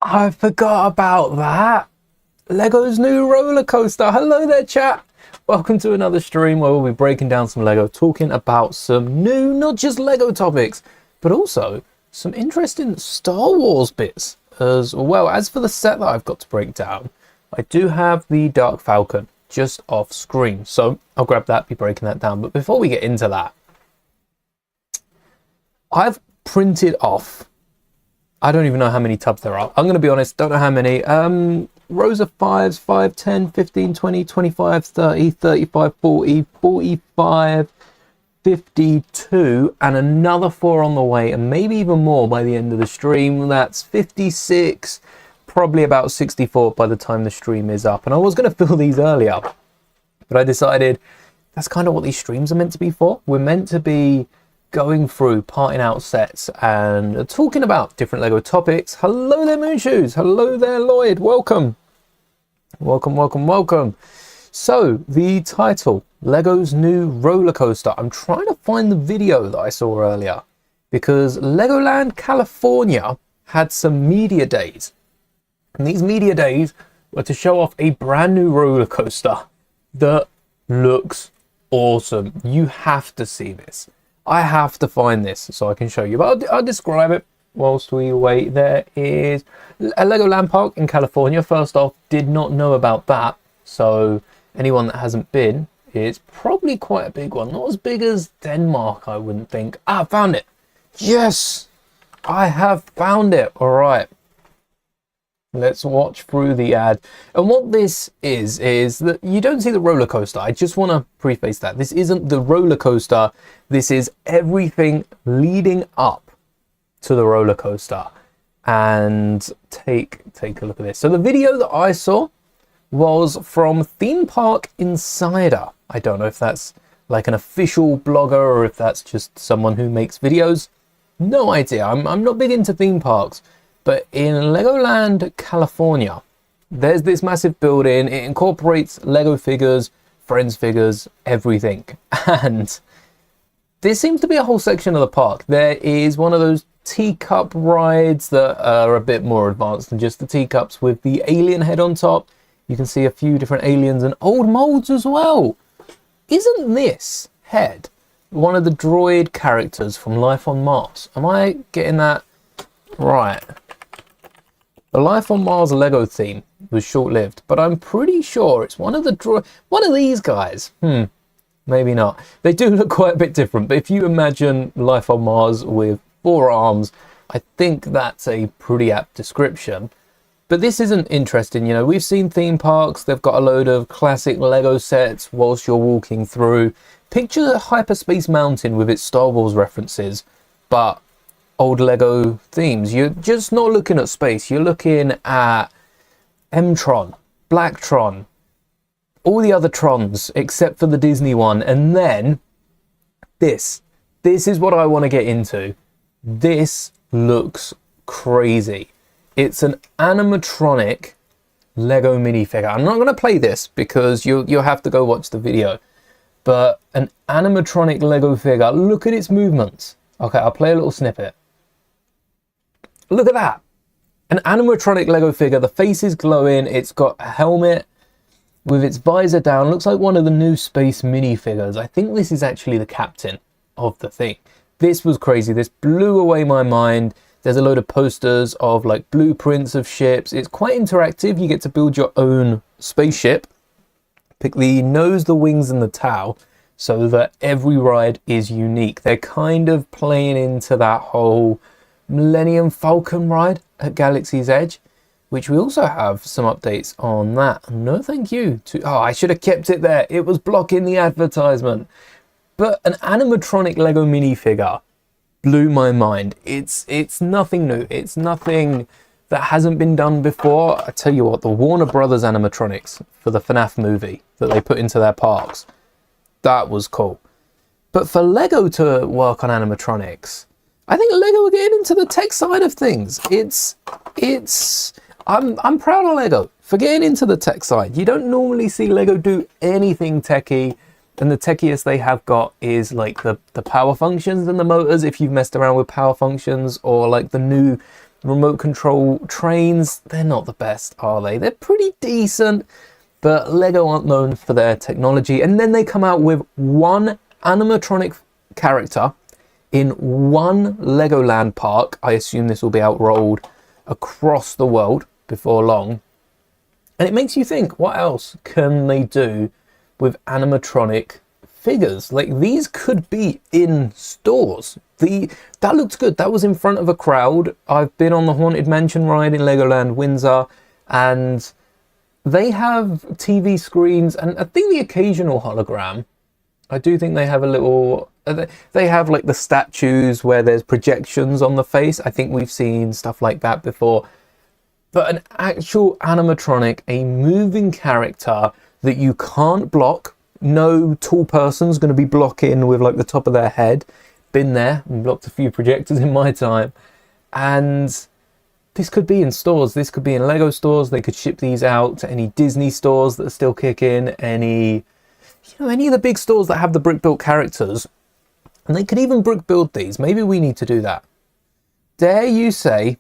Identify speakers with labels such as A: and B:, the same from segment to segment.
A: I forgot about that. Lego's new roller coaster. Hello there, chat. Welcome to another stream where we'll be breaking down some Lego, talking about some new, not just Lego topics, but also some interesting Star Wars bits as well. As for the set that I've got to break down, I do have the Dark Falcon just off screen. So I'll grab that, be breaking that down. But before we get into that, I've printed off, I don't even know how many tubs there are. I'm going to be honest, don't know how many. Rows of 5s, 5, 10, 15, 20, 25, 30, 35, 40, 45, 52, and another 4 on the way, and maybe even more by the end of the stream. That's 56, probably about 64 by the time the stream is up. And I was going to fill these earlier, but I decided that's kind of what these streams are meant to be for. We're meant to be going through, parting out sets and talking about different Lego topics. Hello there, Moonshoes. Hello there, Lloyd. Welcome. Welcome, welcome, welcome. So the title, Lego's new roller coaster. I'm trying to find the video that I saw earlier because Legoland California had some media days. And these media days were to show off a brand new roller coaster that looks awesome. You have to see this. I have to find this so I can show you, but I'll describe it whilst we wait. There is a Legoland Park in California. First off, did not know about that. So anyone that hasn't been, it's probably quite a big one. Not as big as Denmark, I wouldn't think. Ah, found it. Yes, I have found it. All right. Let's watch through the ad. And what this is that you don't see the roller coaster. I just want to preface that. This isn't the roller coaster. This is everything leading up to the roller coaster. And take a look at this. So the video that I saw was from Theme Park Insider. I don't know if that's like an official blogger or if that's just someone who makes videos. No idea. I'm not big into theme parks. But in Legoland, California, there's this massive building. It incorporates Lego figures, Friends figures, everything. And there seems to be a whole section of the park. There is one of those teacup rides that are a bit more advanced than just the teacups with the alien head on top. You can see a few different aliens and old molds as well. Isn't this head one of the droid characters from Life on Mars? Am I getting that right? The Life on Mars Lego theme was short-lived, but I'm pretty sure it's one of these guys. Maybe not. They do look quite a bit different, but if you imagine Life on Mars with 4 arms, I think that's a pretty apt description. But this isn't interesting, you know. We've seen theme parks, they've got a load of classic Lego sets whilst you're walking through. Picture Hyperspace Mountain with its Star Wars references, but old Lego themes. You're just not looking at space, you're looking at M-Tron, Blacktron, all the other Trons except for the Disney one. And then this is what I want to get into. This looks crazy. It's an animatronic Lego minifigure. I'm not going to play this because you'll have to go watch the video, but an animatronic Lego figure. Look at its movements. Okay, I'll play a little snippet. Look at that. An animatronic Lego figure. The face is glowing. It's got a helmet with its visor down. Looks like one of the new space minifigures. I think this is actually the captain of the thing. This was crazy. This blew away my mind. There's a load of posters of like blueprints of ships. It's quite interactive. You get to build your own spaceship. Pick the nose, the wings, and the tail so that every ride is unique. They're kind of playing into that whole Millennium Falcon ride at Galaxy's Edge, which we also have some updates on that. No thank you to, oh, I should have kept it there. It was blocking the advertisement. But an animatronic Lego minifigure blew my mind. It's nothing new. It's nothing that hasn't been done before. I tell you what, the Warner Brothers animatronics for the FNAF movie that they put into their parks, that was cool. But for Lego to work on animatronics, I think Lego are getting into the tech side of things. I'm proud of Lego for getting into the tech side. You don't normally see Lego do anything techie, and the techiest they have got is like the power functions and the motors, if you've messed around with power functions, or like the new remote control trains, they're not the best, are they? They're pretty decent, but Lego aren't known for their technology. And then they come out with one animatronic character in one Legoland park. I assume this will be outrolled across the world before long. And it makes you think, what else can they do with animatronic figures? Like, these could be in stores. That looks good. That was in front of a crowd. I've been on the Haunted Mansion ride in Legoland Windsor, and they have TV screens and I think the occasional hologram. I do think they have a little, they have like the statues where there's projections on the face. I think we've seen stuff like that before. But an actual animatronic, a moving character that you can't block. No tall person's going to be blocking with like the top of their head. Been there and blocked a few projectors in my time. And this could be in stores. This could be in Lego stores. They could ship these out to any Disney stores that are still kicking, any of the big stores that have the brick built characters. And they could even brick build these. Maybe we need to do that. Dare you say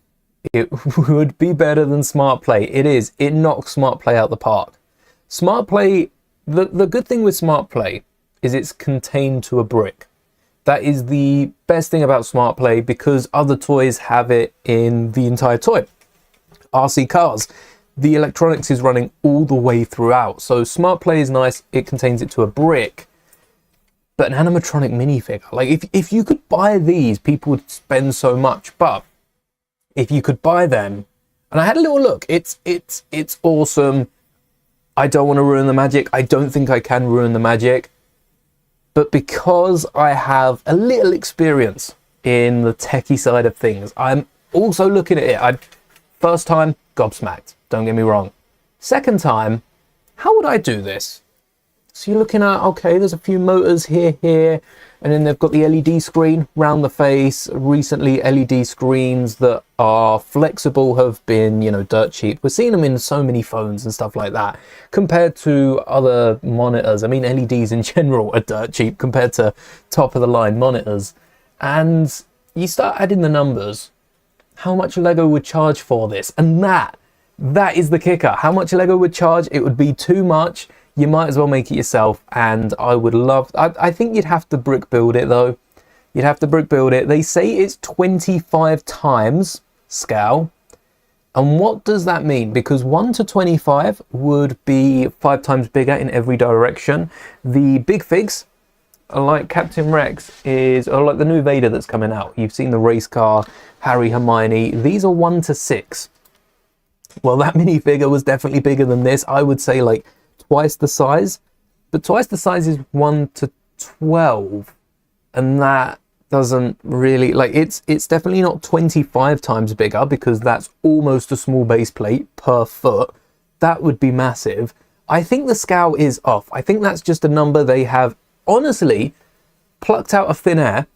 A: it would be better than Smart Play? It is. It knocks Smart Play out the park. Smart Play, the good thing with Smart Play is it's contained to a brick. That is the best thing about Smart Play, because other toys have it in the entire toy. RC cars, the electronics is running all the way throughout. So Smart Play is nice. It contains it to a brick. But an animatronic minifigure, like if you could buy these, people would spend so much. But if you could buy them, and I had a little look, it's awesome. I don't want to ruin the magic. I don't think I can ruin the magic. But because I have a little experience in the techie side of things, I'm also looking at it. First time, gobsmacked. Don't get me wrong. Second time, how would I do this? So you're looking at, okay, there's a few motors here, and then they've got the LED screen round the face. Recently, LED screens that are flexible have been, dirt cheap. We're seeing them in so many phones and stuff like that, compared to other monitors. I mean, LEDs in general are dirt cheap compared to top of the line monitors. And you start adding the numbers, how much Lego would charge for this? And that is the kicker. How much Lego would charge? It would be too much. You might as well make it yourself, and I would love... I think you'd have to brick build it, though. You'd have to brick build it. They say it's 25 times scale. And what does that mean? Because 1 to 25 would be 5 times bigger in every direction. The big figs, like Captain Rex, or like the new Vader that's coming out. You've seen the race car, Harry, Hermione. These are 1 to 6. Well, that minifigure was definitely bigger than this. I would say like twice the size, but twice the size is 1 to 12, and that doesn't really, like, it's definitely not 25 times bigger, because that's almost a small base plate per foot. That would be massive. I think the scale is off. I think that's just a number they have honestly plucked out of thin air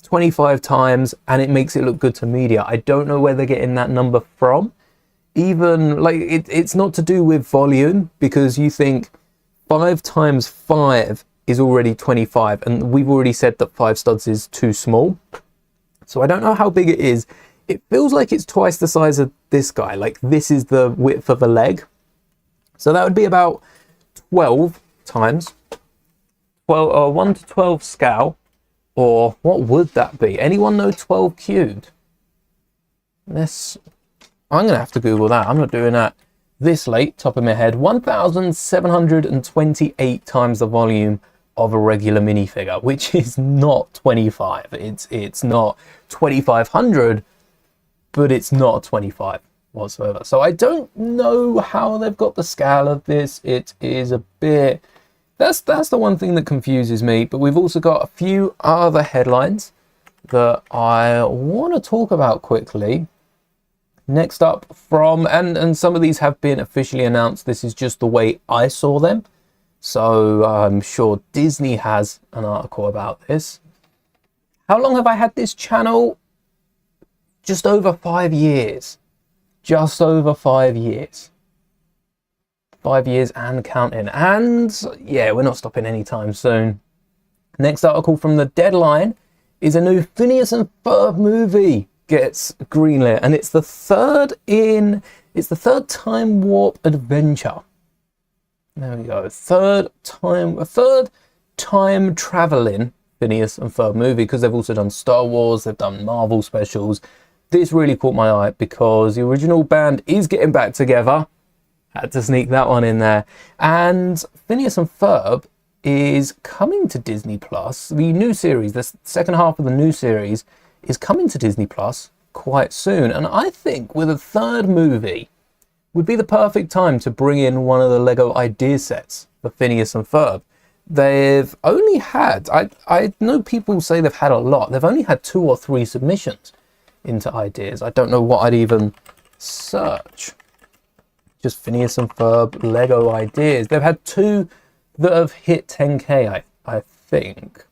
A: 25 times, and it makes it look good to media. I don't know where they're getting that number from. Even like it's not to do with volume, because you think 5 times 5 is already 25, and we've already said that 5 studs is too small. So I don't know how big it is. It feels like it's twice the size of this guy. Like, this is the width of a leg. So that would be about 12 times 12, or 1 to 12 scale. Or what would that be? Anyone know 12 cubed? I'm going to have to Google that. I'm not doing that this late, top of my head. 1,728 times the volume of a regular minifigure, which is not 25. It's not 2,500, but it's not 25 whatsoever. So I don't know how they've got the scale of this. It is a bit... That's the one thing that confuses me. But we've also got a few other headlines that I want to talk about quickly. Next up from, and some of these have been officially announced. This is just the way I saw them. So I'm sure Disney has an article about this. How long have I had this channel? Just over 5 years. Just over 5 years. 5 years and counting. And yeah, we're not stopping anytime soon. Next article from the Deadline is a new Phineas and Ferb movie. gets greenlit, and it's the third time warp adventure. There we go. Third time traveling Phineas and Ferb movie, because they've also done Star Wars, they've done Marvel specials. This really caught my eye because the original band is getting back together. Had to sneak that one in there. And Phineas and Ferb is coming to Disney Plus. The new series, the second half of the new series, is coming to Disney Plus quite soon. And I think with a third movie would be the perfect time to bring in one of the Lego idea sets for Phineas and Ferb. They've only had, I know people say they've had a lot. They've only had 2 or 3 submissions into ideas. I don't know what I'd even search. Just Phineas and Ferb Lego ideas. They've had 2 that have hit 10k, I think.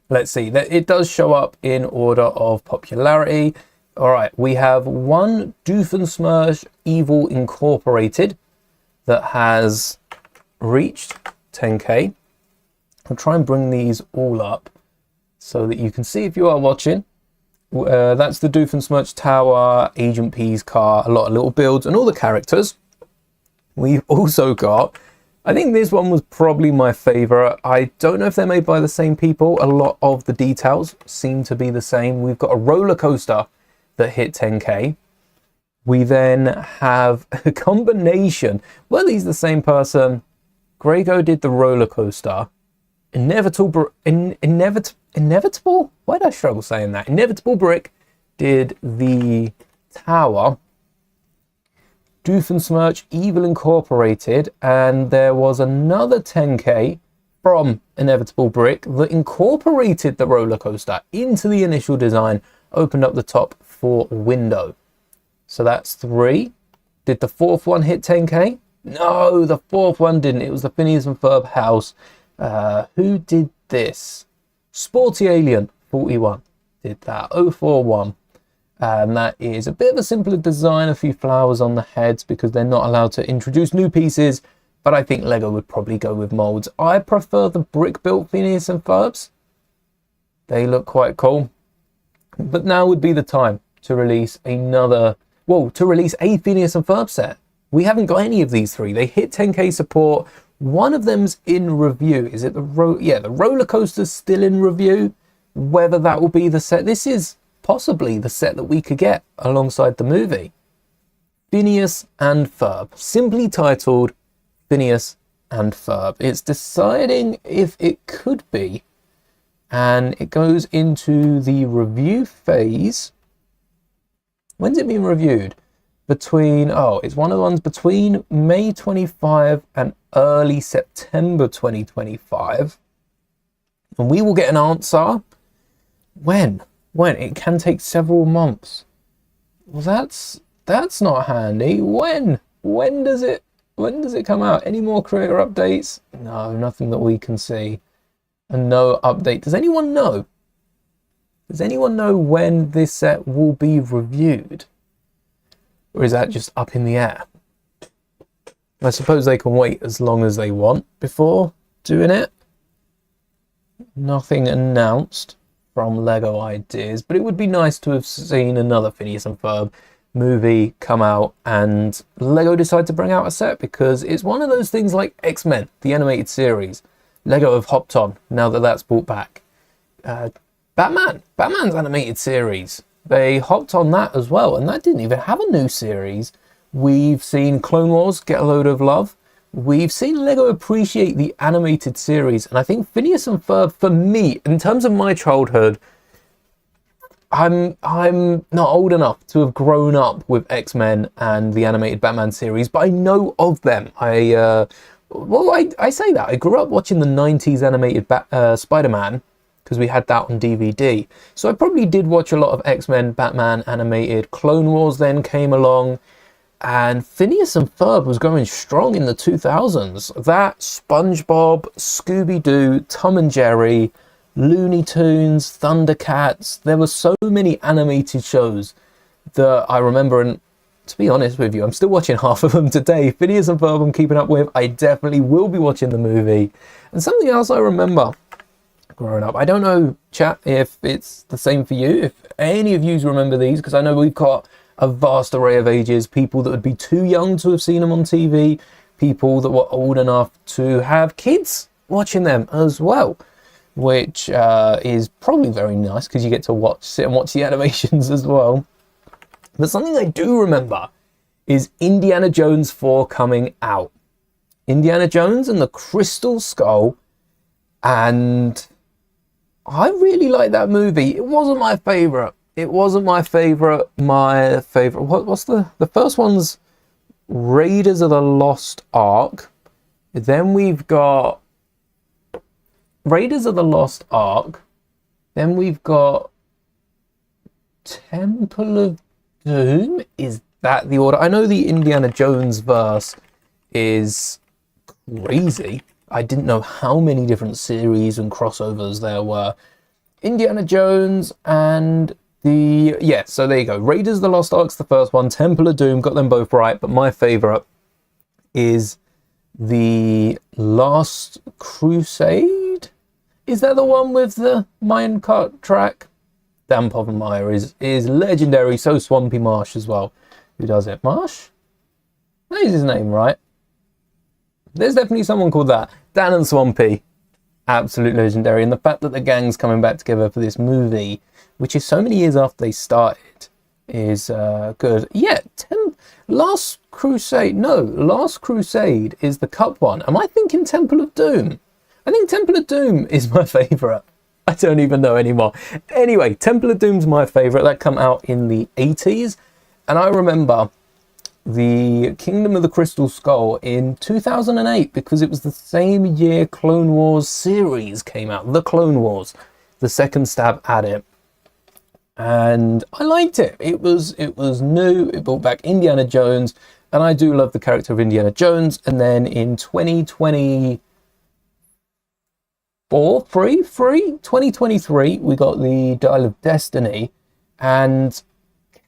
A: Let's see, it does show up in order of popularity. All right, we have one Doofenshmirtz Evil Incorporated that has reached 10k. I'll try and bring these all up so that you can see if you are watching. That's the Doofenshmirtz Tower, Agent P's car, a lot of little builds and all the characters. We've also got, I think this one was probably my favorite. I don't know if they're made by the same people. A lot of the details seem to be the same. We've got a roller coaster that hit 10k. We then have a combination. Well, he's the same person. Grego did the roller coaster. Inevitable? Why did I struggle saying that? Inevitable Brick did the tower. Doofenshmirtz Evil Incorporated, and there was another 10k from Inevitable Brick that incorporated the roller coaster into the initial design, opened up the top for window. So that's 3. Did the 4th one hit 10k? No, the 4th one didn't. It was the Phineas and Ferb house. Who did this? Sporty Alien 41 did that. 041. And that is a bit of a simpler design, a few flowers on the heads because they're not allowed to introduce new pieces, but I think Lego would probably go with molds. I prefer the brick-built Phineas and Ferbs. They look quite cool. But now would be the time to release to release a Phineas and Ferb set. We haven't got any of these 3. They hit 10k support. One of them's in review. Is it the roller coaster's still in review? Whether that will be the set. This is possibly the set that we could get alongside the movie. Phineas and Ferb. Simply titled Phineas and Ferb. It's deciding if it could be. And it goes into the review phase. When's it being reviewed? It's one of the ones between May 25 and early September 2025. And we will get an answer. When? It can take several months. Well, that's not handy. When does it come out? Any more creator updates? No, nothing that we can see. And no update. Does anyone know? Does anyone know when this set will be reviewed? Or is that just up in the air? I suppose they can wait as long as they want before doing it. Nothing announced from Lego Ideas, but it would be nice to have seen another Phineas and Ferb movie come out and Lego decide to bring out a set, because it's one of those things like X-Men, the animated series. Lego have hopped on now that that's brought back. Batman's animated series. They hopped on that as well, and that didn't even have a new series. We've seen Clone Wars get a load of love. We've seen Lego appreciate the animated series, and I think Phineas and Ferb, for me, in terms of my childhood, I'm not old enough to have grown up with X-Men and the animated Batman series, but I know of them. I say that. I grew up watching the 90s animated Spider-Man, because we had that on DVD. So I probably did watch a lot of X-Men, Batman animated. Clone Wars then came along, and Phineas and Ferb was going strong in the 2000s. That, SpongeBob, Scooby-Doo, Tom and Jerry, Looney Tunes, Thundercats. There were so many animated shows that I remember, and to be honest with you, I'm still watching half of them today. Phineas and Ferb I'm keeping up with. I definitely will be watching the movie. And something else I remember growing up. I don't know, chat, if it's the same for you, if any of you remember these, because I know we've got a vast array of ages, people that would be too young to have seen them on TV, people that were old enough to have kids watching them as well, which is probably very nice because you get to sit and watch the animations as well. But something I do remember is Indiana Jones 4 coming out. Indiana Jones and the Crystal Skull, and I really liked that movie. It wasn't my favourite. What's the first one's Raiders of the Lost Ark. Then we've got Raiders of the Lost Ark. Then we've got Temple of Doom. Is that the order? I know the Indiana Jones verse is crazy. I didn't know how many different series and crossovers there were. Indiana Jones and so there you go. Raiders of the Lost Ark's the first one. Temple of Doom, got them both right, but my favourite is the Last Crusade. Is that the one with the minecart track? Dan Povenmire is legendary, so Swampy Marsh as well. Who does it? Marsh? That is his name, right? There's definitely someone called that. Dan and Swampy. Absolute legendary. And the fact that the gang's coming back together for this movie, which is so many years after they started, is good. Yeah, Last Crusade is the Cup one. Am I thinking Temple of Doom? I think Temple of Doom is my favourite. I don't even know anymore. Anyway, Temple of Doom's my favourite. That came out in the 80s. And I remember the Kingdom of the Crystal Skull in 2008 because it was the same year Clone Wars series came out. The Clone Wars, the second stab at it. And I liked it. It was new. It brought back Indiana Jones. And I do love the character of Indiana Jones. And then in 2023, we got the Dial of Destiny. And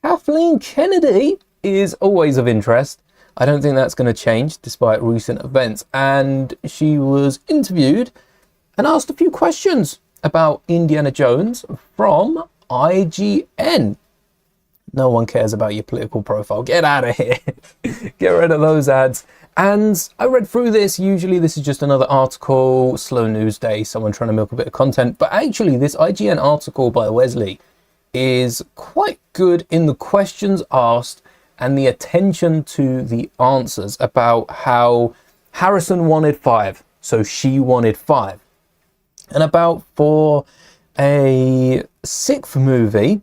A: Kathleen Kennedy is always of interest. I don't think that's going to change despite recent events. And she was interviewed and asked a few questions about Indiana Jones from IGN. No one cares about your political profile. Get out of here. Get rid of those ads. And I read through this. Usually this is just another article, slow news day, someone trying to milk a bit of content. But actually this IGN article by Wesley is quite good in the questions asked and the attention to the answers about how Harrison wanted 5, so she wanted 5. And about for a 6th movie,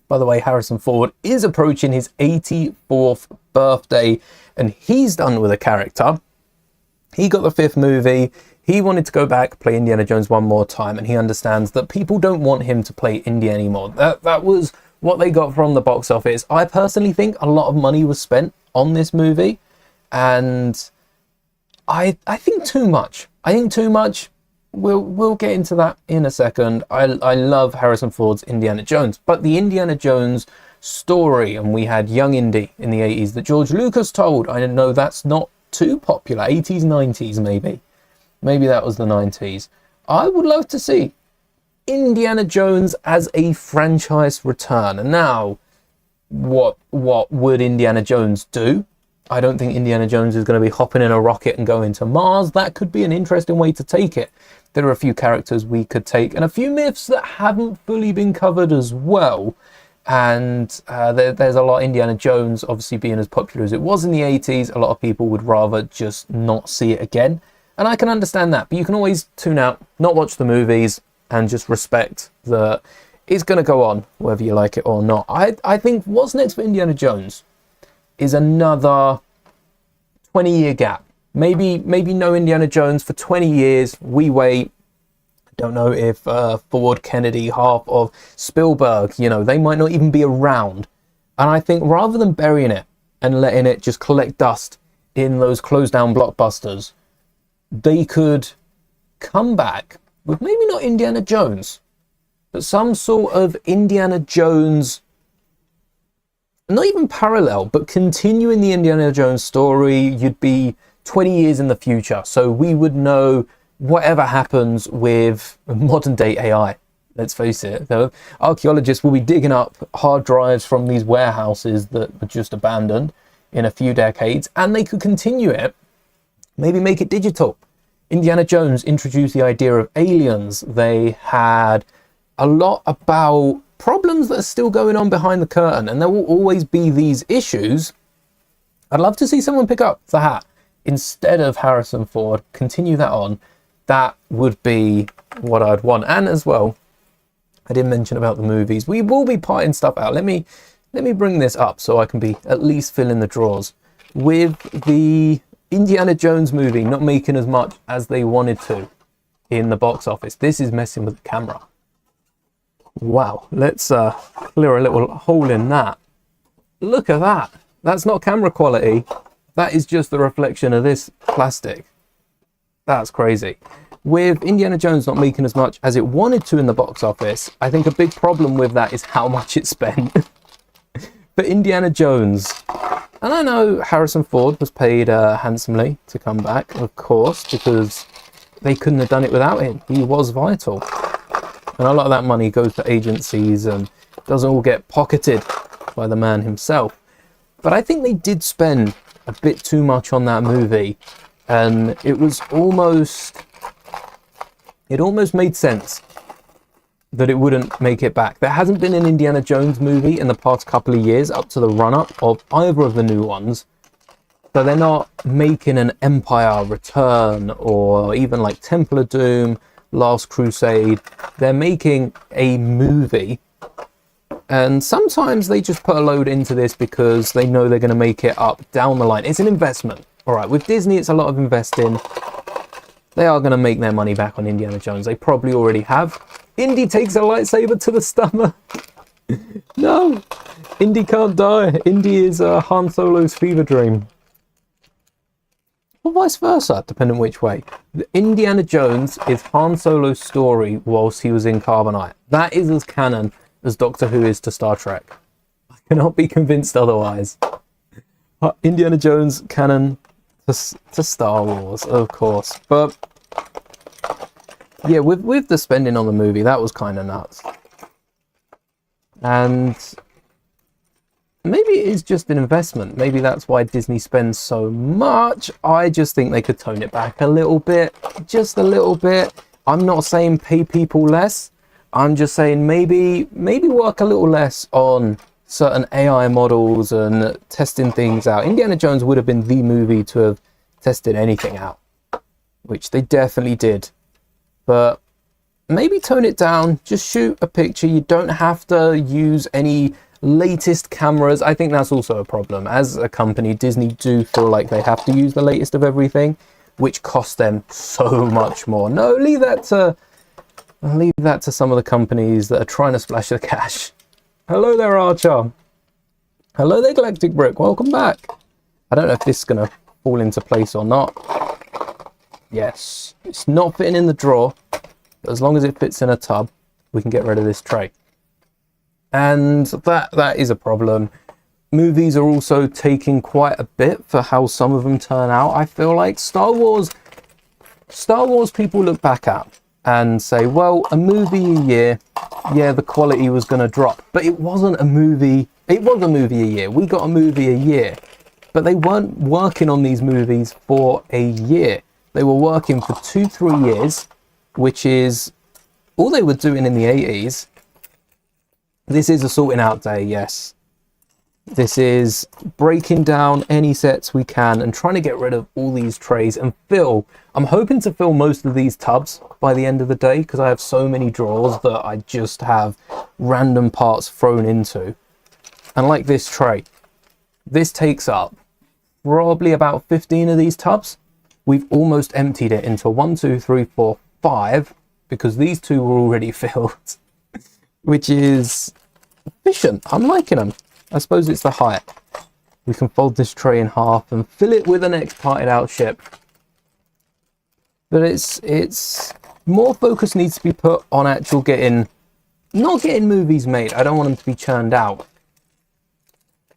A: by the way, Harrison Ford is approaching his 84th birthday and he's done with a character. He got the 5th movie. He wanted to go back, play Indiana Jones one more time, and he understands that people don't want him to play Indy anymore. That was what they got from the box office. I personally think a lot of money was spent on this movie, and I think too much. We'll get into that in a second. I love Harrison Ford's Indiana Jones, but the Indiana Jones story, and we had Young Indy in the 80s that George Lucas told. I know that's not too popular. 80s, 90s maybe. Maybe that was the 90s. I would love to see Indiana Jones as a franchise return. And now, what would Indiana Jones do? I don't think Indiana Jones is going to be hopping in a rocket and going to Mars. That could be an interesting way to take it. There are a few characters we could take and a few myths that haven't fully been covered as well. And there's a lot. Indiana Jones obviously being as popular as it was in the 80s, a lot of people would rather just not see it again. And I can understand that, but you can always tune out, not watch the movies, and just respect that it's going to go on, whether you like it or not. I think what's next for Indiana Jones is another 20-year gap. Maybe no Indiana Jones for 20 years. We wait. I don't know if Ford, Kennedy, half of Spielberg, they might not even be around. And I think rather than burying it and letting it just collect dust in those closed down blockbusters, they could come back with maybe not Indiana Jones, but some sort of Indiana Jones, not even parallel, but continuing the Indiana Jones story. You'd be 20 years in the future. So we would know whatever happens with modern day AI. Let's face it, the archaeologists will be digging up hard drives from these warehouses that were just abandoned in a few decades, and they could continue it, maybe make it digital. Indiana Jones introduced the idea of aliens. They had a lot about problems that are still going on behind the curtain, and there will always be these issues. I'd love to see someone pick up the hat instead of Harrison Ford, continue that on. That would be what I'd want. And as well, I didn't mention about the movies. We will be parting stuff out. Let me bring this up so I can be at least fill in the drawers. With the Indiana Jones movie not making as much as they wanted to in the box office, this is messing with the camera. Wow, let's clear a little hole in that. Look at that. That's not camera quality. That is just the reflection of this plastic. That's crazy. With Indiana Jones not making as much as it wanted to in the box office, I think a big problem with that is how much it spent. For Indiana Jones, and I know Harrison Ford was paid handsomely to come back, of course, because they couldn't have done it without him. He was vital. And a lot of that money goes to agencies and doesn't all get pocketed by the man himself. But I think they did spend a bit too much on that movie, and it almost made sense that it wouldn't make it back. There hasn't been an Indiana Jones movie in the past couple of years up to the run-up of either of the new ones. So they're not making an Empire Return or even like Temple of Doom, Last Crusade. They're making a movie. And sometimes they just put a load into this because they know they're going to make it up down the line. It's an investment. All right, with Disney, it's a lot of investing. They are going to make their money back on Indiana Jones. They probably already have. Indy takes a lightsaber to the stomach. No, Indy can't die. Indy is Han Solo's fever dream. Or vice versa, depending which way. Indiana Jones is Han Solo's story whilst he was in Carbonite. That is as canon as Doctor Who is to Star Trek. I cannot be convinced otherwise. Indiana Jones canon to Star Wars, of course. But yeah, with the spending on the movie, that was kind of nuts. And maybe it is just an investment. Maybe that's why Disney spends so much. I just think they could tone it back a little bit, just a little bit. I'm not saying pay people less. I'm just saying maybe work a little less on certain AI models and testing things out. Indiana Jones would have been the movie to have tested anything out, which they definitely did. But maybe tone it down, just shoot a picture. You don't have to use any latest cameras. I think that's also a problem. As a company, Disney do feel like they have to use the latest of everything, which costs them so much more. No, leave that to some of the companies that are trying to splash the cash. Hello there, Archer. Hello there, Galactic Brick. Welcome back. I don't know if this is going to fall into place or not. Yes, it's not fitting in the drawer, but as long as it fits in a tub, we can get rid of this tray. And that is a problem. Movies are also taking quite a bit for how some of them turn out. I feel like Star Wars people look back at and say, well, a movie a year, yeah, the quality was going to drop. But it wasn't a movie. It was a movie a year. We got a movie a year. But they weren't working on these movies for a year. They were working for 2-3 years, which is all they were doing in the 80s. This is a sorting out day, yes. This is breaking down any sets we can and trying to get rid of all these trays and fill. I'm hoping to fill most of these tubs by the end of the day because I have so many drawers that I just have random parts thrown into. And like this tray, this takes up probably about 15 of these tubs. We've almost emptied it into 1, 2, 3, 4, 5 because these two were already filled, which is efficient. I'm liking them. I suppose it's the height. We can fold this tray in half and fill it with the next parted out ship. But it's more focus needs to be put on actual not getting movies made. I don't want them to be churned out,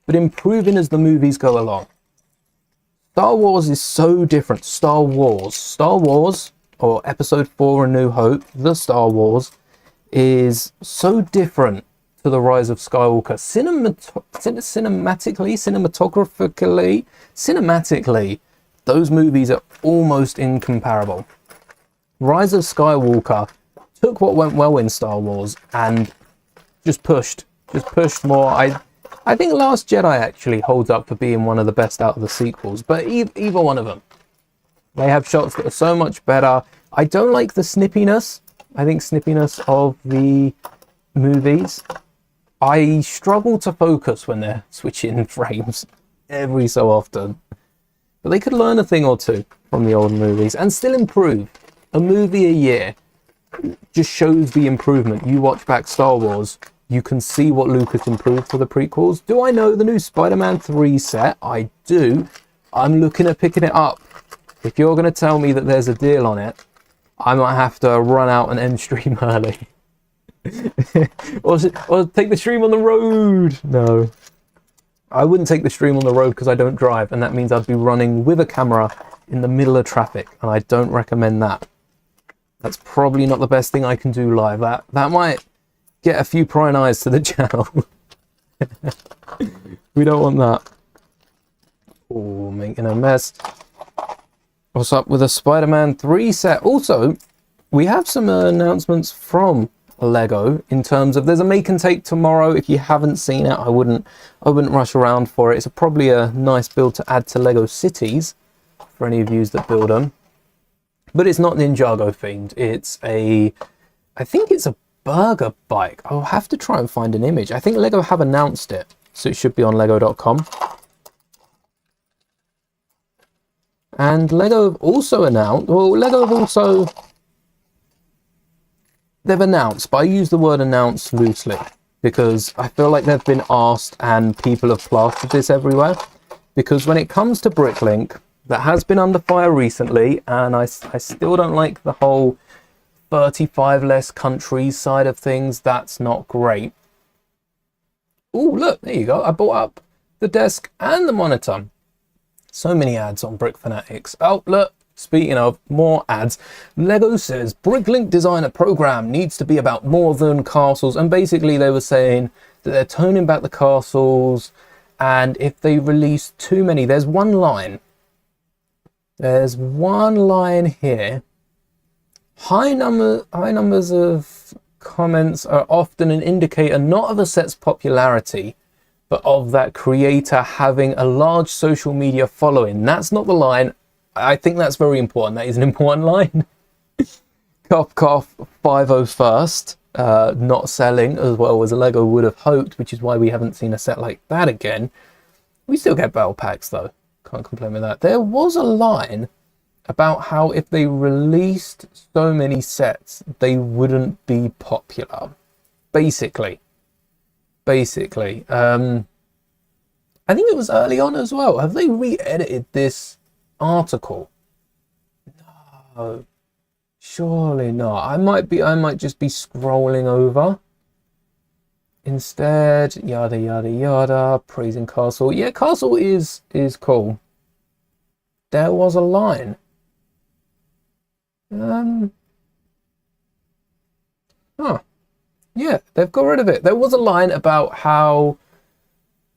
A: but improving as the movies go along. Star Wars is so different. Star Wars or Episode 4 A New Hope, the Star Wars, is so different to The Rise of Skywalker. Cinematically, those movies are almost incomparable. Rise of Skywalker took what went well in Star Wars and just pushed more. I think Last Jedi actually holds up for being one of the best out of the sequels, but either one of them, they have shots that are so much better. I don't like the snippiness. I think snippiness of the movies. I struggle to focus when they're switching frames every so often. But they could learn a thing or two from the old movies and still improve. A movie a year just shows the improvement. You watch back Star Wars, you can see what Lucas improved for the prequels. Do I know the new Spider-Man 3 set? I do. I'm looking at picking it up. If you're going to tell me that there's a deal on it, I might have to run out and end stream early. or take the stream on the road. No. I wouldn't take the stream on the road because I don't drive, and that means I'd be running with a camera in the middle of traffic, and I don't recommend that. That's probably not the best thing I can do live. That might get a few prying eyes to the channel. We don't want that. Oh, making a mess. What's up with a Spider-Man 3 set? Also, we have some announcements from Lego in terms of there's a make and take tomorrow. If you haven't seen it, I wouldn't rush around for it. It's probably a nice build to add to Lego Cities for any of you that build them. But it's not Ninjago themed. I think it's a burger bike. I'll have to try and find an image. I think Lego have announced it, so it should be on lego.com. And Lego have also announced, they've announced, but I use the word announced loosely because I feel like they've been asked and people have plastered this everywhere. Because when it comes to Bricklink, that has been under fire recently, and I still don't like the whole 35 less countries side of things. That's not great. Oh, look, there you go. I bought up the desk and the monitor. So many ads on Brick Fanatics. Oh, look, speaking of more ads, Lego says Bricklink Designer Program needs to be about more than castles. And basically they were saying that they're toning back the castles, and if they release too many, there's one line here. High numbers of comments are often an indicator not of a set's popularity, but of that creator having a large social media following. That's not the line. I think that's very important. That is an important line. Cough, cough, 501st. Not selling as well as Lego would have hoped, which is why we haven't seen a set like that again. We still get battle packs though. Can't complain with that. There was a line about how if they released so many sets, they wouldn't be popular. Basically. I think it was early on as well. Have they re-edited this article? No, surely not. I might just be scrolling over. Instead, yada yada yada, praising Castle. Yeah, Castle is cool. There was a line. Yeah, they've got rid of it. There was a line about how...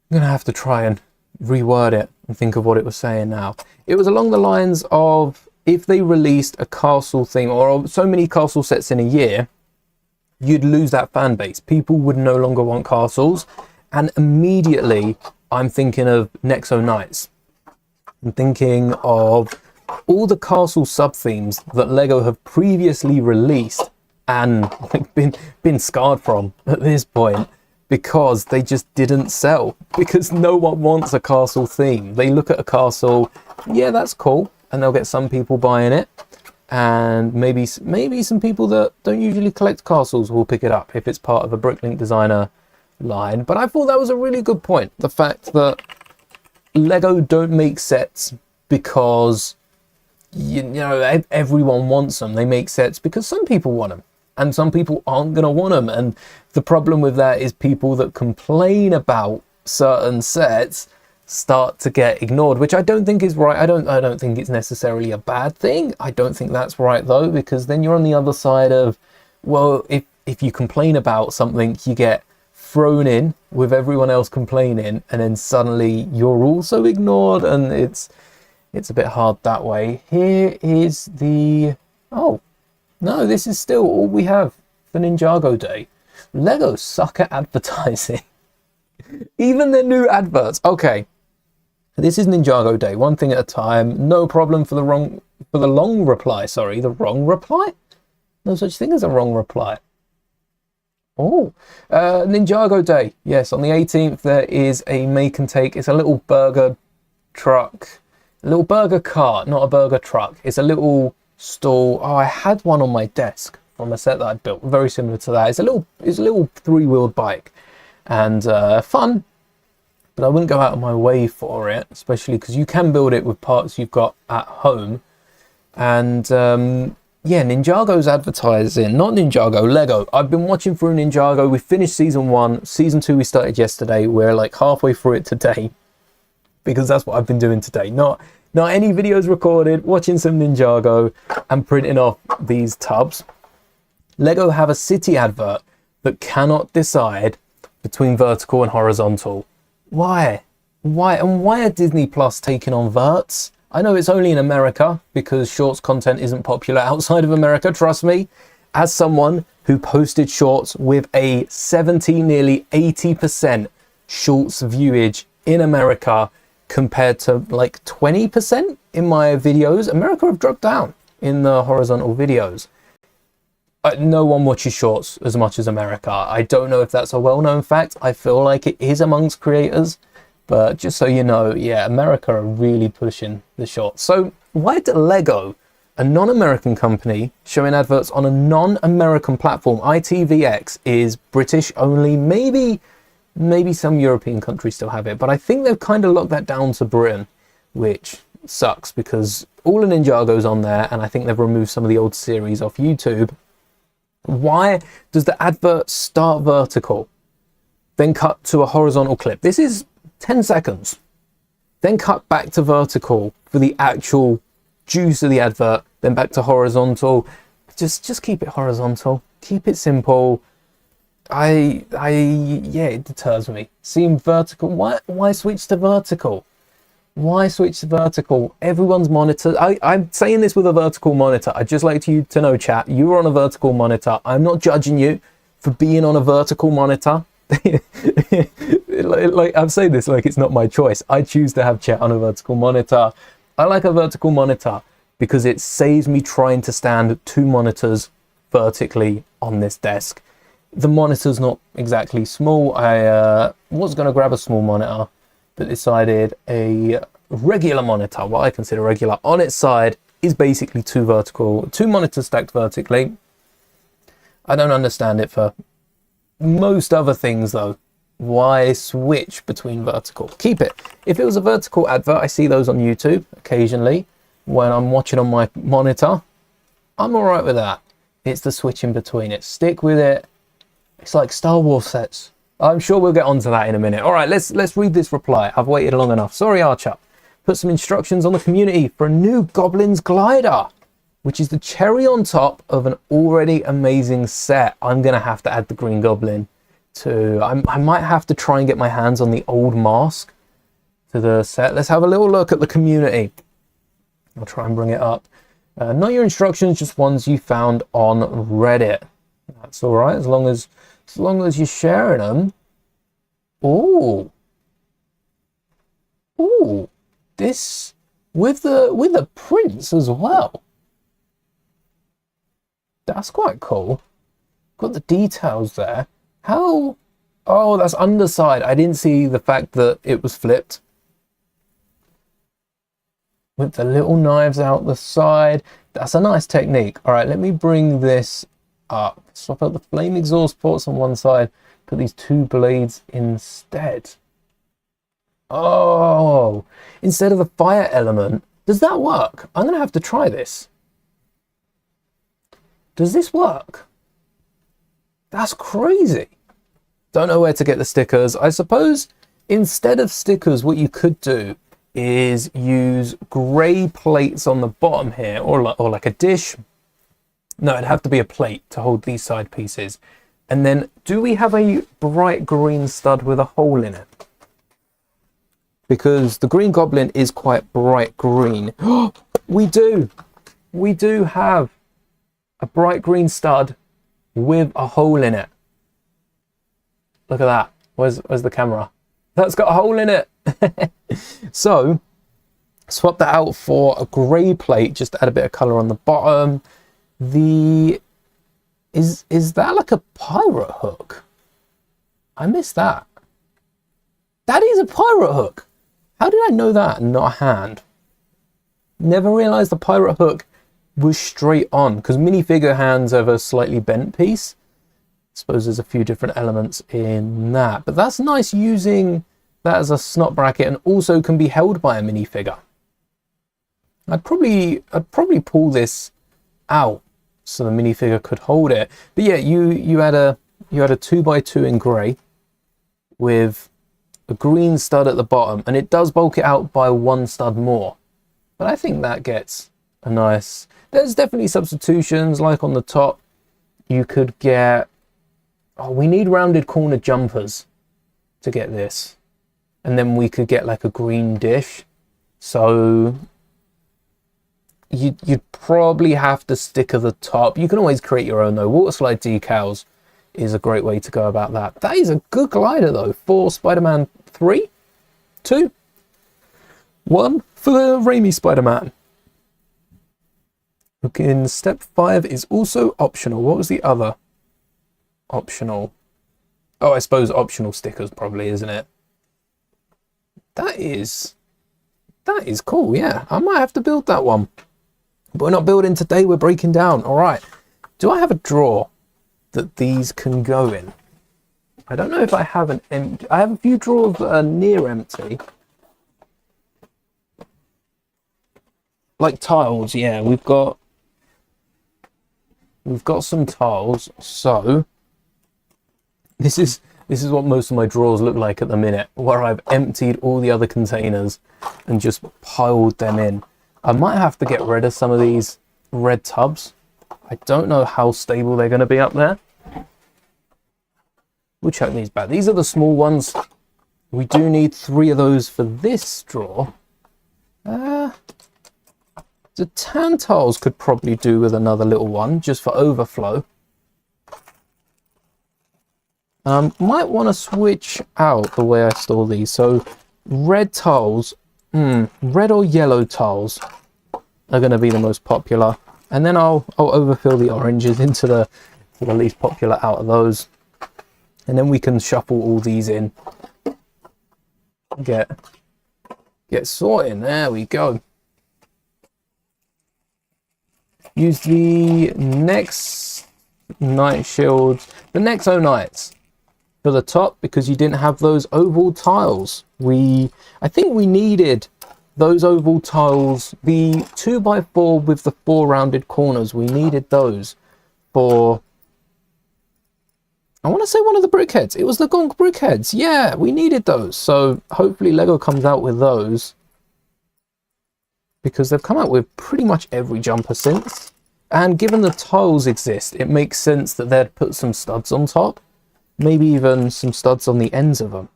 A: I'm going to have to try and reword it and think of what it was saying now. It was along the lines of if they released a castle theme or so many castle sets in a year, you'd lose that fan base. People would no longer want castles. And immediately I'm thinking of Nexo Knights. I'm thinking of all the castle sub-themes that Lego have previously released and been scarred from at this point because they just didn't sell, because no one wants a castle theme. They look at a castle, yeah, that's cool, and they'll get some people buying it, and maybe some people that don't usually collect castles will pick it up if it's part of a Bricklink Designer line. But I thought that was a really good point, the fact that Lego don't make sets because you know everyone wants them. They make sets because some people want them and some people aren't going to want them. And the problem with that is people that complain about certain sets start to get ignored, which I don't think is right. I don't think it's necessarily a bad thing. I don't think that's right though, because then you're on the other side of, well, if you complain about something, you get thrown in with everyone else complaining, and then suddenly you're also ignored, and it's a bit hard that way. Here is the, oh no, this is still all we have for Ninjago Day. Lego suck at advertising. Even their new adverts. Okay, this is Ninjago Day, one thing at a time. No problem for the long reply. Sorry, the wrong reply. No such thing as a wrong reply. Oh, Ninjago Day. Yes, on the 18th there is a make and take. It's a little burger truck, a little burger cart, not a burger truck. It's a little stall. Oh, I had one on my desk from a set that I built, very similar to that. It's a little three-wheeled bike, and fun. But I wouldn't go out of my way for it, especially because you can build it with parts you've got at home. And yeah, Ninjago's advertising, not Ninjago, Lego. I've been watching through Ninjago. We finished season 1. Season 2 we started yesterday. We're like halfway through it today, because that's what I've been doing today. Not any videos recorded, watching some Ninjago and printing off these tubs. Lego have a city advert that cannot decide between vertical and horizontal. Why? And why are Disney Plus taking on verts? I know it's only in America because shorts content isn't popular outside of America, trust me. As someone who posted shorts with a 70, nearly 80% shorts viewage in America compared to like 20% in my videos, America have dropped down in the horizontal videos. No one watches shorts as much as America. I don't know if that's a well-known fact. I feel like it is amongst creators, but just so you know, yeah, America are really pushing the shorts. So why did Lego, a non-American company, showing adverts on a non-American platform? ITVX is British only. Maybe some European countries still have it, but I think they've kind of locked that down to Britain, which sucks because all of Ninjago's on there, and I think they've removed some of the old series off YouTube. Why does the advert start vertical, then cut to a horizontal clip? This is 10 seconds. Then cut back to vertical for the actual juice of the advert, then back to horizontal. Just keep it horizontal. Keep it simple. Yeah, it deters me. Seeing vertical. Why switch to vertical? Why switch to vertical? Everyone's monitor. I'm saying this with a vertical monitor. I'd just like you to know, chat, you were on a vertical monitor. I'm not judging you for being on a vertical monitor. Like I'm saying this like it's not my choice. I choose to have chat on a vertical monitor. I like a vertical monitor because it saves me trying to stand 2 monitors vertically on this desk. The monitor's not exactly small. I was going to grab a small monitor, but decided a regular monitor, what I consider regular, on its side is basically 2 monitors stacked vertically. I don't understand it for most other things though. Why switch between vertical? Keep it. If it was a vertical advert, I see those on YouTube occasionally when I'm watching on my monitor. I'm all right with that. It's the switching between it. Stick with it. It's like Star Wars sets. I'm sure we'll get onto that in a minute. All right, let's read this reply. I've waited long enough. Sorry, Archer. Put some instructions on the community for a new Goblins glider, which is the cherry on top of an already amazing set. I'm going to have to add the Green Goblin to... I might have to try and get my hands on the old mask to the set. Let's have a little look at the community. I'll try and bring it up. Not your instructions, just ones you found on Reddit. That's all right, as long as you're sharing them. Ooh, this with the prints as well. That's quite cool. Got the details there. How? Oh, that's underside. I didn't see the fact that it was flipped. With the little knives out the side. That's a nice technique. All right, let me bring this up. Swap out the flame exhaust ports on one side. Put these 2 blades instead. Oh, instead of the fire element. Does that work? I'm going to have to try this. Does this work? That's crazy. Don't know where to get the stickers. I suppose Instead of stickers, what you could do is use grey plates on the bottom here, or like a dish. No, it'd have to be a plate to hold these side pieces. And then, do we have a bright green stud with a hole in it? Because the Green Goblin is quite bright green. We do! We do have a bright green stud with a hole in it. Look at that. Where's the camera? That's got a hole in it. So, swap that out for a grey plate, just to add a bit of colour on the bottom. Is that like a pirate hook? I missed that. That is a pirate hook. How did I know that and not a hand? Never realised the pirate hook was straight on, because minifigure hands have a slightly bent piece. I suppose there's a few different elements in that, but that's nice using that as a snot bracket, and also can be held by a minifigure. I'd probably pull this out so the minifigure could hold it. But yeah, you had a 2x2 in grey with a green stud at the bottom, and it does bulk it out by one stud more. But I think that gets a nice... There's definitely substitutions, like on the top, you could get... Oh, we need rounded corner jumpers to get this. And then we could get like a green dish. So you'd probably have to sticker the top. You can always create your own though. Water slide decals is a great way to go about that. That is a good glider though for Spider-Man 3, 2, 1 for the Raimi Spider-Man. Looking, step 5 is also optional. What was the other optional? Oh, I suppose optional stickers probably, isn't it? That is cool, yeah. I might have to build that one. But we're not building today, we're breaking down. All right. Do I have a drawer that these can go in? I don't know if I have an empty... I have a few drawers that are near empty. Like tiles, yeah. We've got some tiles. So this is what most of my drawers look like at the minute, where I've emptied all the other containers and just piled them in. I might have to get rid of some of these red tubs. I don't know how stable they're going to be up there. We'll chuck these back. These are the small ones. We do need 3 of those for this drawer. The tan tiles could probably do with another little one, just for overflow. Might want to switch out the way I store these. So red tiles, red or yellow tiles are going to be the most popular. And then I'll overfill the oranges into the least popular out of those. And then we can shuffle all these in. Get sorting. There we go. Use the next night shields, the Nexo Knights for the top, because you didn't have those oval tiles. I think we needed those oval tiles, the 2x4 with the 4 rounded corners. We needed those for, I want to say one of the brickheads. It was the Gonk brickheads. Yeah, we needed those. So hopefully Lego comes out with those, because they've come out with pretty much every jumper since. And given the tiles exist, it makes sense that they'd put some studs on top. Maybe even some studs on the ends of them.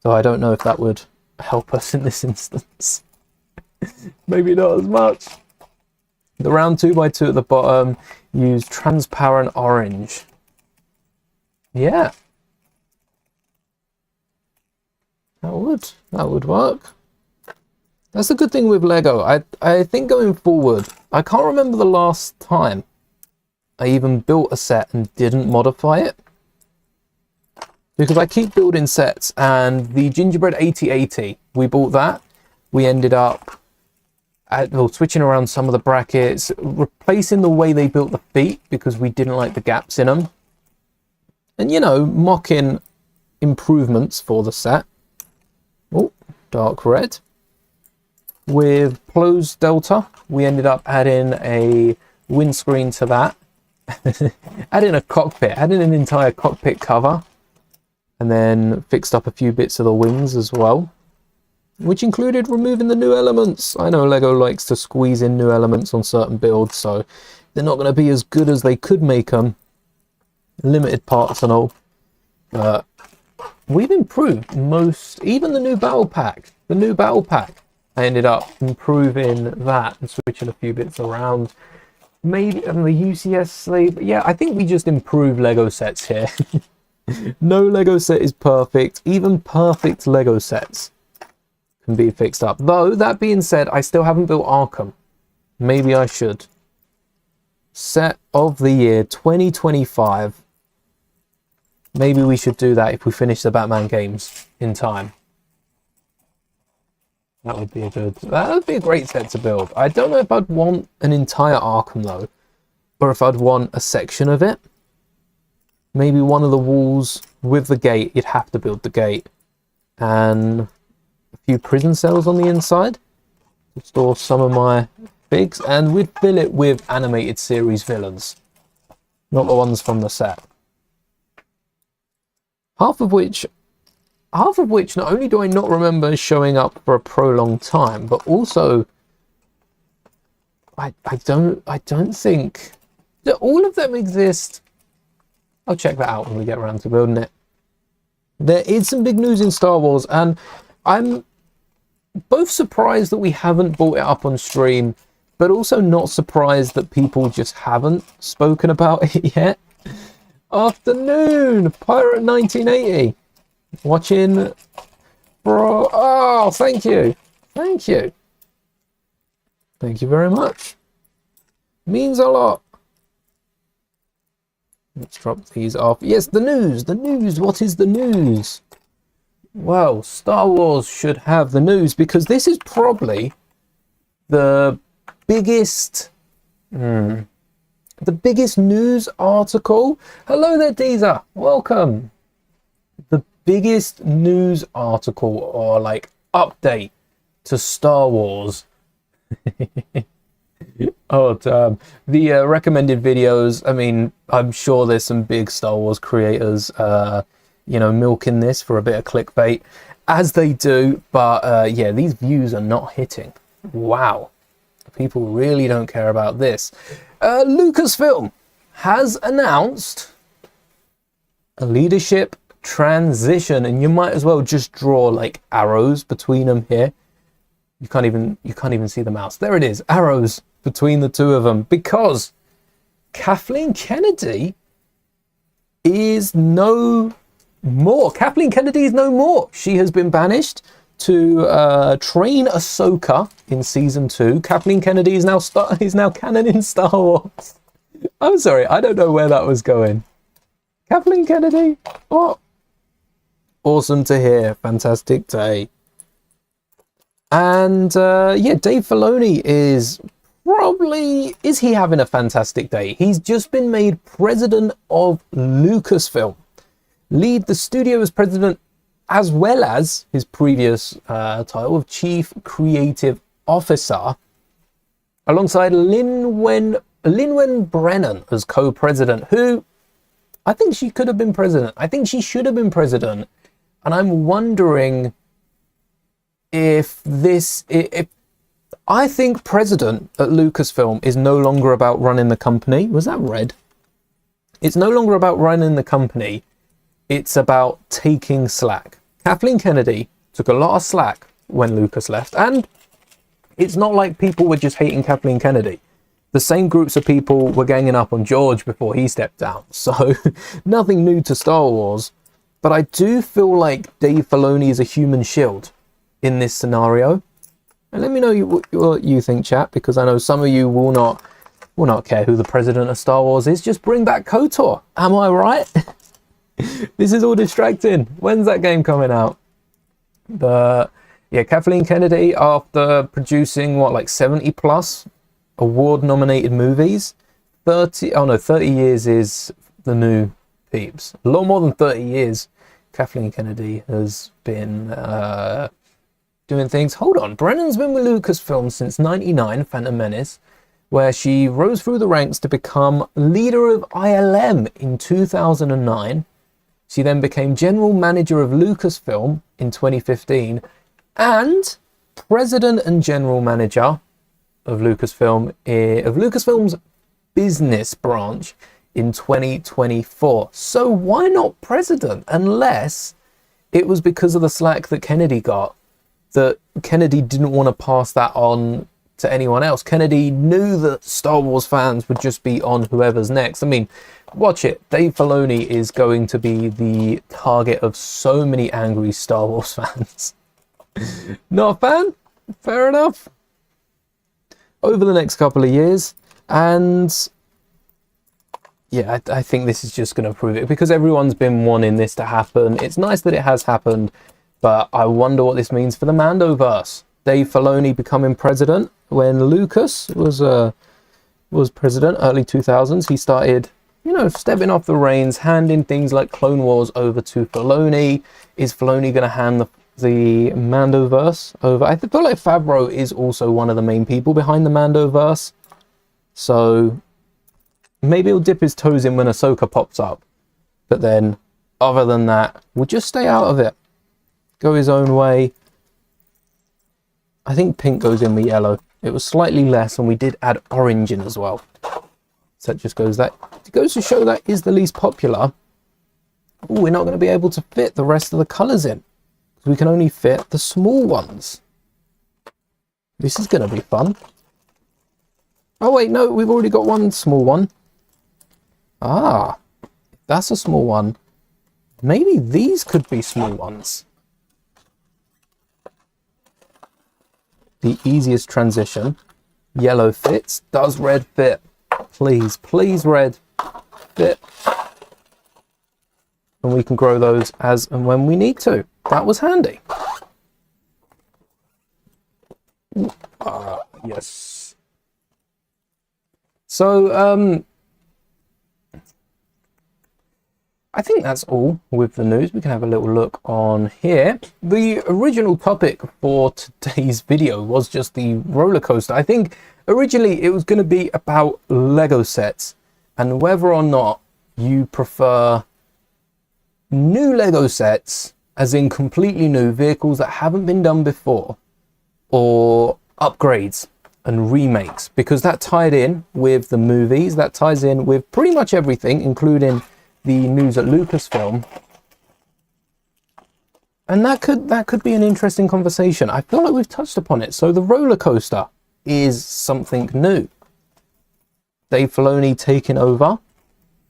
A: So I don't know if that would help us in this instance. Maybe not as much. The round 2x2 at the bottom, use transparent orange. Yeah. That would work. That's a good thing with Lego. I think going forward, I can't remember the last time I even built a set and didn't modify it. Because I keep building sets, and the Gingerbread 8080, we bought that. We ended up switching around some of the brackets, replacing the way they built the feet because we didn't like the gaps in them. And, you know, mocking improvements for the set. Oh, dark red. With Closed Delta, we ended up adding a windscreen to that. Adding a cockpit, adding an entire cockpit cover. and then fixed up a few bits of the wings as well, which included removing the new elements. I know Lego likes to squeeze in new elements on certain builds, so they're not going to be as good as they could make them. Limited parts and all. But we've improved most, even the new battle pack. The new battle pack, I ended up improving that and switching a few bits around. Maybe on the UCS slave. Yeah, I think we just improved Lego sets here. No Lego set is perfect. Even perfect Lego sets can be fixed up. Though, that being said, I still haven't built Arkham. Maybe I should. Set of the year 2025. Maybe we should do that if we finish the Batman games in time. That would be a great set to build. I don't know if I'd want an entire Arkham though, or if I'd want a section of it. Maybe one of the walls with the gate. You'd have to build the gate, and a few prison cells on the inside to store some of my figs, and we'd fill it with animated series villains, not the ones from the set. Half of which not only do I not remember showing up for a prolonged time, but also I don't think that all of them exist. I'll check that out when we get around to building it. There is some big news in Star Wars, and I'm both surprised that we haven't brought it up on stream, but also not surprised that people just haven't spoken about it yet. Afternoon, Pirate 1980. Watching, bro. Oh, thank you. Thank you. Thank you very much. Means a lot. Let's drop these off. Yes, the news. The news. What is the news? Well, Star Wars should have the news, because this is probably the biggest... the biggest news article. Hello there, Deezer. Welcome. The biggest news article or like update to Star Wars. Oh, damn. The recommended videos. I mean, I'm sure there's some big Star Wars creators, you know, milking this for a bit of clickbait, as they do. But yeah, these views are not hitting. Wow. People really don't care about this. Lucasfilm has announced a leadership transition, and you might as well just draw like arrows between them here. You can't even see the mouse. There it is, arrows between the two of them, because Kathleen Kennedy is no more. Kathleen Kennedy is no more. She has been banished to train Ahsoka in season 2. Kathleen Kennedy is now canon in Star Wars. I'm sorry, I don't know where that was going. Kathleen Kennedy, what? Awesome to hear. Fantastic day. And yeah, Dave Filoni is he having a fantastic day? He's just been made president of Lucasfilm. Lead the studio as president, as well as his previous title of Chief Creative Officer, alongside Lin-Wen Brennan as co-president, who I think she could have been president. I think she should have been president. And I'm wondering if I think president at Lucasfilm is no longer about running the company. Was that red? It's no longer about running the company. It's about taking slack. Kathleen Kennedy took a lot of slack when Lucas left, and it's not like people were just hating Kathleen Kennedy. The same groups of people were ganging up on George before he stepped down, so nothing new to Star Wars. But I do feel like Dave Filoni is a human shield in this scenario. And let me know what you think, chat, because I know some of you will not care who the president of Star Wars is. Just bring back KOTOR. Am I right? This is all distracting. When's that game coming out? But yeah, Kathleen Kennedy, after producing like 70 plus award nominated movies, 30 years is the new peeps. A lot more than 30 years Kathleen Kennedy has been doing things. Hold on, Brennan's been with Lucasfilm since 99, Phantom Menace, where she rose through the ranks to become leader of ILM in 2009. She then became general manager of Lucasfilm in 2015 and president and general manager of Lucasfilm's business branch in 2024. So why not president? Unless it was because of the slack that Kennedy got, that Kennedy didn't want to pass that on to anyone else. Kennedy knew that Star Wars fans would just be on whoever's next. I mean, watch it. Dave Filoni is going to be the target of so many angry Star Wars fans. Not a fan? Fair enough. Over the next couple of years, and yeah, I think this is just going to prove it, because everyone's been wanting this to happen. It's nice that it has happened, but I wonder what this means for the Mandoverse. Dave Filoni becoming president when Lucas was president, early 2000s. He started, you know, stepping off the reins, handing things like Clone Wars over to Filoni. Is Filoni going to hand the Mandoverse over? I feel like Favreau is also one of the main people behind the Mandoverse, so maybe he'll dip his toes in when Ahsoka pops up, but then other than that, we'll just stay out of it, go his own way. I think pink goes in with yellow. It was slightly less, and we did add orange in as well, so it goes to show that is the least popular. Ooh, we're not going to be able to fit the rest of the colors in, we can only fit the small ones. This is going to be fun. Oh wait, no, we've already got one small one. Ah, that's a small one. Maybe these could be small ones. The easiest transition. Yellow fits. Does red fit? Please, please red fit. And we can grow those as and when we need to. That was handy. Yes. So, I think that's all with the news. We can have a little look on here. The original topic for today's video was just the roller coaster. I think originally it was going to be about Lego sets and whether or not you prefer new Lego sets, as in completely new vehicles that haven't been done before, or upgrades and remakes, because that tied in with the movies, that ties in with pretty much everything, including the news at Lucasfilm. And that could be an interesting conversation. I feel like we've touched upon it. So the roller coaster is something new. Dave Filoni taking over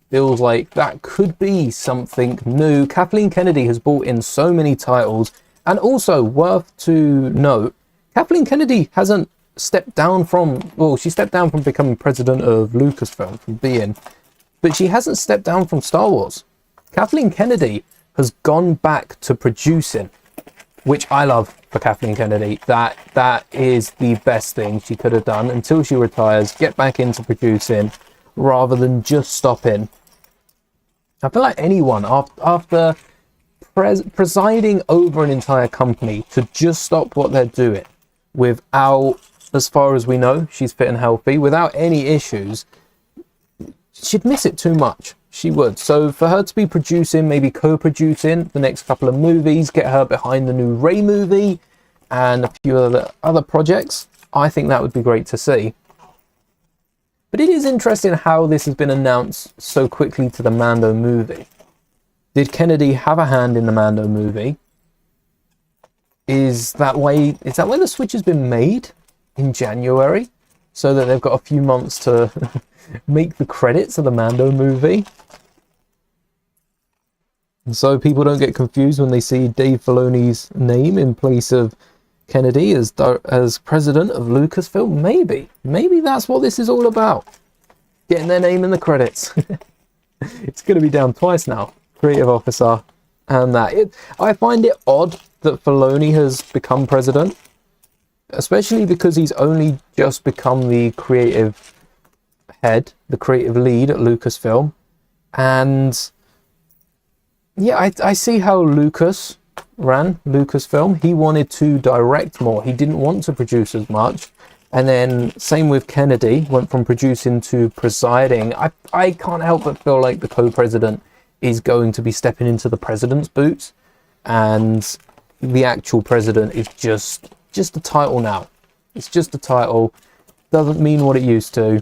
A: feels like that could be something new. Kathleen Kennedy has brought in so many titles, and also worth to note, Kathleen Kennedy hasn't stepped down from, well, she stepped down from becoming president of Lucasfilm, but she hasn't stepped down from Star Wars. Kathleen Kennedy has gone back to producing, which I love for Kathleen Kennedy. That is the best thing she could have done until she retires, get back into producing rather than just stopping. I feel like anyone after presiding over an entire company to just stop what they're doing without, as far as we know, she's fit and healthy, without any issues, she'd miss it too much. She would. So for her to be producing, maybe co-producing the next couple of movies, get her behind the new Rey movie and a few other projects, I think that would be great to see. But it is interesting how this has been announced so quickly to the Mando movie. Did Kennedy have a hand in the Mando movie? Is that why the switch has been made in January, so that they've got a few months to make the credits of the Mando movie? And so people don't get confused when they see Dave Filoni's name in place of Kennedy as president of Lucasfilm. Maybe that's what this is all about, getting their name in the credits. It's going to be down twice now, creative officer and that. I find it odd that Filoni has become president, especially because he's only just become the creative head, the creative lead at Lucasfilm. And yeah, I see how Lucas ran Lucasfilm. He wanted to direct more. He didn't want to produce as much. And then same with Kennedy, went from producing to presiding. I can't help but feel like the co-president is going to be stepping into the president's boots, and the actual president is just a title now. It's just a title. Doesn't mean what it used to.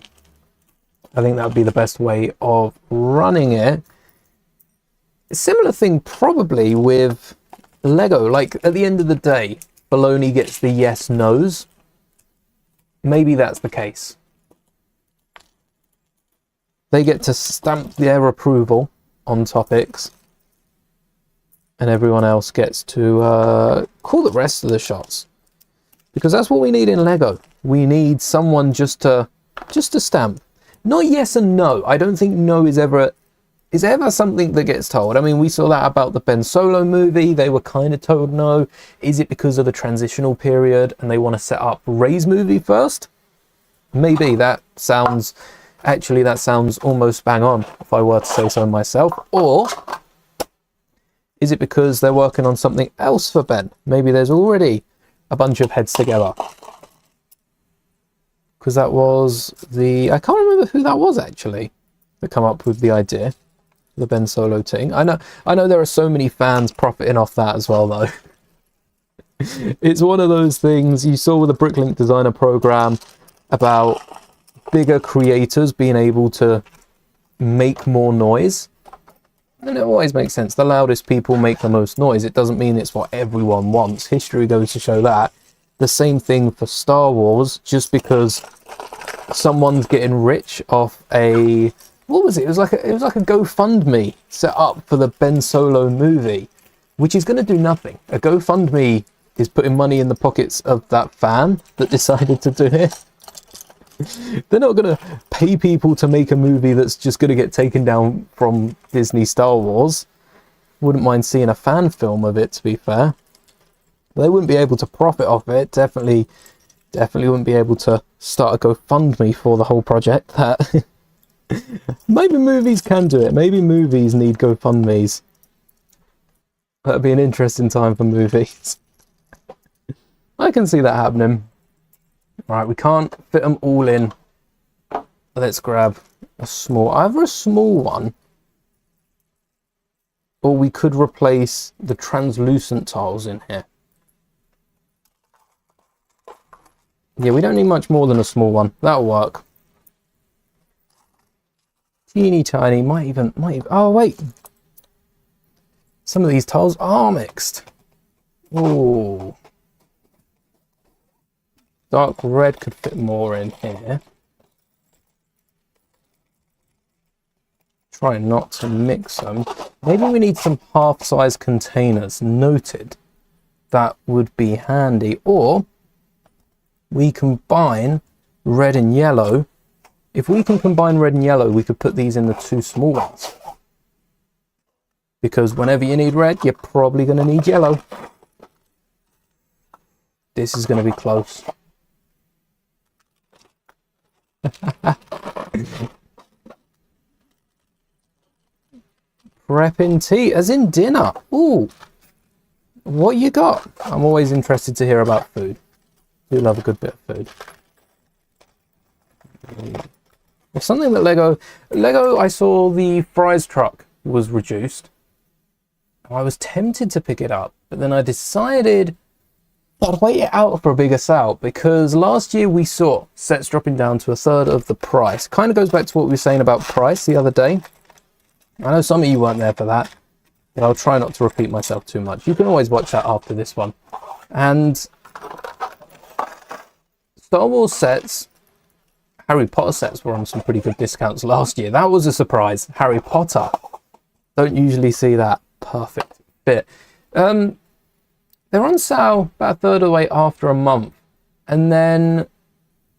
A: I think that would be the best way of running it. A similar thing probably with Lego. Like, at the end of the day, Baloney gets the yes, no's. Maybe that's the case. They get to stamp their approval on topics, and everyone else gets to call the rest of the shots. Because that's what we need in Lego. We need someone just to stamp. Not yes and no. I don't think no is ever something that gets told. I mean, we saw that about the Ben Solo movie. They were kind of told no. Is it because of the transitional period and they want to set up Rey's movie first? Maybe. That sounds almost bang on, if I were to say so myself. Or is it because they're working on something else for Ben? Maybe there's already a bunch of heads together. Because that was I can't remember who that was actually that come up with the idea. The Ben Solo thing. I know there are so many fans profiting off that as well, though. It's one of those things you saw with the Bricklink Designer program about bigger creators being able to make more noise. And it always makes sense. The loudest people make the most noise. It doesn't mean it's what everyone wants. History goes to show that. The same thing for Star Wars. Just because someone's getting rich off a... What was it? It was like a GoFundMe set up for the Ben Solo movie, which is going to do nothing. A GoFundMe is putting money in the pockets of that fan that decided to do it. They're not going to pay people to make a movie that's just going to get taken down from Disney Star Wars. Wouldn't mind seeing a fan film of it, to be fair. They wouldn't be able to profit off it. Definitely wouldn't be able to start a GoFundMe for the whole project. That maybe movies can do it. Maybe movies need GoFundMes. That'd be an interesting time for movies. I can see that happening. Right, we can't fit them all in. Let's grab either a small one, or we could replace the translucent tiles in here. Yeah, we don't need much more than a small one. That'll work. Teeny tiny, might even, oh wait. Some of these tiles are mixed. Ooh. Dark red could fit more in here. Try not to mix them. Maybe we need some half-size containers. Noted. That would be handy. Or we combine red and yellow. If we can combine red and yellow, we could put these in the two small ones. Because whenever you need red, you're probably going to need yellow. This is going to be close. Prepping tea, as in dinner. Ooh, what you got? I'm always interested to hear about food. Do love a good bit of food. It's something that Lego, I saw the fries truck was reduced. I was tempted to pick it up, but then I decided I'd wait it out for a bigger sale, because last year we saw sets dropping down to a third of the price. Kind of goes back to what we were saying about price the other day. I know some of you weren't there for that, but I'll try not to repeat myself too much. You can always watch that after this one. And Star Wars sets, Harry Potter sets were on some pretty good discounts last year. That was a surprise. Harry Potter. Don't usually see that. Perfect fit. They're on sale about a third of the way after a month. And then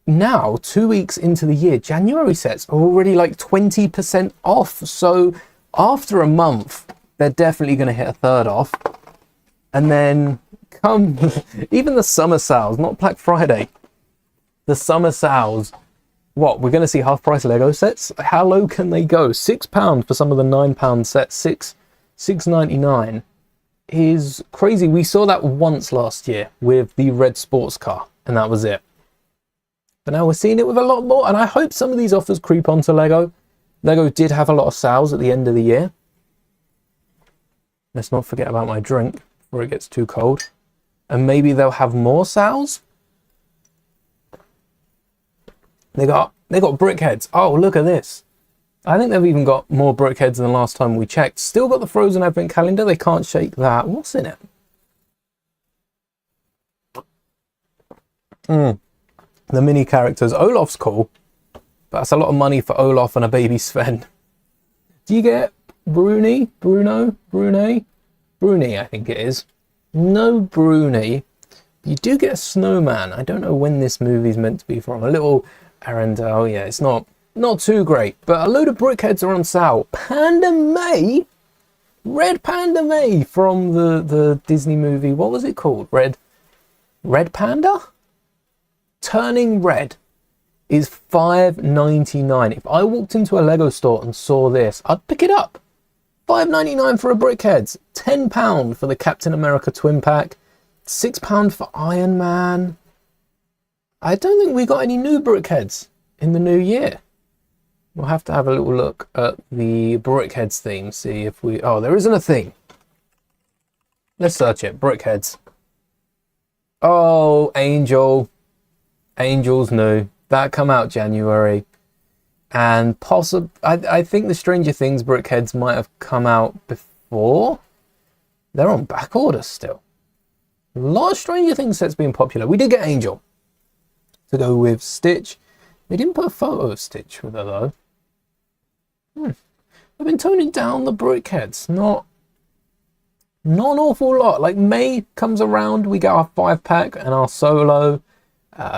A: now, 2 weeks into the year, January sets are already like 20% off. So after a month, they're definitely going to hit a third off. And then come even the summer sales, not Black Friday. The summer sales. What, we're going to see half price Lego sets? How low can they go? £6 for some of the £9 sets. $6.99 is crazy. We saw that once last year with the red sports car, and that was it. But now we're seeing it with a lot more, and I hope some of these offers creep onto Lego. Lego did have a lot of sales at the end of the year, Let's not forget about my drink before it gets too cold. And maybe they'll have more sales. They got brickheads. Oh, look at this. I think they've even got more brickheads than the last time we checked. Still got the frozen advent calendar. They can't shake that. What's in it? The mini characters. Olaf's cool, but that's a lot of money for Olaf and a baby Sven. Do you get Bruni, I think it is. No Bruni. You do get a snowman. I don't know when this movie's meant to be from. A little Arendelle. Yeah, it's not too great, but a load of brickheads are on sale. Panda May, Red Panda May from the Disney movie. What was it called? Red Panda? Turning Red is $5.99. If I walked into a Lego store and saw this, I'd pick it up. $5.99 for a brickheads. £10 for the Captain America twin pack. £6 for Iron Man. I don't think we got any new brickheads in the new year. We'll have to have a little look at the brickheads theme, see if we... Oh, there isn't a theme. Let's search it. Brickheads. Oh, Angel. Angel's new. That come out January. And I think the Stranger Things brickheads might have come out before. They're on back order still. A lot of Stranger Things sets being popular. We did get Angel to go with Stitch. They didn't put a photo of Stitch with her though. I've been toning down the brickheads. Not an awful lot. Like May comes around, we get our 5-pack and our solo.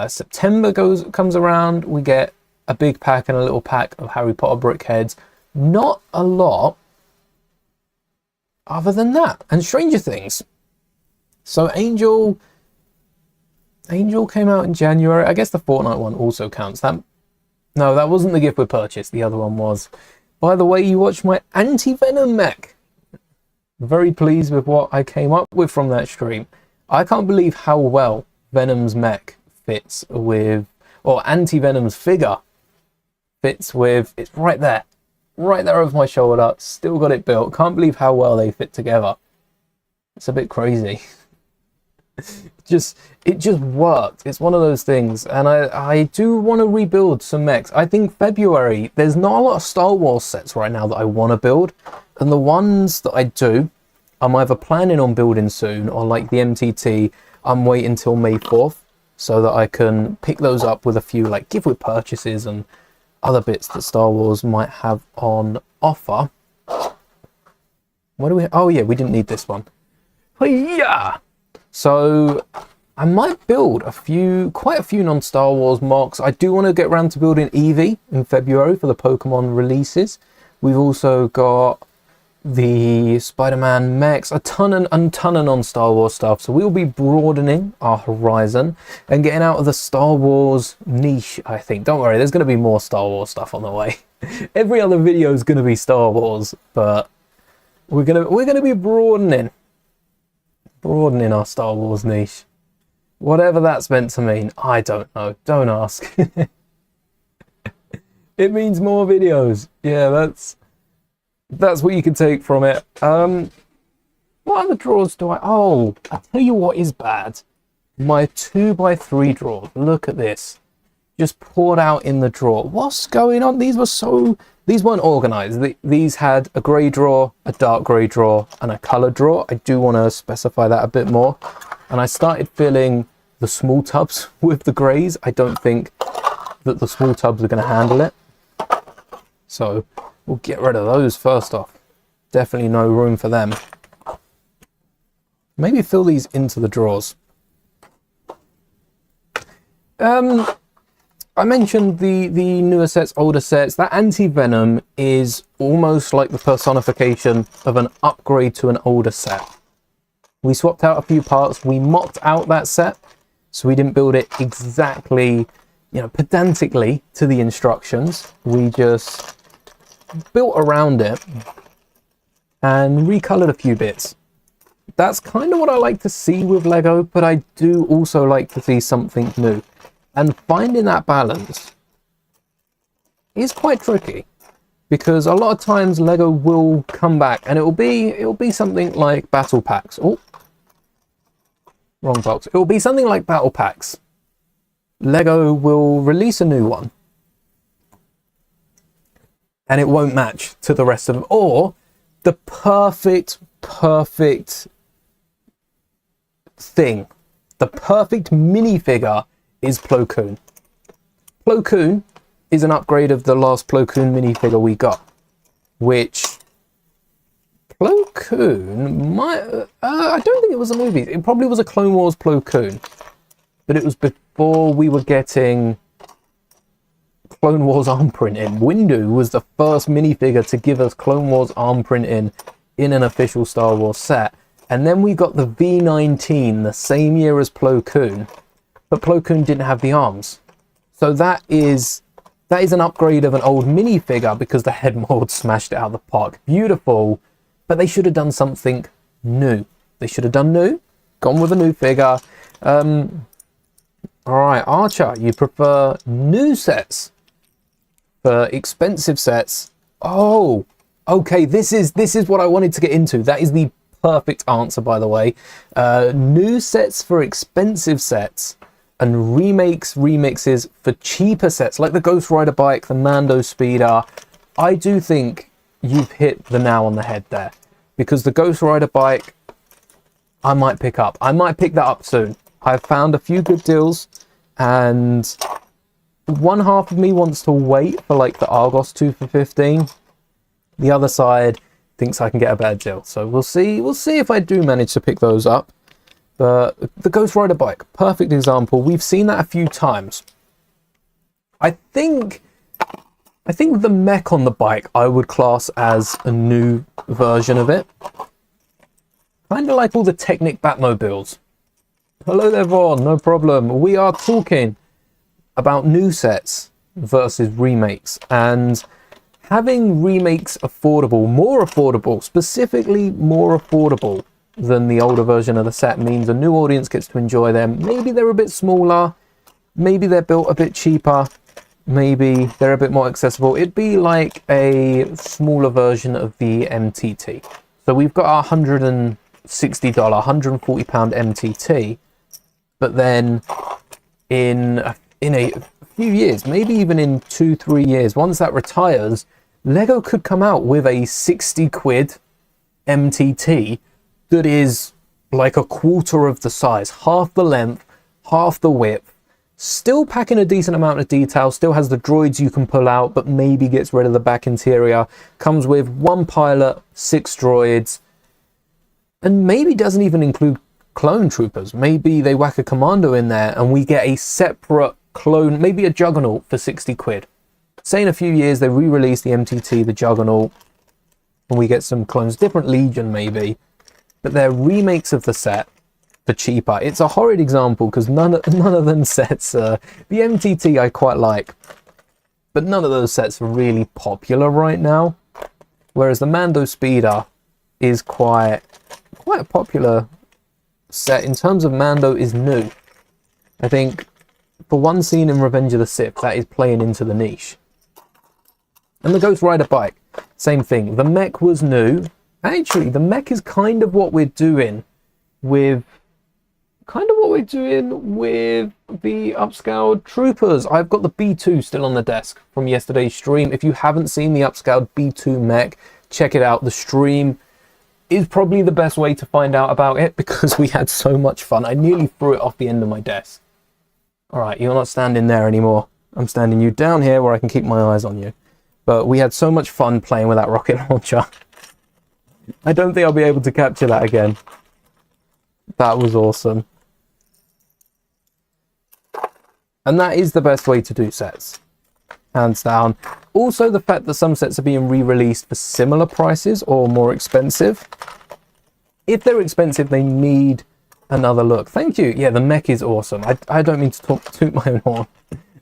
A: September comes around, we get a big pack and a little pack of Harry Potter brickheads. Not a lot other than that. And Stranger Things. So Angel came out in January. I guess the Fortnite one also counts. No, that wasn't the gift we purchased. The other one was. By the way, you watched my anti-venom mech. Very pleased with what I came up with from that stream. I can't believe how well Venom's mech fits with, or anti-Venom's figure fits with. It's right there over my shoulder. Still got it built. Can't believe how well they fit together. It's a bit crazy. It just worked. It's one of those things, and I do want to rebuild some mechs. I think February, there's not a lot of Star Wars sets right now that I want to build, and the ones that I do, I'm either planning on building soon, or like the MTT, I'm waiting till May 4th so that I can pick those up with a few like giveaway purchases and other bits that Star Wars might have on offer. What do we? Oh yeah, we didn't need this one. Yeah. So I might build quite a few non-Star Wars mocks. I do want to get around to building Eevee in February for the Pokemon releases. We've also got the Spider-Man mechs, a ton of non-Star Wars stuff. So we'll be broadening our horizon and getting out of the Star Wars niche, I think. Don't worry, there's going to be more Star Wars stuff on the way. Every other video is going to be Star Wars, but we're going to be broadening our Star Wars niche. Whatever that's meant to mean, I don't know. Don't ask. It means more videos. Yeah, that's what you can take from it. What other drawers do I... Oh, I'll tell you what is bad. My 2x3 drawers. Look at this. Just poured out in the drawer. What's going on? These weren't organized. These had a grey drawer, a dark grey drawer, and a coloured drawer. I do want to specify that a bit more. And I started filling the small tubs with the greys. I don't think that the small tubs are going to handle it. So we'll get rid of those first off. Definitely no room for them. Maybe fill these into the drawers. I mentioned the newer sets, older sets. That anti-venom is almost like the personification of an upgrade to an older set. We swapped out a few parts. We mocked out that set, so we didn't build it exactly, pedantically to the instructions. We just built around it and recolored a few bits. That's kind of what I like to see with Lego, but I do also like to see something new. And finding that balance is quite tricky, because a lot of times Lego will come back and it'll be something like battle packs. Oh, wrong box. It will be something like battle packs. Lego will release a new one and it won't match to the rest of them, or the perfect thing, the perfect minifigure is Plo Koon. Plo Koon is an upgrade of the last Plo Koon minifigure we got, which Plo Koon might I don't think it was a movie. It probably was a Clone Wars Plo Koon, but it was before we were getting Clone Wars arm printing. Windu was the first minifigure to give us Clone Wars arm printing in an official Star Wars set. And then we got the V19 the same year as Plo Koon, but Plo Koon didn't have the arms. So that is an upgrade of an old minifigure because the head mold smashed it out of the park. Beautiful, but they should have done something new. They should have done new, gone with a new figure. All right, Archer, you prefer new sets for expensive sets? Oh, okay, this is what I wanted to get into. That is the perfect answer, by the way. New sets for expensive sets and remixes for cheaper sets, like the Ghost Rider bike, the Mando speeder. I do think you've hit the nail on the head there, because the Ghost Rider bike, I might pick up. I might pick that up soon. I've found a few good deals, and one half of me wants to wait for like the Argos 2 for 15. The other side thinks I can get a better deal. So we'll see if I do manage to pick those up. But the Ghost Rider bike, perfect example. We've seen that a few times. I think the mech on the bike I would class as a new version of it. Kind of like all the Technic Batmobiles. Hello there, Vaughn, no problem. We are talking about new sets versus remakes, and having remakes affordable, more affordable, specifically more affordable than the older version of the set, means a new audience gets to enjoy them. Maybe they're a bit smaller, maybe they're built a bit cheaper, maybe they're a bit more accessible. It'd be like a smaller version of the MTT. So we've got our $160, £140 MTT, but then in a few years, maybe even in 2-3 years, once that retires, Lego could come out with a 60 quid MTT that is like a quarter of the size, half the length, half the width, still packing a decent amount of detail, still has the droids you can pull out, but maybe gets rid of the back interior, comes with 1 pilot, 6 droids, and maybe doesn't even include clone troopers. Maybe they whack a commando in there and we get a separate clone, maybe a Juggernaut for 60 quid. Say in a few years they re-release the MTT, the Juggernaut, and we get some clones, different Legion maybe, but they're remakes of the set for cheaper. It's a horrid example because none of them sets, the MTT I quite like, but none of those sets are really popular right now, whereas the Mando Speeder is quite a popular set. In terms of Mando is new. I think for one scene in Revenge of the Sith, that is playing into the niche. And the Ghost Rider bike, same thing. The mech was new. Actually, the mech is kind of what we're doing with the upscaled troopers. I've got the B2 still on the desk from yesterday's stream. If you haven't seen the upscaled B2 mech, check it out. The stream is probably the best way to find out about it because we had so much fun. I nearly threw it off the end of my desk. All right, you're not standing there anymore. I'm standing you down here where I can keep my eyes on you. But we had so much fun playing with that rocket launcher. I don't think I'll be able to capture that again. That was awesome. And that is the best way to do sets, hands down. Also, the fact that some sets are being re-released for similar prices or more expensive. If they're expensive, they need another look. Thank you. Yeah, the mech is awesome. I don't mean to toot my own horn.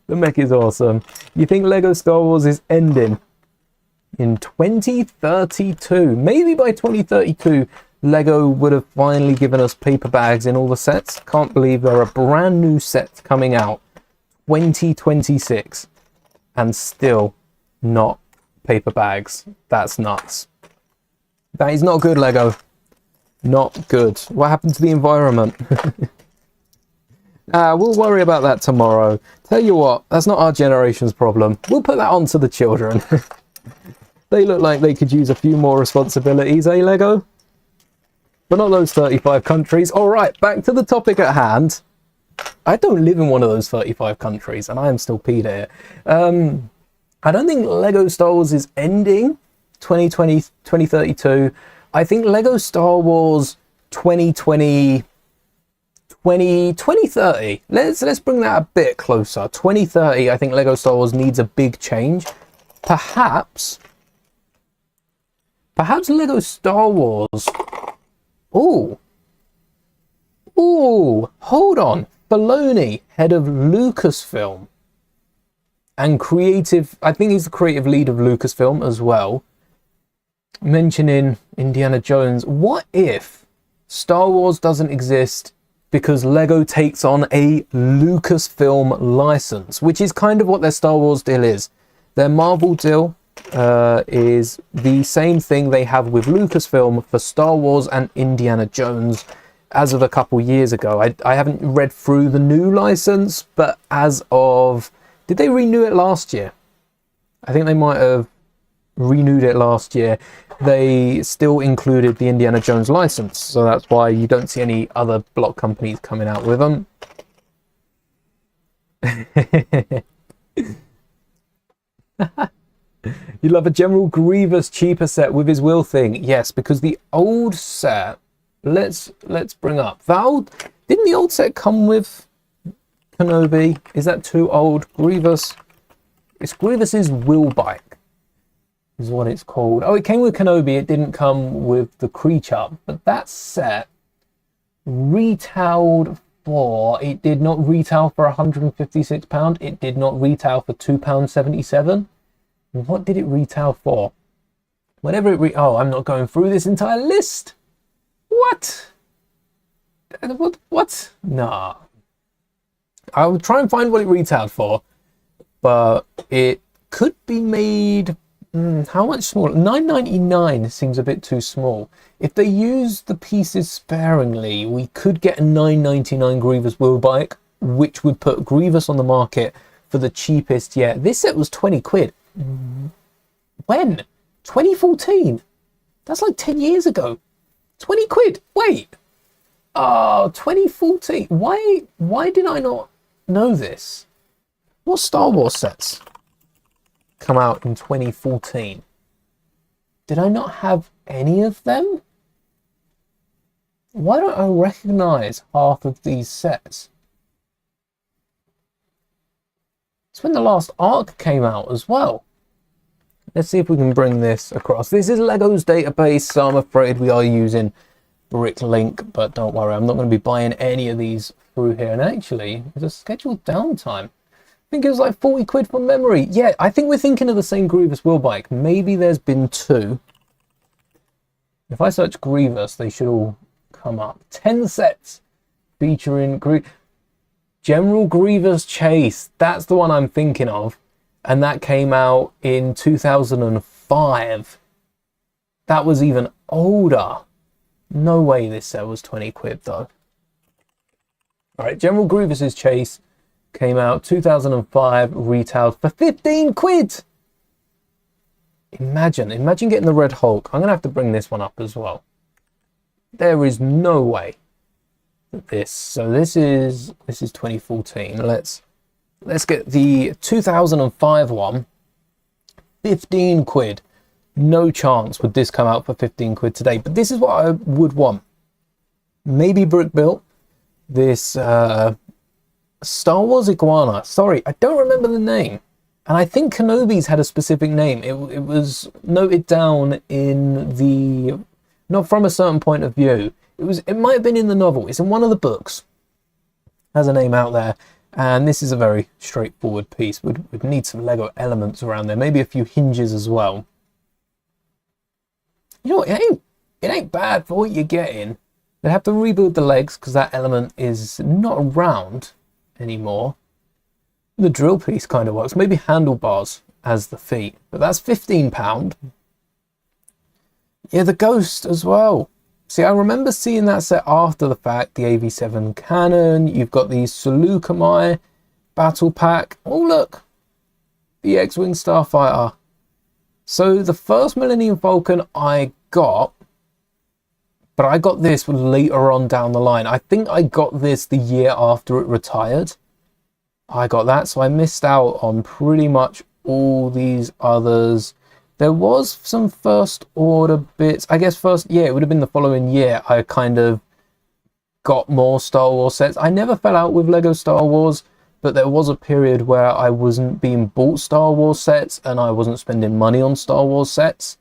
A: The mech is awesome. You think Lego Star Wars is ending in 2032? Maybe by 2032, Lego would have finally given us paper bags in all the sets. Can't believe there are brand new sets coming out 2026 and still not paper bags. That's nuts. That is not good, Lego. Not good. What happened to the environment? We'll worry about that tomorrow. Tell you what, that's not our generation's problem. We'll put that on to the children. They look like they could use a few more responsibilities, eh, Lego? But not those 35 countries. All right, back to the topic at hand. I don't live in one of those 35 countries, and I am still peed here. I don't think Lego Star Wars is ending 2020, 2032. I think Lego Star Wars 2020, 2030. Let's bring that a bit closer. 2030, I think Lego Star Wars needs a big change. Perhaps Lego Star Wars. Ooh, hold on. Filoni, head of Lucasfilm and creative, I think he's the creative lead of Lucasfilm as well, mentioning Indiana Jones. What if Star Wars doesn't exist because Lego takes on a Lucasfilm license, which is kind of what their Star Wars deal is. Their Marvel deal is the same thing they have with Lucasfilm for Star Wars and Indiana Jones as of a couple years ago. I haven't read through the new license, but as of... Did they renew it last year? I think they might have renewed it last year. They still included the Indiana Jones license, so that's why you don't see any other block companies coming out with them. You love a General Grievous cheaper set with his will thing. Yes, because the old set, let's bring up Val. Didn't the old set come with Kenobi? Is that too old? Grievous. It's Grievous's will bike is what it's called. Oh, it came with Kenobi. It didn't come with the creature. But that set retailed for, it did not retail for £156. It did not retail for £2.77. What did it retail for? Whatever it oh, I'm not going through this entire list. What? What? Nah. I will try and find what it retailed for, but it could be made. How much smaller? $9.99 seems a bit too small. If they use the pieces sparingly, we could get a $9.99 Grievous wheel bike, which would put Grievous on the market for the cheapest yet. This set was 20 quid. When? 2014? That's like 10 years ago. 20 quid. Wait. Oh, 2014. Why did I not know this? What Star Wars sets come out in 2014? Did I not have any of them? Why don't I recognize half of these sets? It's when the last Ark came out as well. Let's see if we can bring this across. This is Lego's database, so I'm afraid we are using Bricklink, but don't worry, I'm not going to be buying any of these through here. And actually, there's a scheduled downtime. I think it was like 40 quid from memory. Yeah, I think we're thinking of the same Grievous wheel bike. Maybe there's been two. If I search Grievous, they should all come up. 10 sets featuring General Grievous Chase. That's the one I'm thinking of. And that came out in 2005. That was even older. No way this set was 20 quid though. Alright, General Grievous's Chase came out 2005, retailed for 15 quid. Imagine getting the Red Hulk. I'm gonna have to bring this one up as well. There is no way that this is 2014. Let's get the 2005 one. 15 quid. No chance would this come out for 15 quid today. But this is what I would want. Maybe brick built. This Star Wars Iguana. Sorry, I don't remember the name. And I think Kenobi's had a specific name. It was noted down in the... Not from a certain point of view. It might have been in the novel. It's in one of the books. Has a name out there. And this is a very straightforward piece. We'd need some Lego elements around there. Maybe a few hinges as well. You know what? It ain't bad for what you're getting. They'd have to rebuild the legs because that element is not around anymore. The drill piece kind of works. Maybe handlebars as the feet. But that's £15. Yeah, the Ghost as well. See, I remember seeing that set after the fact, the AV7 cannon. You've got the Seleucami battle pack. Oh, look, the X-Wing Starfighter. So the first Millennium Falcon I got, but I got this later on down the line. I think I got this the year after it retired. I got that, so I missed out on pretty much all these others. There was some first order bits. I guess it would have been the following year I kind of got more Star Wars sets. I never fell out with Lego Star Wars, but there was a period where I wasn't being bought Star Wars sets and I wasn't spending money on Star Wars sets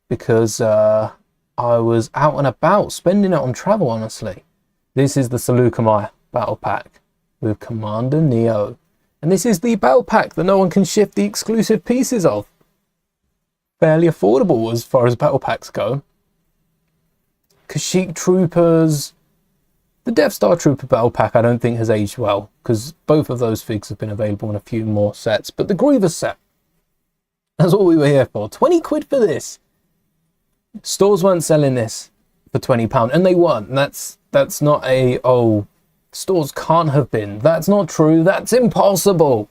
A: because I was out and about spending it on travel, honestly. This is the Seleucami battle pack with Commander Neo. And this is the battle pack that no one can shift the exclusive pieces of. Fairly affordable as far as battle packs go. Kashyyyk Troopers. The Death Star Trooper battle pack I don't think has aged well, because both of those figs have been available in a few more sets. But the Grievous set, that's what we were here for. 20 quid for this. Stores weren't selling this for £20, and they weren't. That's not a, oh, stores can't have been. That's not true. That's impossible.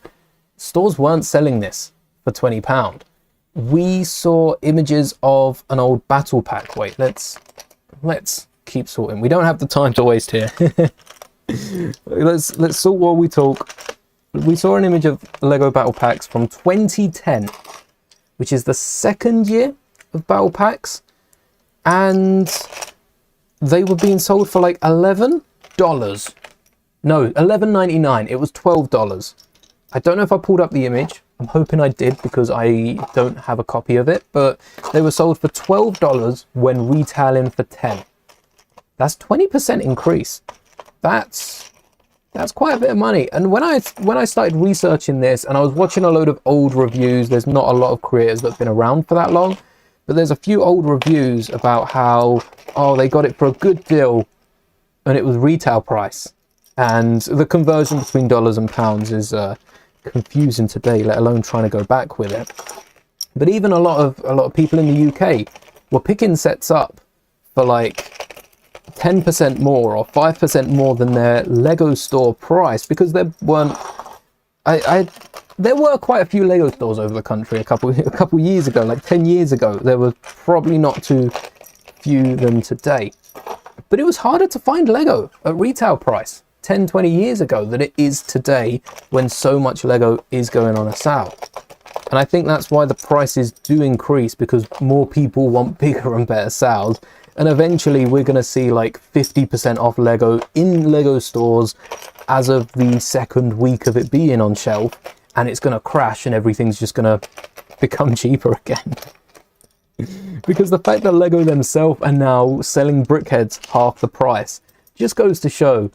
A: Stores weren't selling this for £20. We saw images of an old battle pack. Wait, let's keep sorting. We don't have the time to waste here. let's sort while we talk. We saw an image of Lego battle packs from 2010, which is the second year of battle packs, and they were being sold for like $11. No, $11.99. It was $12. I don't know if I pulled up the image. I'm hoping I did because I don't have a copy of it, but they were sold for $12 when retailing for $10. That's 20% increase. That's quite a bit of money. And when I started researching this and I was watching a load of old reviews, there's not a lot of creators that have been around for that long, but there's a few old reviews about how, oh, they got it for a good deal and it was retail price. And the conversion between dollars and pounds is confusing today, let alone trying to go back with it. But even a lot of people in the UK were picking sets up for like 10% more or 5% more than their Lego store price, because there weren't there were quite a few Lego stores over the country a couple years ago, like 10 years ago. There were probably not too few than today, but it was harder to find Lego at retail price 10-20 years ago than it is today, when so much Lego is going on a sale. And I think that's why the prices do increase, because more people want bigger and better sales, and eventually we're going to see like 50% off Lego in Lego stores as of the second week of it being on shelf, and it's going to crash and everything's just going to become cheaper again. Because the fact that Lego themselves are now selling brickheads half the price just goes to show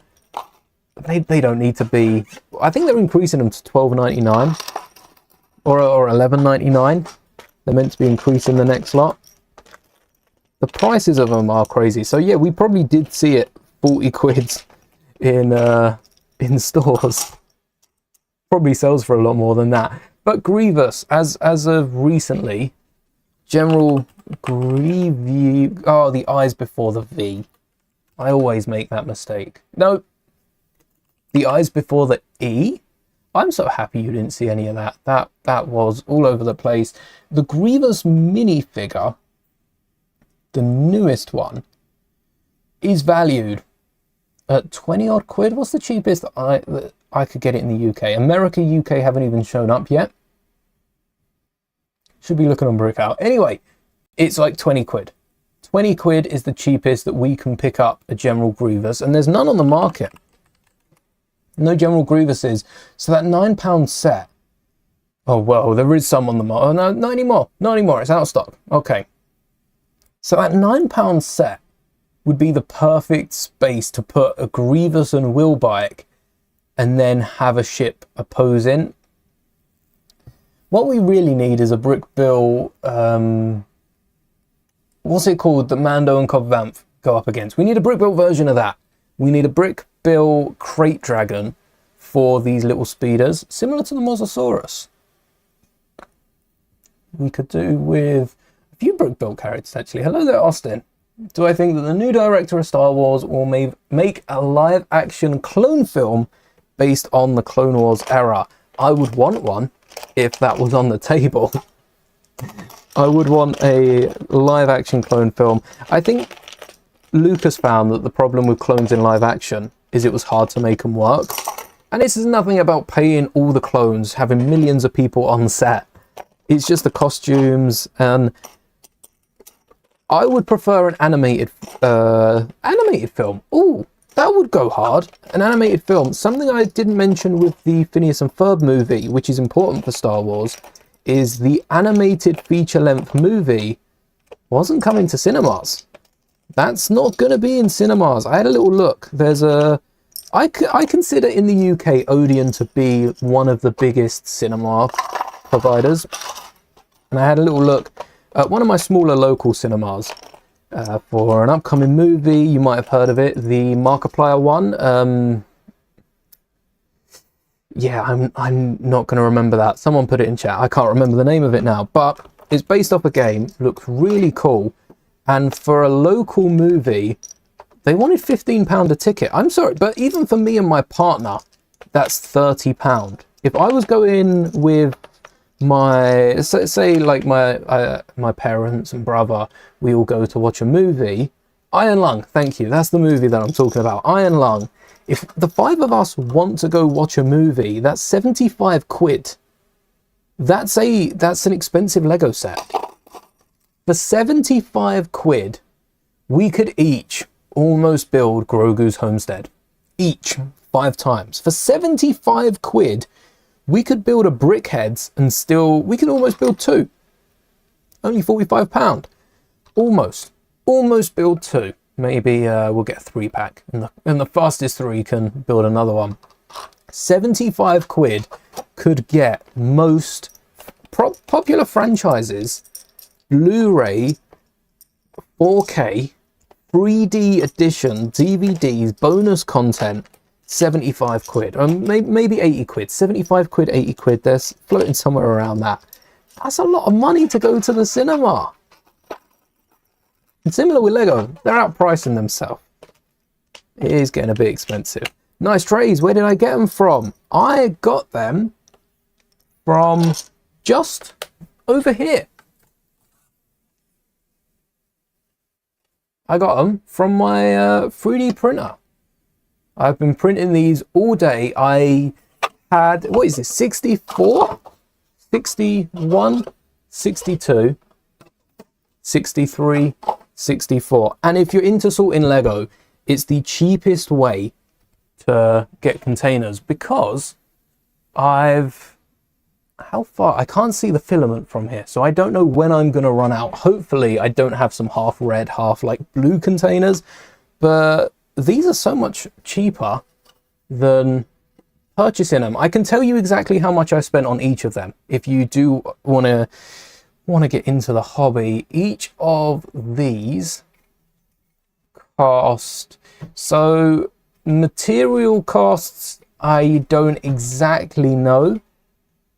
A: they don't need to be. I think they're increasing them to $12.99 or $11.99. They're meant to be increasing the next lot. The prices of them are crazy. So yeah, we probably did see it 40 quid in stores. Probably sells for a lot more than that. But Grievous, as of recently, General Grievous. Oh, the I's before the V. I always make that mistake. No, the I's before the E. I'm so happy you didn't see any of that. That was all over the place. The Grievous minifigure, the newest one, is valued at 20 odd quid. What's the cheapest that I could get it in the UK? America, UK haven't even shown up yet. Should be looking on Brickout. Anyway, it's like 20 quid. 20 quid is the cheapest that we can pick up a General Grievous, and there's none on the market. No General Grievuses. So that £9 set. Oh, well, there is some on the market. Oh, no, not anymore. Not anymore. It's out of stock. Okay. So that £9 set would be the perfect space to put a Grievous and Wilbike and then have a ship oppose in. What we really need is a brick bill. What's it called? The Mando and Cobb Vanth go up against. We need a brick built version of that. We need a brick built crate dragon for these little speeders, similar to the Mosasaurus. We could do with a few brick-built characters, actually. Hello there, Austin. Do I think that the new director of Star Wars will make a live-action clone film based on the Clone Wars era? I would want one if that was on the table. I would want a live-action clone film. I think Lucas found that the problem with clones in live-action is it was hard to make them work. And this is nothing about paying all the clones, having millions of people on set. It's just the costumes, and I would prefer an animated film. Ooh, that would go hard. An animated film. Something I didn't mention with the Phineas and Ferb movie, which is important for Star Wars, is the animated feature-length movie wasn't coming to cinemas. That's not going to be in cinemas. I had a little look. There's a... I consider in the UK Odeon to be one of the biggest cinema providers. And I had a little look at one of my smaller local cinemas for an upcoming movie. You might have heard of it, the Markiplier one. Yeah, I'm not going to remember that. Someone put it in chat. I can't remember the name of it now. But it's based off a game. Looks really cool. And for a local movie, they wanted £15 a ticket. I'm sorry, but even for me and my partner, that's £30. If I was going with my, say like my parents and brother, we all go to watch a movie. Iron Lung, thank you. That's the movie that I'm talking about. Iron Lung. If the 5 of us want to go watch a movie, that's 75 quid. That's an expensive Lego set. For 75 quid, we could each almost build Grogu's homestead. Each 5 times. For 75 quid, we could build a Brickheads and still, we could almost build 2. Only £45. Almost build 2. Maybe we'll get a 3-pack and the fastest 3 can build another one. 75 quid could get most popular franchises, Blu-ray, 4K, 3D edition, DVDs, bonus content, 75 quid. Maybe 80 quid. 75 quid, 80 quid. They're floating somewhere around that. That's a lot of money to go to the cinema. And similar with Lego, they're outpricing themselves. It is getting a bit expensive. Nice trays. Where did I get them from? I got them from just over here. I got them from my 3D printer. I've been printing these all day. I had, what is this, 64, 61, 62, 63, 64. And if you're into sorting Lego, it's the cheapest way to get containers because how far? I can't see the filament from here, so I don't know when I'm going to run out. Hopefully I don't have some half red, half like blue containers, but these are so much cheaper than purchasing them. I can tell you exactly how much I spent on each of them. If you do want to get into the hobby, each of these cost, so material costs, I don't exactly know,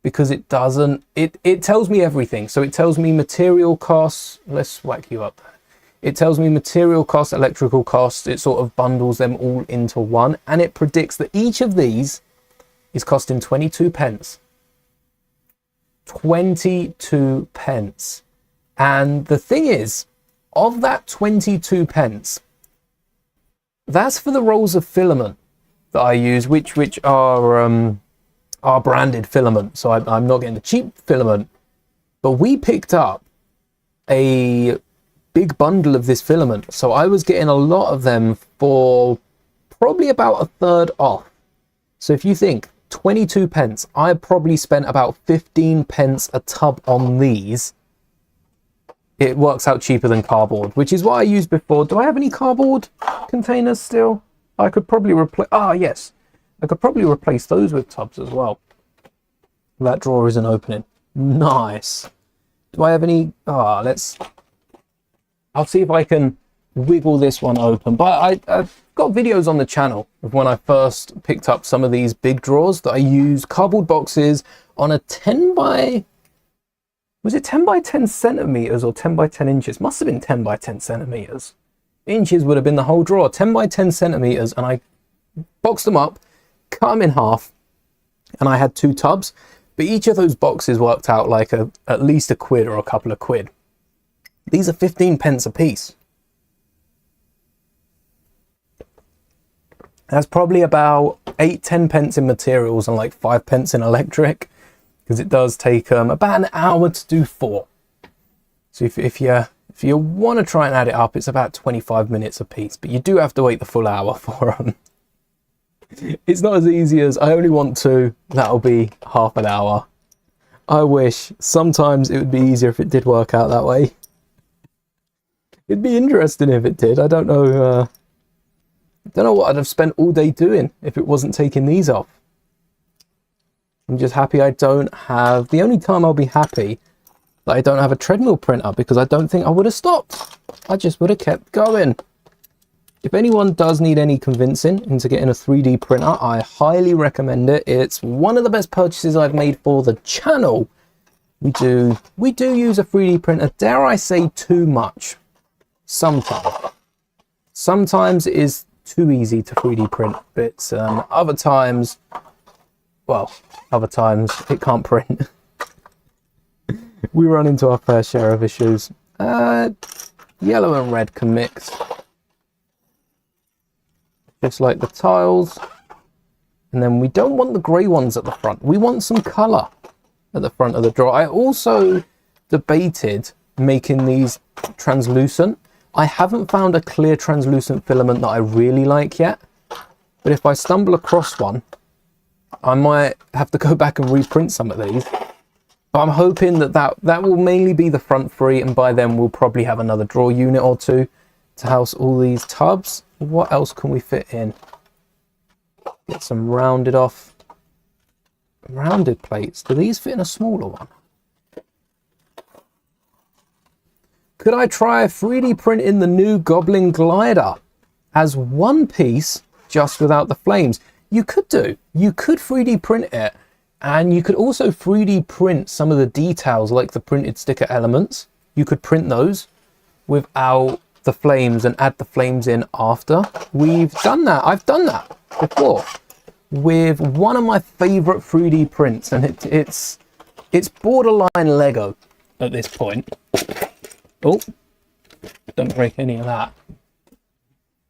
A: because it doesn't, it tells me everything. So it tells me material costs, let's whack you up. It tells me material costs, electrical costs, it sort of bundles them all into one, and it predicts that each of these is costing 22 pence. 22 pence. And the thing is, of that 22 pence, that's for the rolls of filament that I use, which are branded filament, so I'm not getting the cheap filament. But we picked up a big bundle of this filament, so I was getting a lot of them for probably about a third off. So if you think 22 pence, I probably spent about 15 pence a tub on these. It works out cheaper than cardboard, which is what I used before. Do I have any cardboard containers still? I could probably replace, yes. I could probably replace those with tubs as well. That drawer isn't opening. Nice. Do I have any? I'll see if I can wiggle this one open. But I've got videos on the channel of when I first picked up some of these big drawers that I use cardboard boxes on a 10 by Was it 10 by 10 centimeters or 10 by 10 inches? Must have been 10 by 10 centimeters. Inches would have been the whole drawer. 10 by 10 centimeters, and I boxed them up, cut them in half, and I had 2 tubs. But each of those boxes worked out like at least a quid or a couple of quid. These are 15 pence a piece. That's probably about 8-10 pence in materials and like 5 pence in electric, because it does take about an hour to do 4. So if you want to try and add it up, it's about 25 minutes a piece, but you do have to wait the full hour for them. It's not as easy as I only want 2, that'll be half an hour. I wish sometimes it would be easier if it did work out that way. It'd be interesting if it did. I don't know what I'd have spent all day doing if it wasn't taking these off. I'm just happy I don't have, the only time I'll be happy that I don't have a treadmill printer, because I don't think I would have stopped. I just would have kept going. If anyone does need any convincing into getting a 3D printer, I highly recommend it. It's one of the best purchases I've made for the channel. We do use a 3D printer, dare I say too much. Sometimes. Sometimes it is too easy to 3D print bits. Other times it can't print. We run into our fair share of issues. Yellow and red can mix. Just like the tiles. And then we don't want the grey ones at the front. We want some colour at the front of the drawer. I also debated making these translucent. I haven't found a clear translucent filament that I really like yet. But if I stumble across one, I might have to go back and reprint some of these. But I'm hoping that will mainly be the front 3, and by then we'll probably have another drawer unit or 2 to house all these tubs. What else can we fit in? Get some rounded plates. Do these fit in a smaller one? Could I try 3D printing the new Goblin glider as one piece just without the flames? You could do. You could 3D print it, and you could also 3D print some of the details like the printed sticker elements. You could print those without the flames and add the flames in after. We've done that. I've done that before with one of my favorite 3D prints, and it's borderline Lego at this point. Oh, don't break any of that.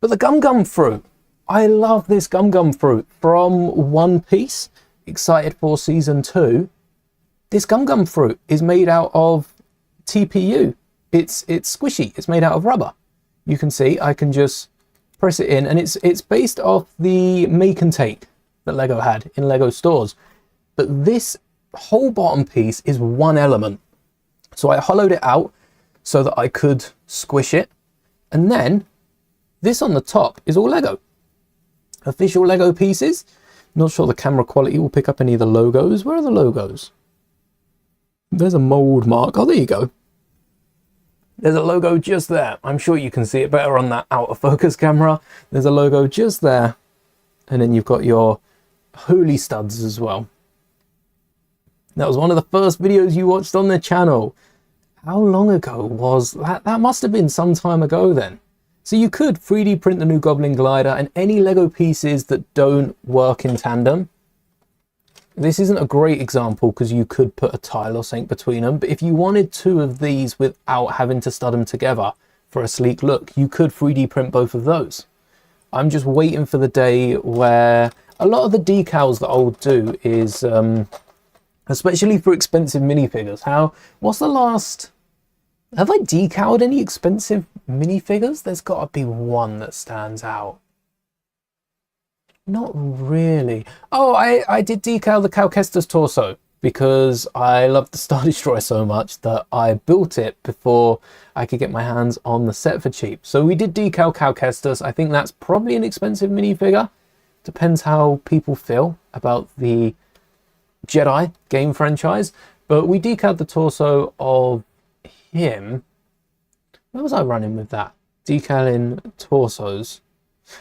A: But the gum fruit. I love this gum fruit from One Piece. Excited for season 2. This gum fruit is made out of TPU. It's squishy. It's made out of rubber. You can see I can just press it in, and it's based off the make and take that Lego had in Lego stores. But this whole bottom piece is one element. So I hollowed it out so that I could squish it. And then this on the top is all Lego. Official Lego pieces. Not sure the camera quality will pick up any of the logos. Where are the logos? There's a mold mark. Oh, there you go. There's a logo just there. I'm sure you can see it better on that out of focus camera. There's a logo just there. And then you've got your holy studs as well. That was one of the first videos you watched on the channel. How long ago was that? That must have been some time ago then. So you could 3D print the new Goblin glider and any Lego pieces that don't work in tandem. This isn't a great example because you could put a tile or something between them, but if you wanted 2 of these without having to stud them together for a sleek look, you could 3D print both of those. I'm just waiting for the day where a lot of the decals that I'll do is, especially for expensive minifigures, what's the last... Have I decaled any expensive minifigures? There's got to be one that stands out. Not really. Oh, I did decal the Cal Kestis torso because I love the Star Destroyer so much that I built it before I could get my hands on the set for cheap. So we did decal Cal Kestis. I think that's probably an expensive minifigure. Depends how people feel about the Jedi game franchise. But we decaled the torso of him. Where was I running with that? Decaling torsos.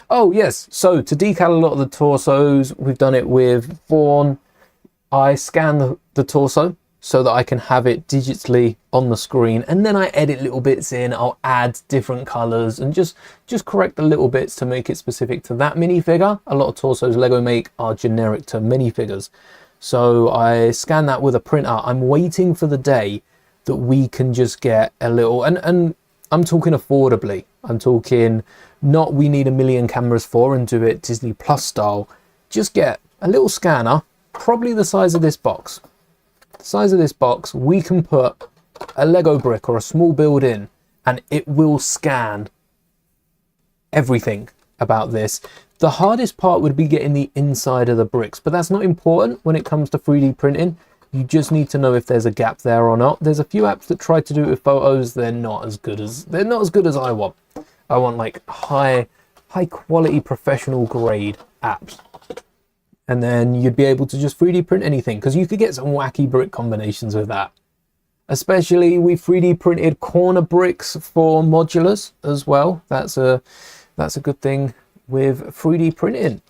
A: Oh yes, so to decal a lot of the torsos, we've done it with Vaughn. I scan the torso so that I can have it digitally on the screen, and then I edit little bits in. I'll add different colors and just correct the little bits to make it specific to that minifigure. A lot of torsos Lego make are generic to minifigures, so I scan that with a printer. I'm waiting for the day that we can just get a little, and I'm talking affordably. I'm talking not we need a million cameras for and do it Disney Plus style. Just get a little scanner, probably the size of this box. We can put a Lego brick or a small build in, and it will scan everything about this. The hardest part would be getting the inside of the bricks, but that's not important when it comes to 3D printing. You just need to know if there's a gap there or not. There's a few apps that try to do it with photos. They're not as good as I want. I want like high quality professional grade apps. And then you'd be able to just 3D print anything, because you could get some wacky brick combinations with that. Especially we 3D printed corner bricks for modulars as well. That's a good thing with 3D printing.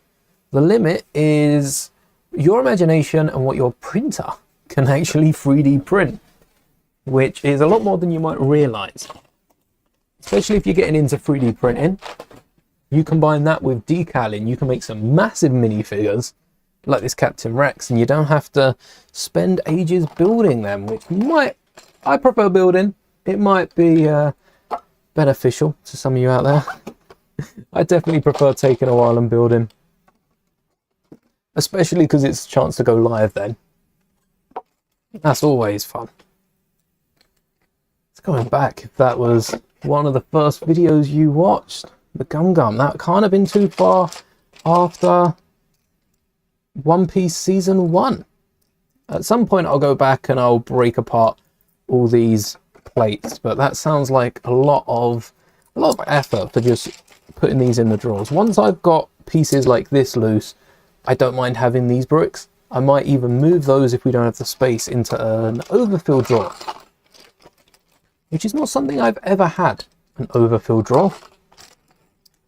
A: The limit is your imagination and what your printer can actually 3D print, which is a lot more than you might realize. Especially if you're getting into 3D printing, you combine that with decaling, you can make some massive minifigures like this Captain Rex, and you don't have to spend ages building them, which I prefer building. It might be beneficial to some of you out there. I definitely prefer taking a while and building, especially because it's a chance to go live then. That's always fun. It's going back, if that was one of the first videos you watched, the Gum Gum, that can't have been too far after One Piece Season 1. At some point I'll go back and I'll break apart all these plates, but that sounds like a lot of effort for just putting these in the drawers. Once I've got pieces like this loose, I don't mind having these bricks. I might even move those, if we don't have the space, into an overfill drawer, which is not something I've ever had, an overfill drawer.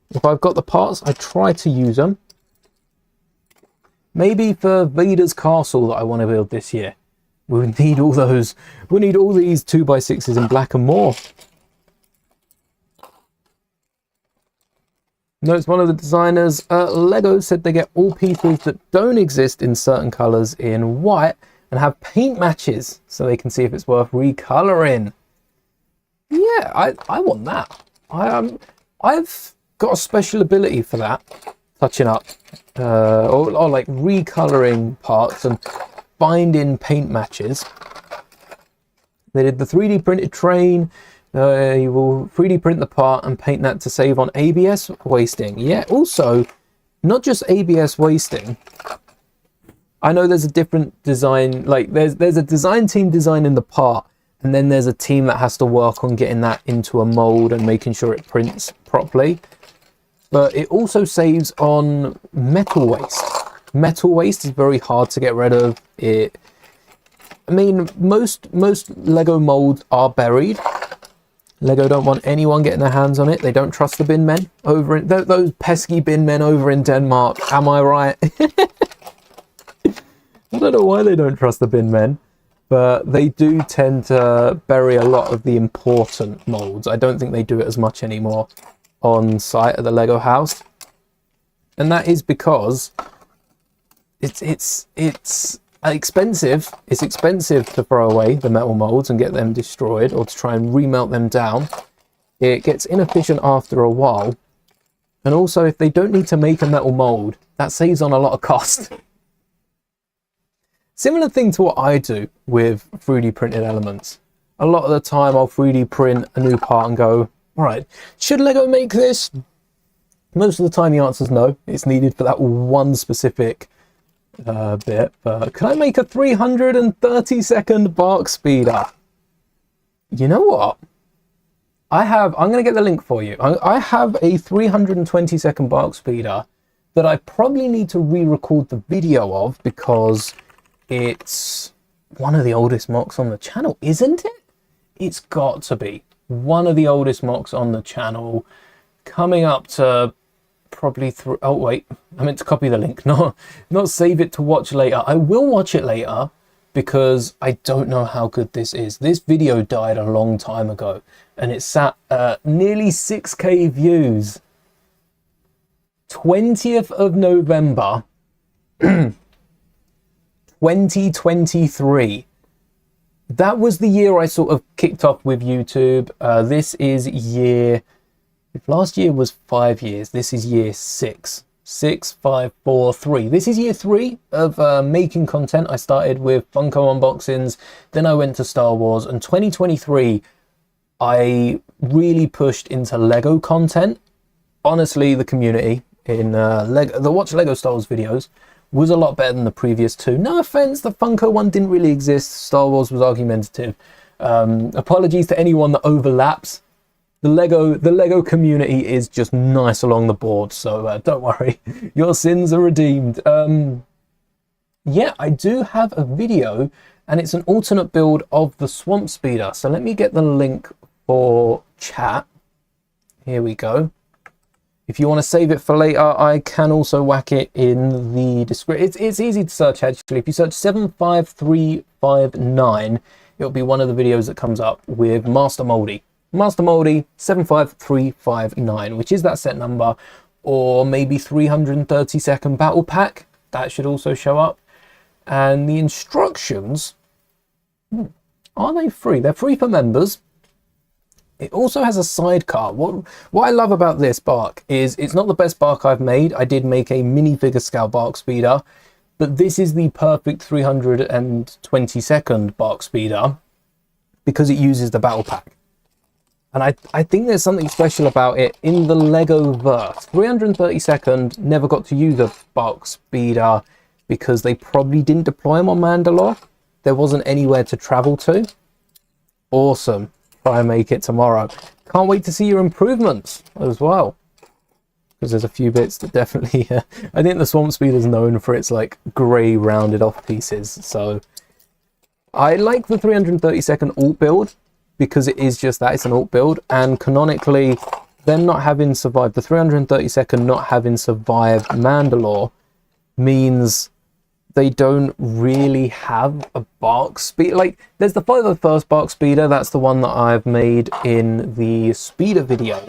A: If I've got the parts, I try to use them. Maybe for Vader's castle that I want to build this year, we'll need all those. We'll need all these 2x6s in black and more. Notes one of the designers, Lego said they get all pieces that don't exist in certain colors in white and have paint matches so they can see if it's worth recoloring. Yeah, I want that. I've got a special ability for that, touching up or like recoloring parts and finding paint matches. They did the 3D printed train. You will 3D print the part and paint that to save on ABS wasting. Yeah, also, not just ABS wasting. I know there's a different design, like there's a design team designing the part, and then there's a team that has to work on getting that into a mold and making sure it prints properly. But it also saves on metal waste. Metal waste is very hard to get rid of. I mean, most Lego molds are buried. Lego don't want anyone getting their hands on it. They don't trust the bin men over in those pesky bin men over in Denmark. Am I right? I don't know why they don't trust the bin men, but they do tend to bury a lot of the important molds. I don't think they do it as much anymore on site at the Lego house, and that is because it's expensive. It's expensive to throw away the metal molds and get them destroyed, or to try and remelt them down. It gets inefficient after a while, and also if they don't need to make a metal mold, that saves on a lot of cost. Similar thing to what I do with 3D printed elements. A lot of the time I'll 3D print a new part and go, all right, should Lego make this? Most of the time the answer is no. It's needed for that one specific bit. But can I make a 330-second bark speeder? You know what? I'm going to get the link for you. I have a 320-second bark speeder that I probably need to re-record the video of, because it's one of the oldest mocks on the channel, isn't it? It's got to be one of the oldest mocks on the channel, coming up to probably oh wait, I meant to copy the link, not save it to watch later. I will watch it later, because I don't know how good this is. This video died a long time ago and it sat nearly 6K views. 20th of November 2023. That was the year I sort of kicked off with YouTube. This is year, if last year was 5 years, this is year 6. 6, 5, 4, 3. This is year 3 of making content. I started with Funko unboxings, then I went to Star Wars, and 2023 I really pushed into Lego content. Honestly, the community in the Watch Lego Star Wars videos was a lot better than the previous 2. No offense, the Funko one didn't really exist. Star Wars was argumentative. Apologies to anyone that overlaps. The Lego community is just nice along the board, so don't worry, your sins are redeemed. Yeah, I do have a video, and it's an alternate build of the Swamp Speeder. So let me get the link for chat. Here we go. If you want to save it for later, I can also whack it in the description. It's easy to search, actually. If you search 75359, it'll be one of the videos that comes up with Master Mouldie. Master Mouldie 75359, which is that set number, or maybe 330-second battle pack. That should also show up. And the instructions, are they free? They're free for members. It also has a sidecar. What I love about this bark is it's not the best bark I've made. I did make a minifigure scale bark speeder, but this is the perfect 320-second bark speeder because it uses the battle pack. And I think there's something special about it in the Lego verse. 330-second never got to use a bark speeder because they probably didn't deploy them on Mandalore. There wasn't anywhere to travel to. Awesome. Try and make it tomorrow. Can't wait to see your improvements as well, because there's a few bits that definitely I think the Swamp Speeder is known for its like grey rounded off pieces, so I like the 330-second alt build because it is just that, it's an alt build, and canonically them not having survived, the 330-second not having survived Mandalore means they don't really have a bark speed. Like, there's the 501st bark speeder, that's the one that I've made in the speeder video.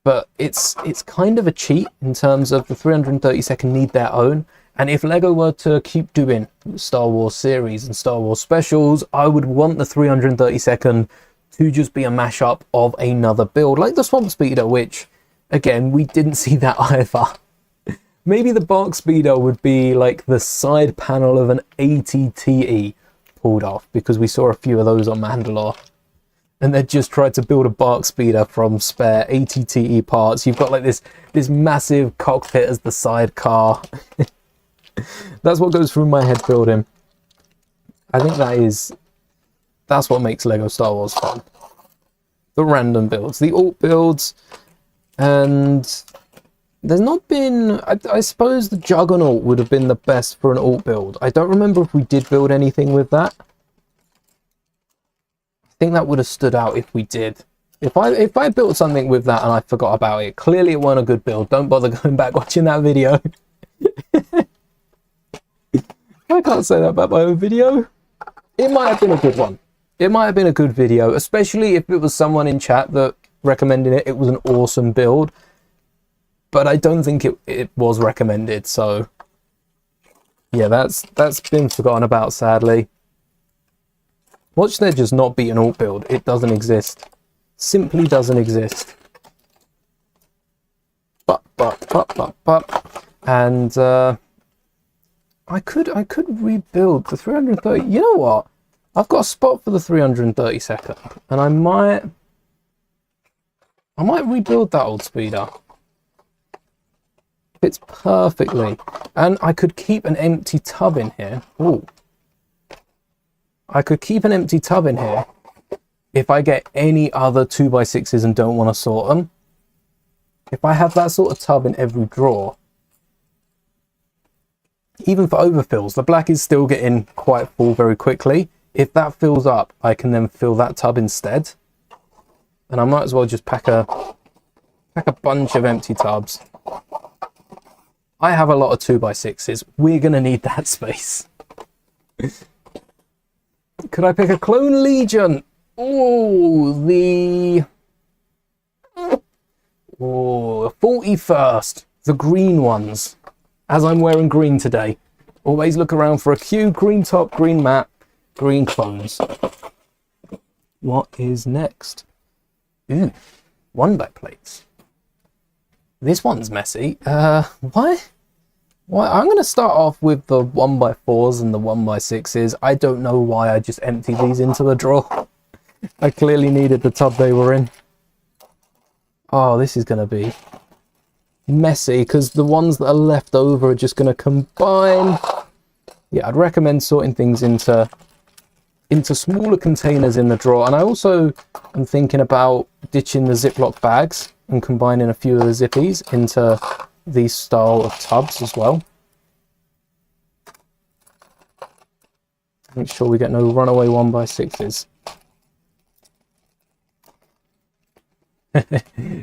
A: But it's kind of a cheat in terms of the 330-second need their own. And if Lego were to keep doing Star Wars series and Star Wars specials, I would want the 330-second to just be a mashup of another build, like the Swamp Speeder, which, again, we didn't see that either. Maybe the bark speeder would be like the side panel of an ATTE pulled off, because we saw a few of those on Mandalore. And they just tried to build a bark speeder from spare ATTE parts. You've got like this massive cockpit as the sidecar. That's what goes through my head building. I think that's what makes Lego Star Wars fun. The random builds, the alt builds, and there's not been, I suppose the Juggernaut would have been the best for an alt build. I don't remember if we did build anything with that. I think that would have stood out if we did. If I built something with that and I forgot about it, clearly it wasn't a good build. Don't bother going back watching that video. I can't say that about my own video. It might have been a good one. It might have been a good video, especially if it was someone in chat that recommended it. It was an awesome build. But I don't think it was recommended, so yeah, that's been forgotten about, sadly. Watch there just not be an alt build. It doesn't exist. Simply doesn't exist. But. And I could rebuild the 330. You know what? I've got a spot for the 330-second, and I might rebuild that old speeder. Fits perfectly, and I could keep an empty tub in here. Ooh. I could keep an empty tub in here if I get any other 2x6s and don't want to sort them. If I have that sort of tub in every drawer, even for overfills, the black is still getting quite full very quickly. If that fills up, I can then fill that tub instead, and I might as well just pack a bunch of empty tubs. I have a lot of 2x6s. We're going to need that space. Could I pick a Clone Legion? Oh, the 41st. The green ones. As I'm wearing green today. Always look around for a cube, green top, green map, green clones. What is next? Ooh, 1x plates. This one's messy. Why? I'm going to start off with the 1x4s and the 1x6s. I don't know why I just emptied these into the drawer. I clearly needed the tub they were in. Oh, this is going to be messy because the ones that are left over are just going to combine. Yeah, I'd recommend sorting things into smaller containers in the drawer. And I also am thinking about ditching the Ziploc bags and combining a few of the zippies into these style of tubs as well. Make sure we get no runaway 1x6s.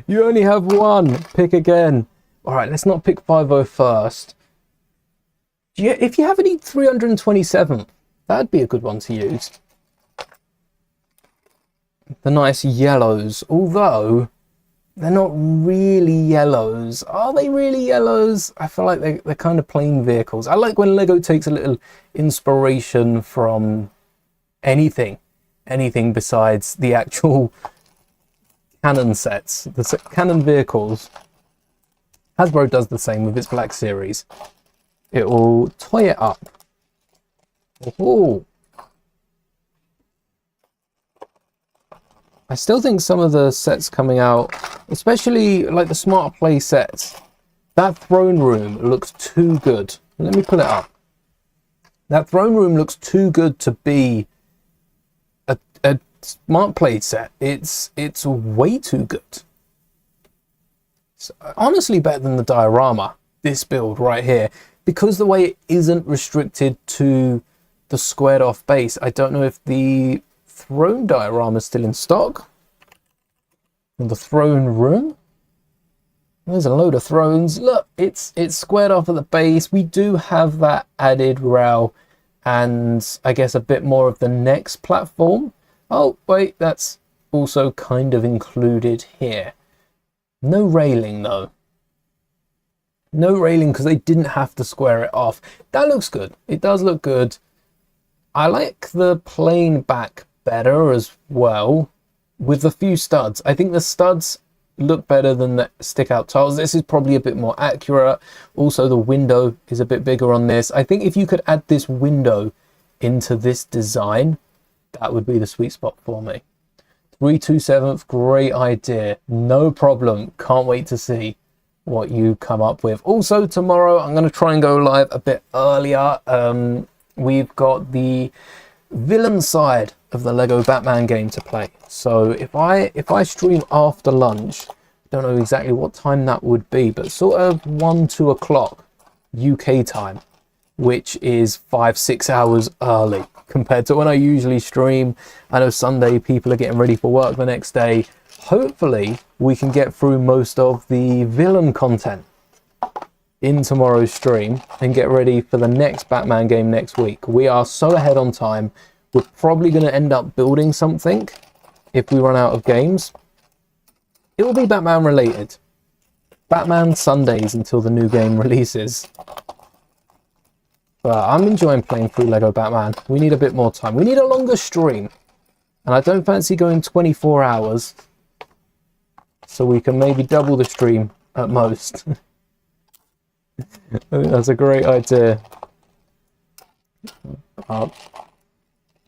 A: You only have one. Pick again. All right, let's not pick 50 first. If you have any 327, that'd be a good one to use. The nice yellows, although they're not really yellows. Are they really yellows? I feel like they're kind of plain vehicles. I like when Lego takes a little inspiration from anything besides the actual canon sets, the canon vehicles. Hasbro does the same with its Black Series. It will toy it up. Oh. I still think some of the sets coming out, especially like the Smart Play sets, that throne room looks too good. Let me pull it up. That throne room looks too good to be a Smart Play set. It's way too good. It's honestly better than the diorama, this build right here, because the way it isn't restricted to the squared off base. I don't know if the throne diorama is still in stock. And the throne room. There's a load of thrones. Look, it's squared off at the base. We do have that added rail and I guess a bit more of the next platform. Oh, wait, that's also kind of included here. No railing though. No railing because they didn't have to square it off. That looks good. It does look good. I like the plain back better as well with a few studs. I think the studs look better than the stick out tiles. This is probably a bit more accurate. Also the window is a bit bigger on this. I think if you could add this window into this design, that would be the sweet spot for me. 327th, great idea. No problem. Can't wait to see what you come up with. Also tomorrow I'm going to try and go live a bit earlier. We've got the villain side of the Lego Batman game to play. So if I stream after lunch, don't know exactly what time that would be, but sort of 1-2 o'clock UK time, which is 5-6 hours early compared to when I usually stream. I know Sunday people are getting ready for work the next day. Hopefully we can get through most of the villain content in tomorrow's stream and get ready for the next Batman game next week. We are so ahead on time. We're probably going to end up building something if we run out of games. It will be Batman related. Batman Sundays until the new game releases. But I'm enjoying playing through Lego Batman. We need a bit more time. We need a longer stream. And I don't fancy going 24 hours. So we can maybe double the stream at most. I think that's a great idea. And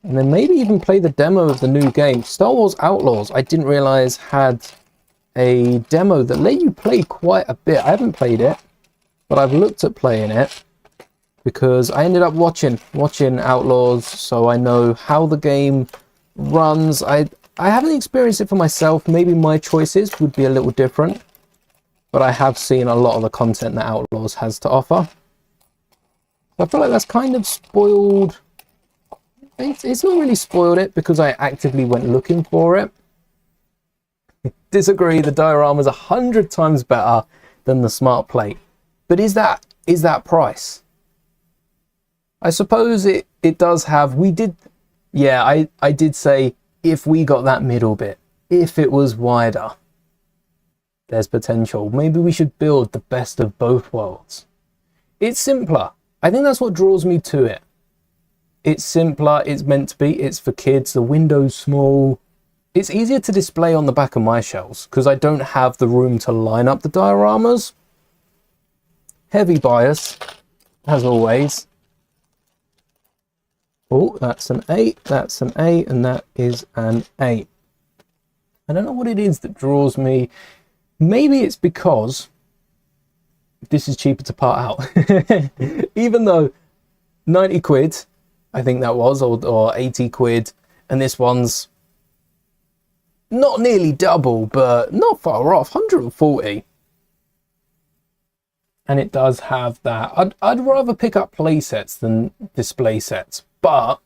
A: then maybe even play the demo of the new game. Star Wars Outlaws, I didn't realize had a demo that let you play quite a bit. I haven't played it, but I've looked at playing it because I ended up watching Outlaws, so I know how the game runs. I haven't experienced it for myself. Maybe my choices would be a little different, but I have seen a lot of the content that Outlaws has to offer. I feel like that's kind of spoiled. It's not really spoiled it because I actively went looking for it. Disagree, the diorama is 100 times better than the Smart Plate. But is that price? I suppose it does have, I did say if we got that middle bit, if it was wider, there's potential. Maybe we should build the best of both worlds. It's simpler. I think that's what draws me to it. It's simpler, it's meant to be, it's for kids, the window's small. It's easier to display on the back of my shelves because I don't have the room to line up the dioramas. Heavy bias, as always. Oh, that's an 8, that's an 8, and that is an 8. I don't know what it is that draws me. Maybe it's because this is cheaper to part out. Even though 90 quid, I think that was, or 80 quid, and this one's not nearly double, but not far off, 140. And it does have that. I'd rather pick up play sets than display sets. But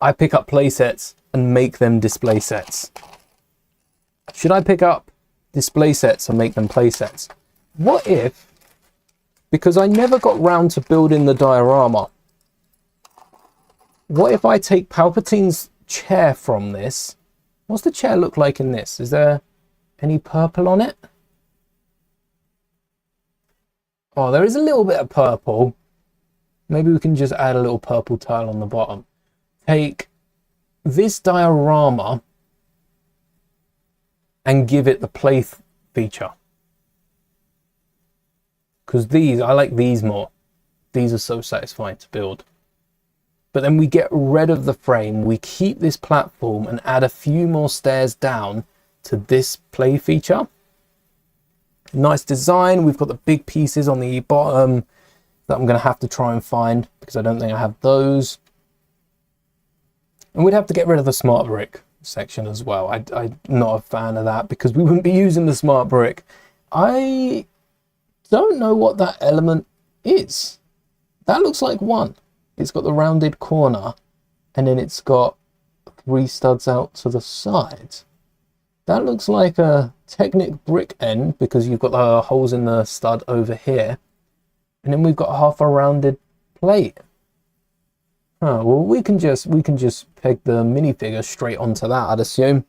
A: I pick up play sets and make them display sets. Should I pick up display sets and make them play sets? What if, because I never got round to building the diorama, what if I take Palpatine's chair from this? What's the chair look like in this? Is there any purple on it? Oh, there is a little bit of purple. Maybe we can just add a little purple tile on the bottom. Take this diorama and give it the play feature. Because these, I like these more. These are so satisfying to build. But then we get rid of the frame. We keep this platform and add a few more stairs down to this play feature. Nice design. We've got the big pieces on the bottom that I'm going to have to try and find because I don't think I have those. And we'd have to get rid of the smart brick section as well. I'm not a fan of that because we wouldn't be using the smart brick. I don't know what that element is. That looks like one. It's got the rounded corner and then it's got 3 studs out to the side. That looks like a Technic brick end because you've got the holes in the stud over here. And then we've got half a rounded plate. Oh, well, we can just peg the minifigure straight onto that, I'd assume.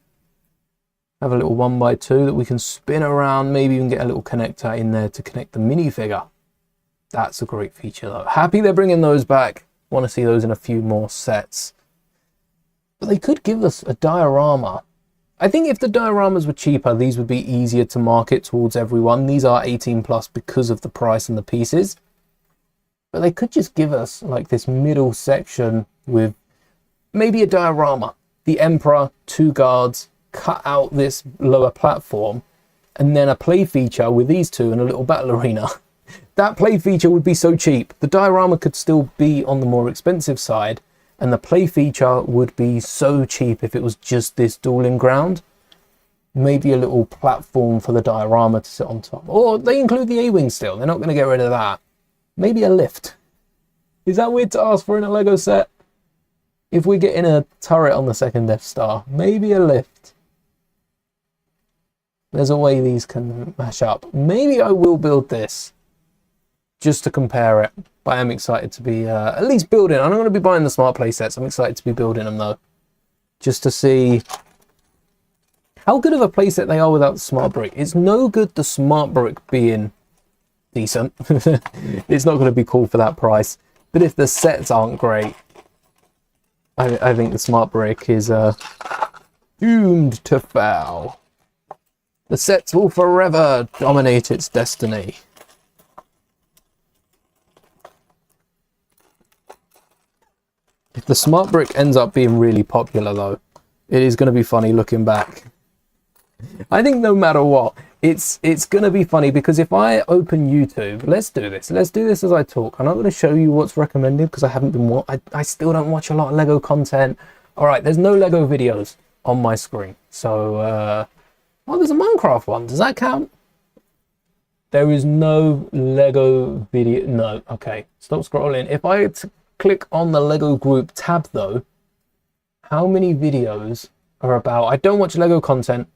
A: Have a little 1x2 that we can spin around. Maybe even get a little connector in there to connect the minifigure. That's a great feature though. Happy they're bringing those back. Want to see those in a few more sets. But they could give us a diorama. I think if the dioramas were cheaper, these would be easier to market towards everyone. These are 18 plus because of the price and the pieces. But they could just give us like this middle section with maybe a diorama. The Emperor, 2 guards, cut out this lower platform, and then a play feature with these 2 and a little battle arena. That play feature would be so cheap. The diorama could still be on the more expensive side, and the play feature would be so cheap if it was just this dueling ground. Maybe a little platform for the diorama to sit on top. Or they include the A-Wing still. They're not going to get rid of that. Maybe a lift. Is that weird to ask for in a Lego set? If we're getting a turret on the 2nd Death Star, maybe a lift. There's a way these can mash up. Maybe I will build this just to compare it. But I am excited to be at least building. I'm not going to be buying the smart play sets. I'm excited to be building them though. Just to see how good of a playset they are without the smart brick. It's no good the smart brick being decent. It's not going to be cool for that price. But if the sets aren't great, I think the smart brick is doomed to fail. The sets will forever dominate its destiny. If the smart brick ends up being really popular though, it is going to be funny looking back. I think no matter what, it's going to be funny because if I open YouTube, let's do this as I talk. I'm not going to show you what's recommended because I haven't been, I still don't watch a lot of Lego content. All right, there's no Lego videos on my screen. So, oh, there's a Minecraft one. Does that count? There is no Lego video. No, okay, stop scrolling. If I click on the Lego group tab though, how many videos are about, I don't watch Lego content,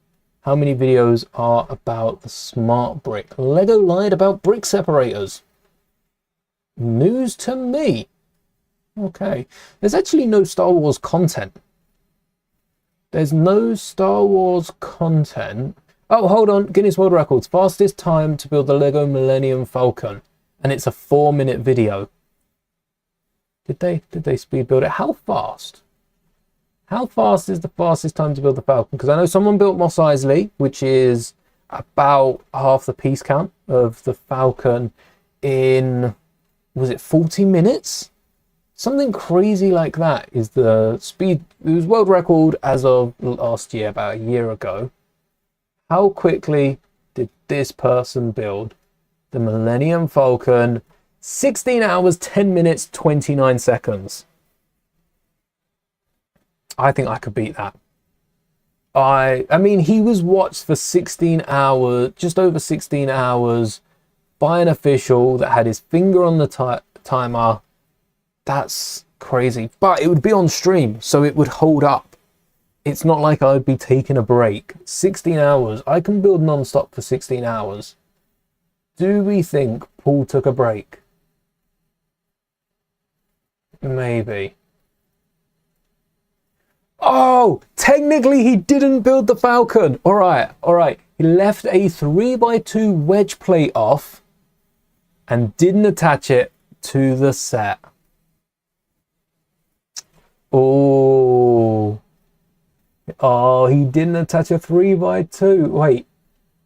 A: how many videos are about the smart brick? Lego lied about brick separators. News to me. Okay. There's actually no Star Wars content. There's no Star Wars content. Oh, hold on. Guinness World Records. Fastest time to build the Lego Millennium Falcon. And it's a 4-minute video. Did they speed build it? How fast? How fast is the fastest time to build the Falcon? Because I know someone built Mos Eisley, which is about half the piece count of the Falcon in, was it 40 minutes? Something crazy like that is the speed. It was world record as of last year, about a year ago. How quickly did this person build the Millennium Falcon? 16 hours, 10 minutes, 29 seconds. I think I could beat that. I mean, he was watched for 16 hours, just over 16 hours, by an official that had his finger on the timer. That's crazy. But it would be on stream, so it would hold up. It's not like I'd be taking a break. 16 hours. I can build non-stop for 16 hours. Do we think Paul took a break? Maybe. Oh, technically he didn't build the Falcon. All right. He left a 3x2 wedge plate off and didn't attach it to the set. Oh, he didn't attach a 3x2. Wait.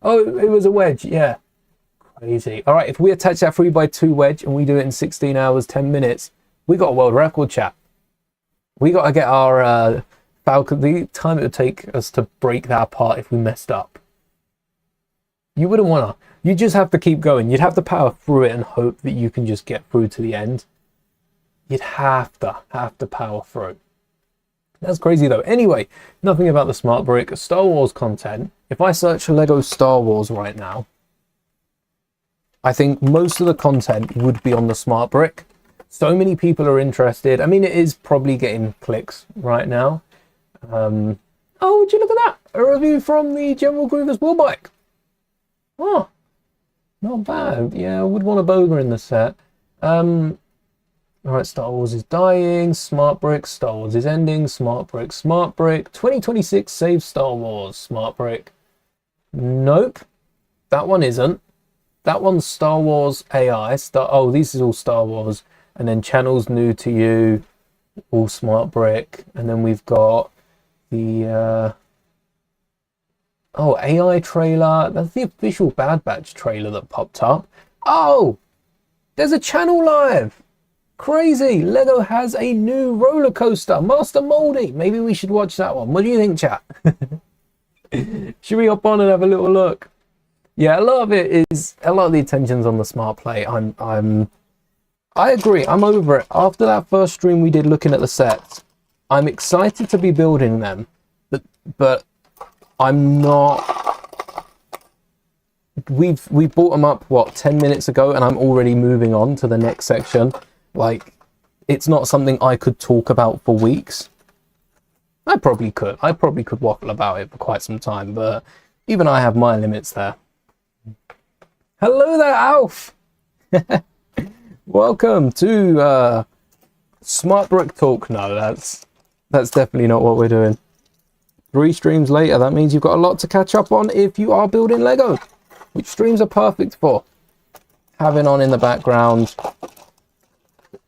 A: Oh, it was a wedge. Yeah. Crazy. All right, if we attach that 3x2 wedge and we do it in 16 hours, 10 minutes, we got a world record, chat. We got to get our Falcon, the time it would take us to break that apart if we messed up. You wouldn't want to. You just have to keep going. You'd have to power through it and hope that you can just get through to the end. You'd have to power through. That's crazy though. Anyway, nothing about the smart brick. Star Wars content. If I search Lego Star Wars right now, I think most of the content would be on the smart brick. So many people are interested. I mean, it is probably getting clicks right now. Oh, would you look at that? A review from the General Grievous War Bike. Oh, not bad. Yeah, I would want a Boga in the set. All right, Star Wars is dying. Smart brick. Star Wars is ending. Smart brick. Smart brick. 2026 save Star Wars. Smart brick. Nope, that one isn't. That one's Star Wars AI. Oh, this is all Star Wars. And then channels new to you, all smart brick. And then we've got the AI trailer. That's the official Bad Batch trailer that popped up. Oh, there's a channel live. Crazy. Lego has a new roller coaster, Master Mouldie. Maybe we should watch that one. What do you think, chat? Should we hop on and have a little look? Yeah, a lot of the attention's on the smart plate. I agree. I'm over it. After that first stream we did looking at the sets, I'm excited to be building them, but I'm not. We bought them up, what, 10 minutes ago, and I'm already moving on to the next section. Like, it's not something I could talk about for weeks. I probably could waffle about it for quite some time, but even I have my limits there. Hello there, Alf. Welcome to Smart Brick Talk. No, that's definitely not what we're doing. 3 streams later, that means you've got a lot to catch up on if you are building Lego, which streams are perfect for having on in the background.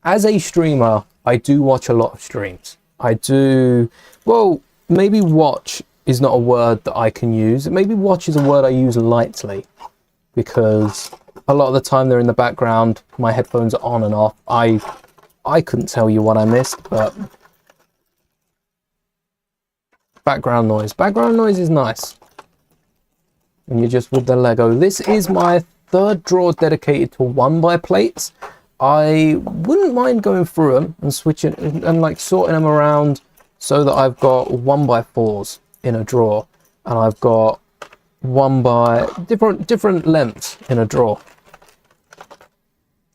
A: As a streamer, I do watch a lot of streams. I do, well, maybe watch is not a word that I can use. Maybe watch is a word I use lightly, because a lot of the time they're in the background, my headphones are on and off. I couldn't tell you what I missed, but background noise is nice when you're just with the Lego. This is my 3rd drawer dedicated to 1x plates. I wouldn't mind going through them and switching and like sorting them around so that I've got 1x4s in a drawer, and I've got 1x different lengths in a drawer,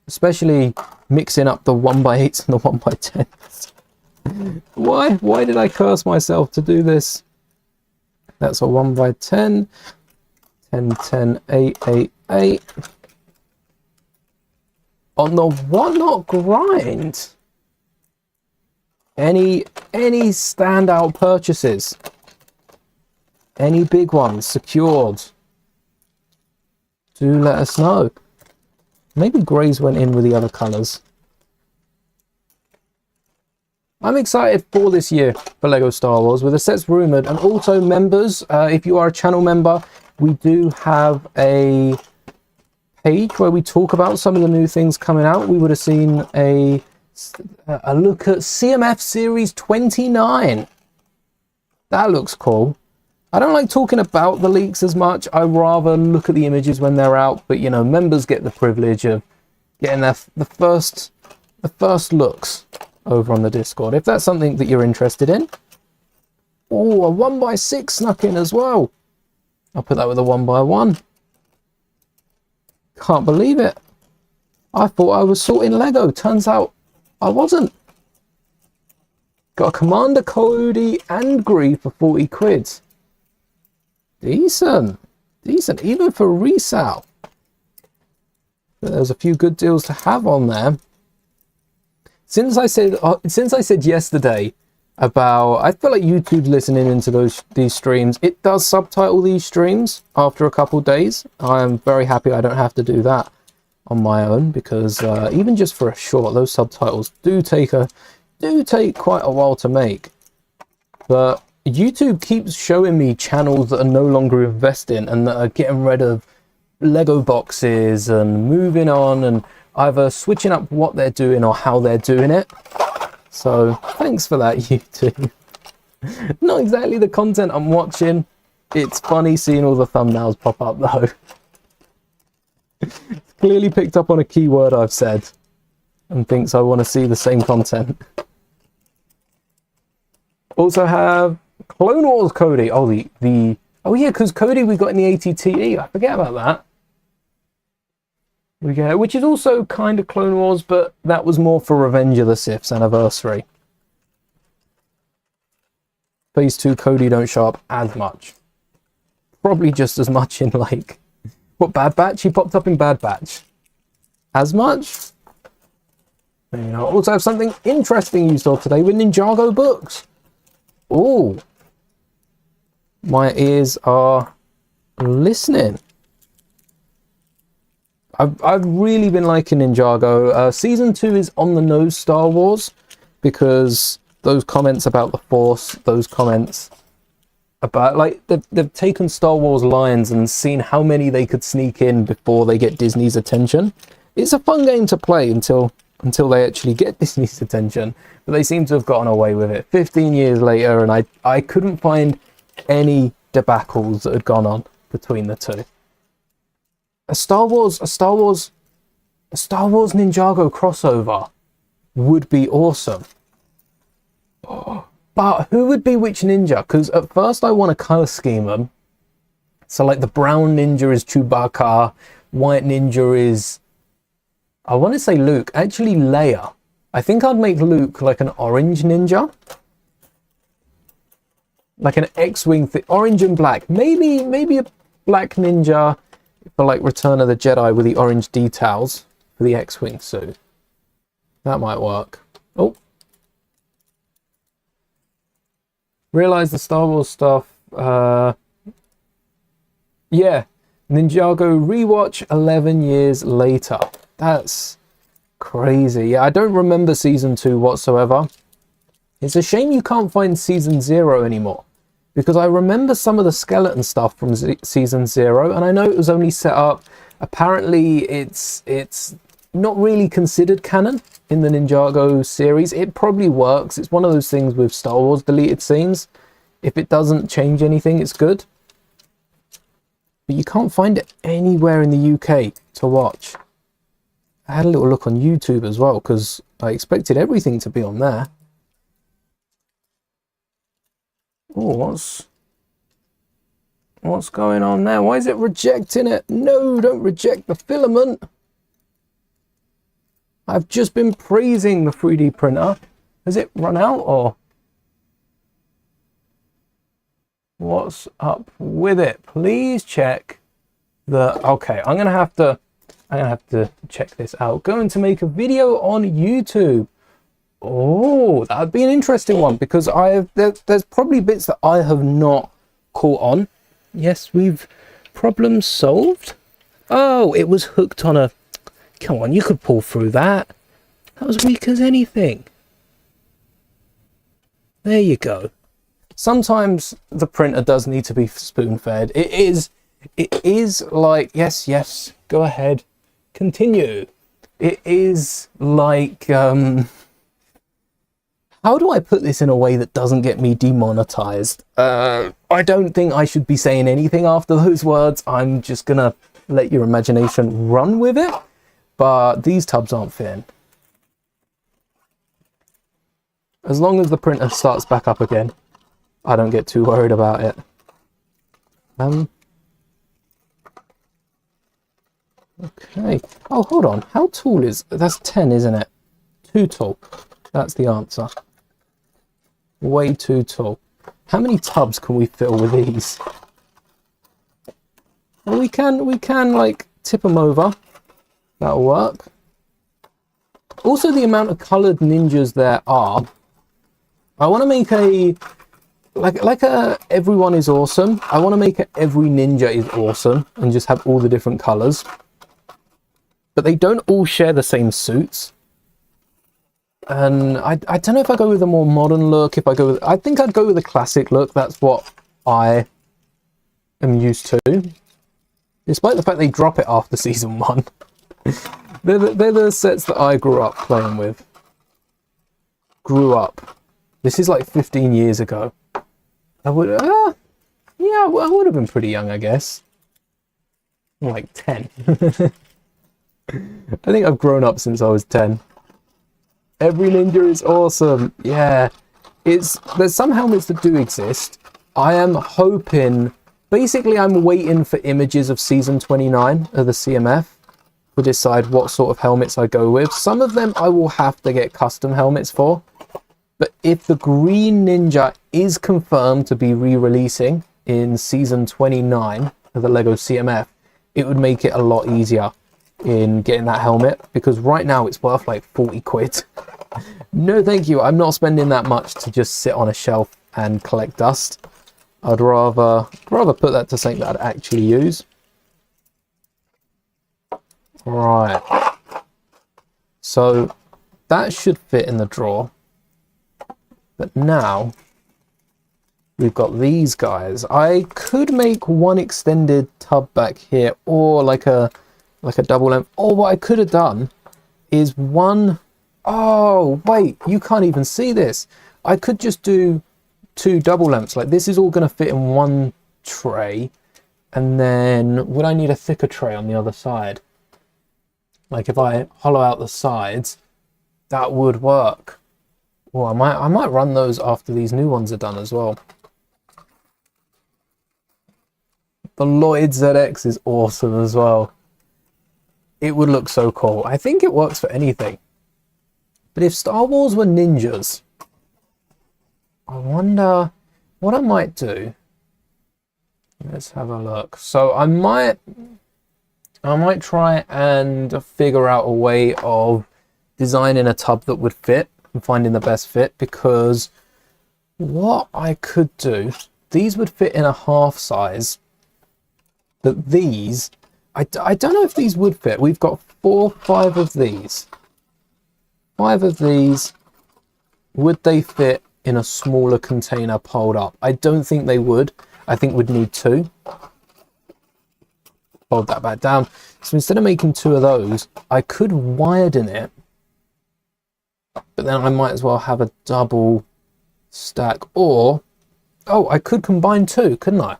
A: especially mixing up the 1x8s and the 1x10s. Why did I curse myself to do this? That's a 1x10, 10, 10, 8, 8, 8. On the 1-knot grind. Any standout purchases? Any big ones secured? Do let us know. Maybe greys went in with the other colours. I'm excited for this year for LEGO Star Wars with the sets rumoured, and also members, if you are a channel member, we do have a page where we talk about some of the new things coming out. We would have seen a look at CMF Series 29. That looks cool. I don't like talking about the leaks as much. I rather look at the images when they're out, but you know, members get the privilege of getting the first looks over on the Discord, if that's something that you're interested in. Oh, a 1x6 snuck in as well. I'll put that with a 1x1. Can't believe it. I thought I was sorting Lego. Turns out I wasn't. Got a Commander Cody and Grief for 40 quid. Decent. Decent, even for resale. But there's a few good deals to have on there. Since I said yesterday about, I feel like YouTube's listening into these streams. It does subtitle these streams after a couple days. I am very happy I don't have to do that on my own, because even just for a short, those subtitles do take quite a while to make. But YouTube keeps showing me channels that are no longer investing and that are getting rid of Lego boxes and moving on and either switching up what they're doing or how they're doing it. So thanks for that, YouTube. Not exactly the content I'm watching. It's funny seeing all the thumbnails pop up though. It's clearly picked up on a keyword I've said and thinks I want to see the same content. Also have Clone Wars Cody. Oh, oh yeah, because Cody we got in the ATTE. I forget about that. We get, which is also kind of Clone Wars, but that was more for Revenge of the Sith's anniversary. Phase 2 Cody don't show up as much. Probably just as much in like, what, Bad Batch? He popped up in Bad Batch. As much? And, you know, also have something interesting you saw today with Ninjago books. Oh, my ears are listening. I've really been liking Ninjago. Season 2 is on the nose Star Wars, because those comments about the Force, those comments about, like, they've taken Star Wars lines and seen how many they could sneak in before they get Disney's attention. It's a fun game to play until they actually get Disney's attention, but they seem to have gotten away with it 15 years later, and I couldn't find any debacles that had gone on between the two. A Star Wars Ninjago crossover would be awesome. But who would be which ninja? Because at first I want to color scheme them. So like the brown ninja is Chewbacca, white ninja is, I want to say Luke, actually Leia. I think I'd make Luke like an orange ninja. Like an X-Wing, orange and black. Maybe a black ninja for like Return of the Jedi with the orange details for the X-Wing suit. That might work. Oh. Realize the Star Wars stuff. Yeah. Ninjago rewatch 11 years later. That's crazy. Yeah, I don't remember season 2 whatsoever. It's a shame you can't find season 0 anymore, because I remember some of the skeleton stuff from season 0, and I know it was only set up. Apparently it's not really considered canon in the Ninjago series. It probably works. It's one of those things with Star Wars deleted scenes. If it doesn't change anything, it's good. But you can't find it anywhere in the UK to watch. I had a little look on YouTube as well, because I expected everything to be on there. Oh, what's going on there? Why is it rejecting it? No, don't reject the filament. I've just been praising the 3D printer. Has it run out, or what's up with it? Please check the, okay, I'm gonna have to check this out. Going to make a video on YouTube. Oh, that would be an interesting one, because there's probably bits that I have not caught on. Yes, we've problem solved. Oh, it was hooked on a... Come on, you could pull through that. That was weak as anything. There you go. Sometimes the printer does need to be spoon-fed. It is like... Yes, go ahead. Continue. It is like... How do I put this in a way that doesn't get me demonetized? I don't think I should be saying anything after those words. I'm just gonna let your imagination run with it. But these tubs aren't fitting. As long as the printer starts back up again, I don't get too worried about it. Okay. Oh, hold on. How tall is... That's 10, isn't it? Too tall. That's the answer. Way too tall. How many tubs can we fill with these? Well, we can like tip them over. That'll work. Also, the amount of coloured ninjas there are. I want to make a like a everyone is awesome. I want to make a every ninja is awesome and just have all the different colours. But they don't all share the same suits. And I don't know if I go with a more modern look. If I go with, I think I'd go with a classic look. That's what I am used to. Despite the fact they drop it after season 1. they're the sets that I grew up playing with. Grew up. This is like 15 years ago. I would, yeah, I would have been pretty young, I guess. Like 10. I think I've grown up since I was 10. Every ninja is awesome. Yeah, there's some helmets that do exist. I am hoping, basically I'm waiting for images of season 29 of the CMF to decide what sort of helmets I go with. Some of them I will have to get custom helmets for. But if the Green Ninja is confirmed to be re-releasing in season 29 of the LEGO CMF, it would make it a lot easier in getting that helmet, because right now it's worth like 40 quid. No thank you, I'm not spending that much to just sit on a shelf and collect dust. I'd rather put that to something that I'd actually use. Right, so that should fit in the drawer. But now we've got these guys. I could make one extended tub back here, or like a double length. Or what I could have done is one... Oh, wait, you can't even see this. I could just do 2 double lengths. Like, this is all going to fit in one tray. And then would I need a thicker tray on the other side? Like, if I hollow out the sides, that would work. Well, I might run those after these new ones are done as well. The Lloyd ZX is awesome as well. It would look so cool. I think it works for anything. But if Star Wars were ninjas, I wonder what I might do. Let's have a look. So I might try and figure out a way of designing a tub that would fit and finding the best fit, because what I could do, these would fit in a half size, but these, I don't know if these would fit. We've got 5 of these. 5 of these. Would they fit in a smaller container piled up? I don't think they would. I think we'd need 2. Hold that back down. So instead of making 2 of those, I could widen it, but then I might as well have a double stack. Or, oh, I could combine 2, couldn't I?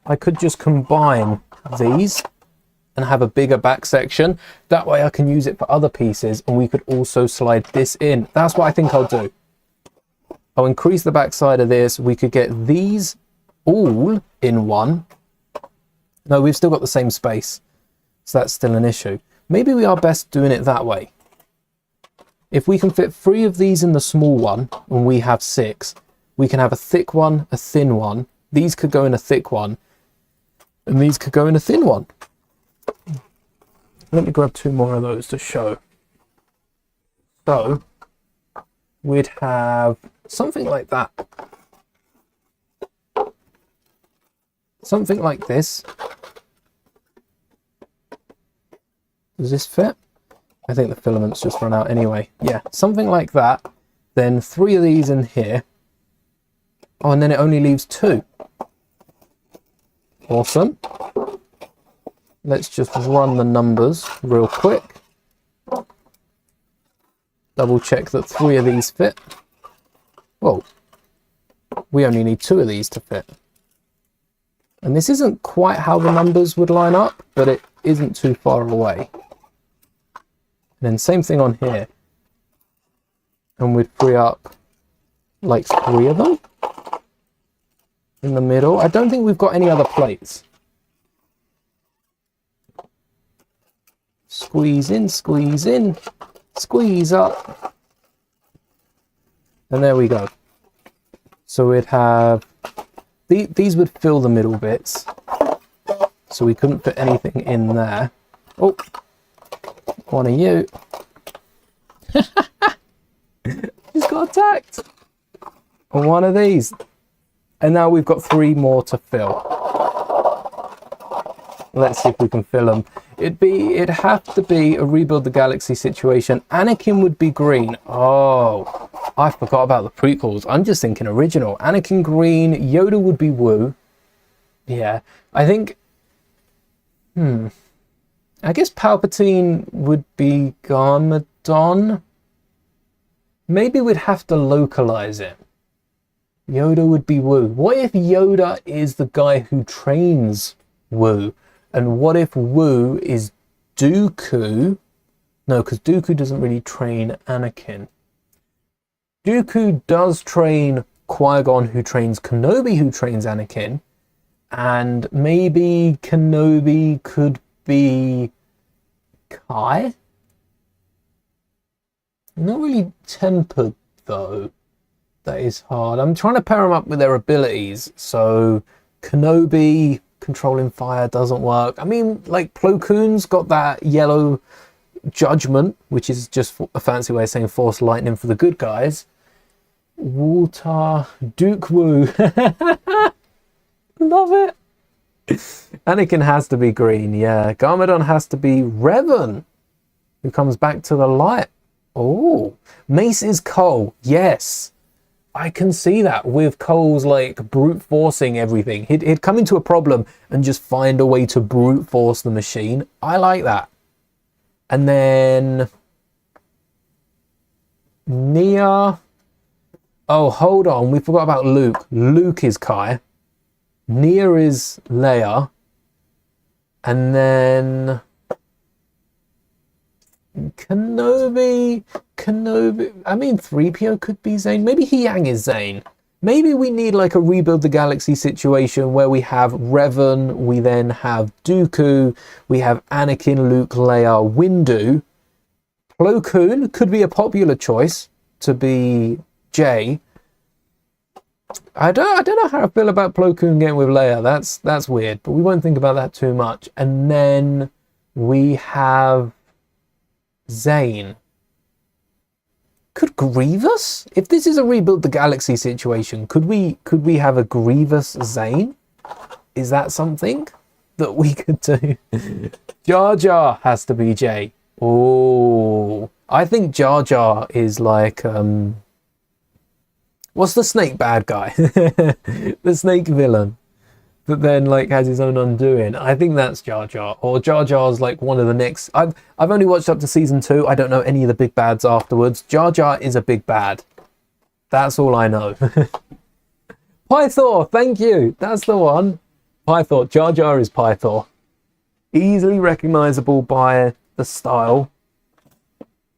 A: I could just combine these and have a bigger back section. That way I can use it for other pieces, and we could also slide this in. That's what I think I'll do. I'll increase the back side of this. We could get these all in one. No, we've still got the same space, so that's still an issue. Maybe we are best doing it that way. If we can fit 3 of these in the small one, and we have 6, we can have a thick one, a thin one. These could go in a thick one, and these could go in a thin one. Let me grab 2 more of those to show. So we'd have something like that. Something like this. Does this fit? I think the filaments just run out anyway. Yeah, something like that. Then 3 of these in here. Oh, and then it only leaves 2. Awesome. Let's just run the numbers real quick. Double check that 3 of these fit. Whoa. We only need 2 of these to fit. And this isn't quite how the numbers would line up, but it isn't too far away. And then same thing on here. And we'd free up like 3 of them in the middle. I don't think we've got any other plates. Squeeze in, squeeze up. And there we go. So we'd have, these would fill the middle bits. So we couldn't fit anything in there. Oh, one of you. He's got attacked. And one of these. And now we've got 3 more to fill. Let's see if we can fill them. It'd have to be a Rebuild the Galaxy situation. Anakin would be green. Oh, I forgot about the prequels. I'm just thinking original. Anakin green, Yoda would be Woo. Yeah, I think... I guess Palpatine would be Garmadon. Maybe we'd have to localize it. Yoda would be Woo. What if Yoda is the guy who trains Woo? And what if Woo is Dooku? No, because Dooku doesn't really train Anakin. Dooku does train Qui-Gon, who trains Kenobi, who trains Anakin. And maybe Kenobi could be Kai? Not really tempered, though. That is hard. I'm trying to pair them up with their abilities. So Kenobi controlling fire doesn't work. I mean, like Plo Koon's got that yellow judgment, which is just a fancy way of saying force lightning for the good guys. Water, Duke Woo. Love it. Anakin has to be green, yeah. Garmadon has to be Revan, who comes back to the light. Oh, Mace is Cole, yes. I can see that with Cole's like brute forcing everything. He'd come into a problem and just find a way to brute force the machine. I like that. And then Nia. Oh, hold on. We forgot about Luke. Luke is Kai. Nia is Leia. And then Kenobi, I mean 3PO could be Zane. Maybe Huyang is Zane. Maybe we need like a Rebuild the Galaxy situation where we have Revan, we then have Dooku, we have Anakin, Luke, Leia, Windu. Plo Koon could be a popular choice to be Jay. I don't know how I feel about Plo Koon getting with Leia. That's weird, but we won't think about that too much. And then we have Zane. Could Grievous? If this is a Rebuild the Galaxy situation, could we have a Grievous Zane? Is that something that we could do? Jar Jar has to be Jay. Oh, I think Jar Jar is like what's the snake bad guy? The snake villain that then like has his own undoing. I think that's Jar Jar, or Jar Jar's like one of the next. I've only watched up to season 2. I don't know any of the big bads afterwards. Jar Jar is a big bad. That's all I know. Pythor, thank you. That's the one. Pythor. Jar Jar is Pythor. Easily recognizable by the style.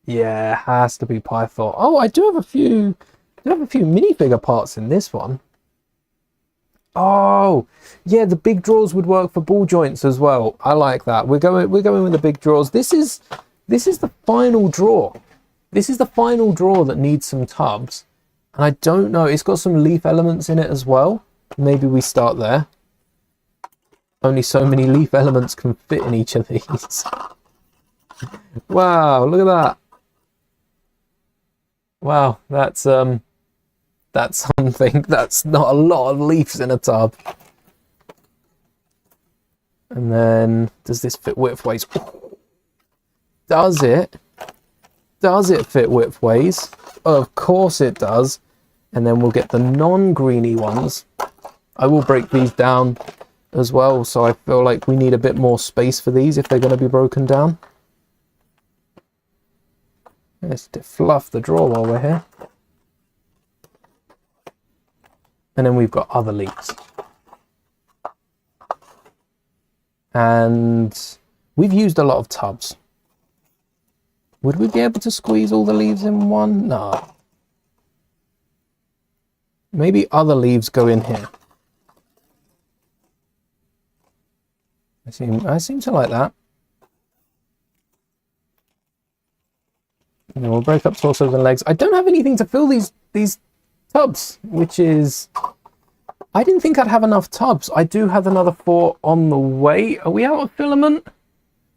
A: Yeah, has to be Pythor. Oh, I do have a few minifigure parts in this one. Oh, yeah, the big drawers would work for ball joints as well. I like that. We're going with the big drawers. This is the final drawer. This is the final drawer that needs some tubs. And I don't know, it's got some leaf elements in it as well. Maybe we start there. Only so many leaf elements can fit in each of these. Wow, look at that. Wow, that's something. That's not a lot of leaves in a tub. And then, does this fit widthways? Does it? Does it fit widthways? Of course it does. And then we'll get the non-greeny ones. I will break these down as well, so I feel like we need a bit more space for these if they're going to be broken down. Let's defluff the drawer while we're here. And then we've got other leaves. And we've used a lot of tubs. Would we be able to squeeze all the leaves in one? No. Maybe other leaves go in here. I seem to like that. And then we'll break up torsos and legs. I don't have anything to fill these tubs, which is... I didn't think I'd have enough tubs. I do have another 4 on the way. Are we out of filament?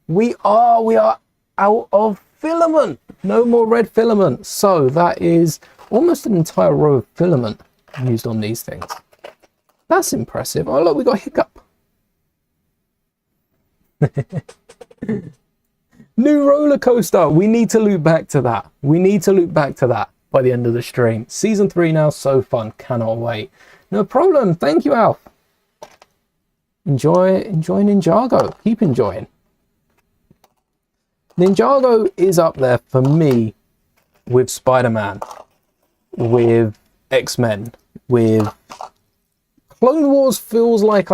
A: We are out of filament. No more red filament. So that is almost an entire row of filament used on these things. That's impressive. Oh look, we got hiccup. New roller coaster. We need to loop back to that. We need to loop back to that by the end of the stream. Season 3 now, so fun. Cannot wait. No problem. Thank you, Alf. Enjoy Ninjago. Keep enjoying. Ninjago is up there for me with Spider-Man, with X-Men, with Clone Wars. Feels like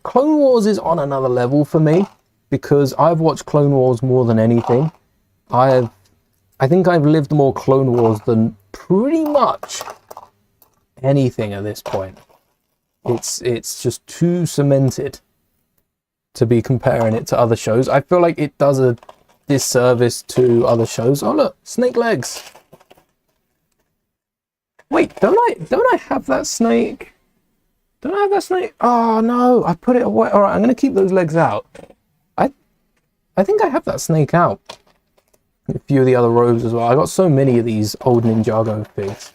A: Clone Wars is on another level for me because I've watched Clone Wars more than anything. I think I've lived more Clone Wars than pretty much anything at this point. It's just too cemented to be comparing it to other shows. I feel like it does a disservice to other shows. Oh look, snake legs. Wait, don't I have that snake? Don't I have that snake? Oh no, I put it away. All right, I'm gonna keep those legs out. I think I have that snake out. A few of the other robes as well. I got so many of these old Ninjago figs.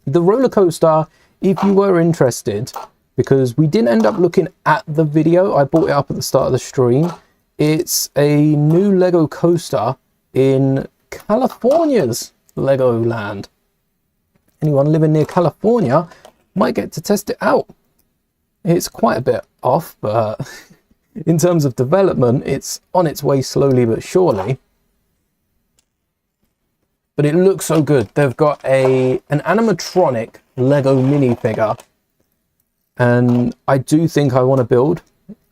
A: The roller coaster, if you were interested, because we didn't end up looking at the video, I brought it up at the start of the stream. It's a new Lego coaster in California's Legoland. Anyone living near California might get to test it out. It's quite a bit off, but in terms of development, it's on its way slowly but surely. But it looks so good. They've got an animatronic Lego minifigure. And I do think I want to build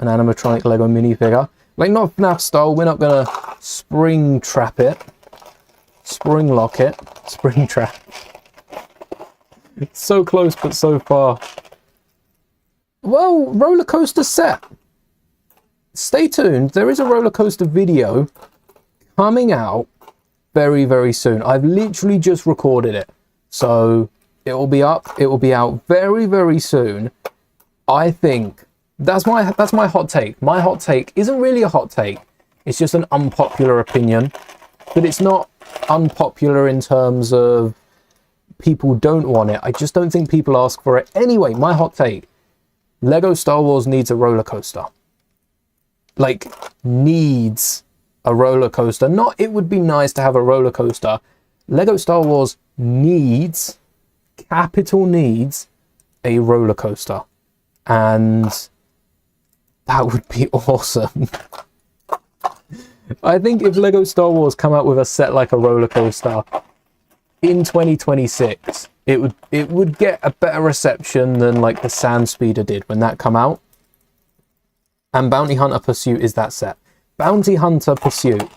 A: an animatronic Lego minifigure. Like, not FNAF style. We're not going to spring trap it. Spring lock it. Spring trap. It's so close, but so far. Well, roller coaster set. Stay tuned. There is a roller coaster video coming out very, very soon. I've literally just recorded it, so it will be up. It will be out very, very soon. I think that's my hot take. My hot take isn't really a hot take. It's just an unpopular opinion, but it's not unpopular in terms of people don't want it. I just don't think people ask for it. Anyway, my hot take: Lego Star Wars needs a roller coaster. Like, needs a roller coaster. Not it would be nice to have a roller coaster. Lego Star Wars needs, capital needs, a roller coaster. And that would be awesome. I think if Lego Star Wars come out with a set like a roller coaster in 2026, it would get a better reception than like the Sand Speeder did when that come out. And Bounty Hunter Pursuit is that set. Bounty Hunter Pursuit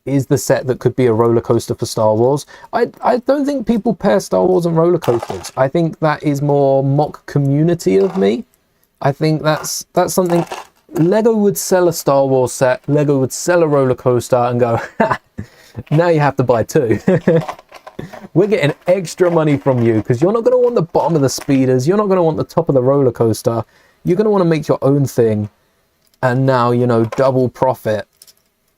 A: is the set that could be a roller coaster for Star Wars. I don't think people pair Star Wars and roller coasters. I think that is more mock community of me. I think that's something. Lego would sell a Star Wars set. Lego would sell a roller coaster and go, ha, now you have to buy 2. We're getting extra money from you because you're not going to want the bottom of the speeders. You're not going to want the top of the roller coaster. You're going to want to make your own thing. And now, you know, double profit,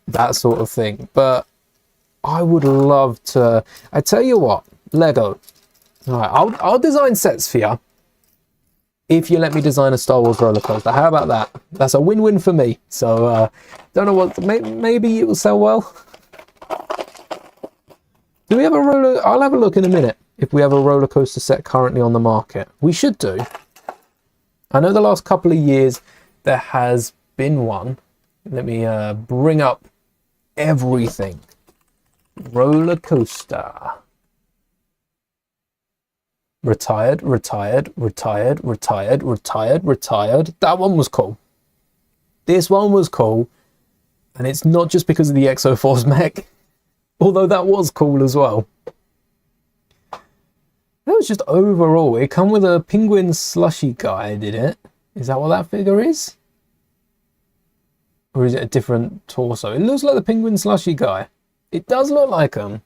A: that sort of thing. But I would love to. I tell you what, Lego. All right, I'll design sets for you if you let me design a Star Wars roller coaster. How about that? That's a win-win for me. So don't know what. Maybe it will sell well. Do we have a roller? I'll have a look in a minute if we have a roller coaster set currently on the market. We should do. I know the last couple of years there has been one. Let me bring up everything. Roller coaster. Retired. That one was cool. This one was cool. And it's not just because of the Exo-Force mech. Although that was cool as well. That was just overall. It come with a penguin slushy guy, did it? Is that what that figure is? Or is it a different torso? It looks like the penguin slushy guy. It does look like him.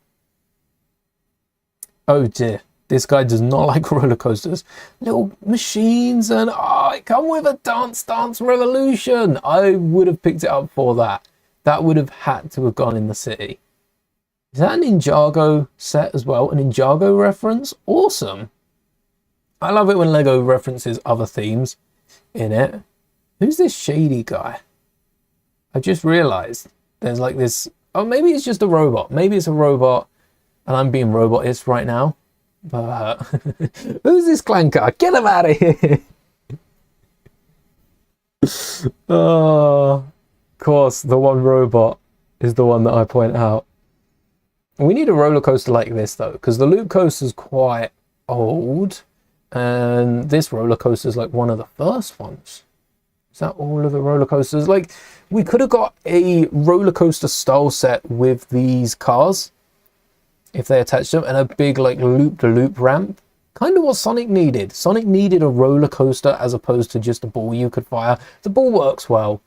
A: Oh dear. This guy does not like roller coasters. Little machines and it come with a Dance Revolution. I would have picked it up for that. That would have had to have gone in the city. Is that an Ninjago set as well? An Ninjago reference? Awesome. I love it when Lego references other themes in it. Who's this shady guy? I just realized there's like this. Oh, maybe it's just a robot. Maybe it's a robot and I'm being robotist right now. But who's this clanker? Get him out of here. Oh, of course, the one robot is the one that I point out. We need a roller coaster like this though, because the loop coaster is quite old, and this roller coaster is like one of the first ones. Is that all of the roller coasters? Like, we could have got a roller coaster style set with these cars if they attached them, and a big like loop-to-loop ramp. Kind of what Sonic needed. Sonic needed a roller coaster as opposed to just a ball you could fire. The ball works well.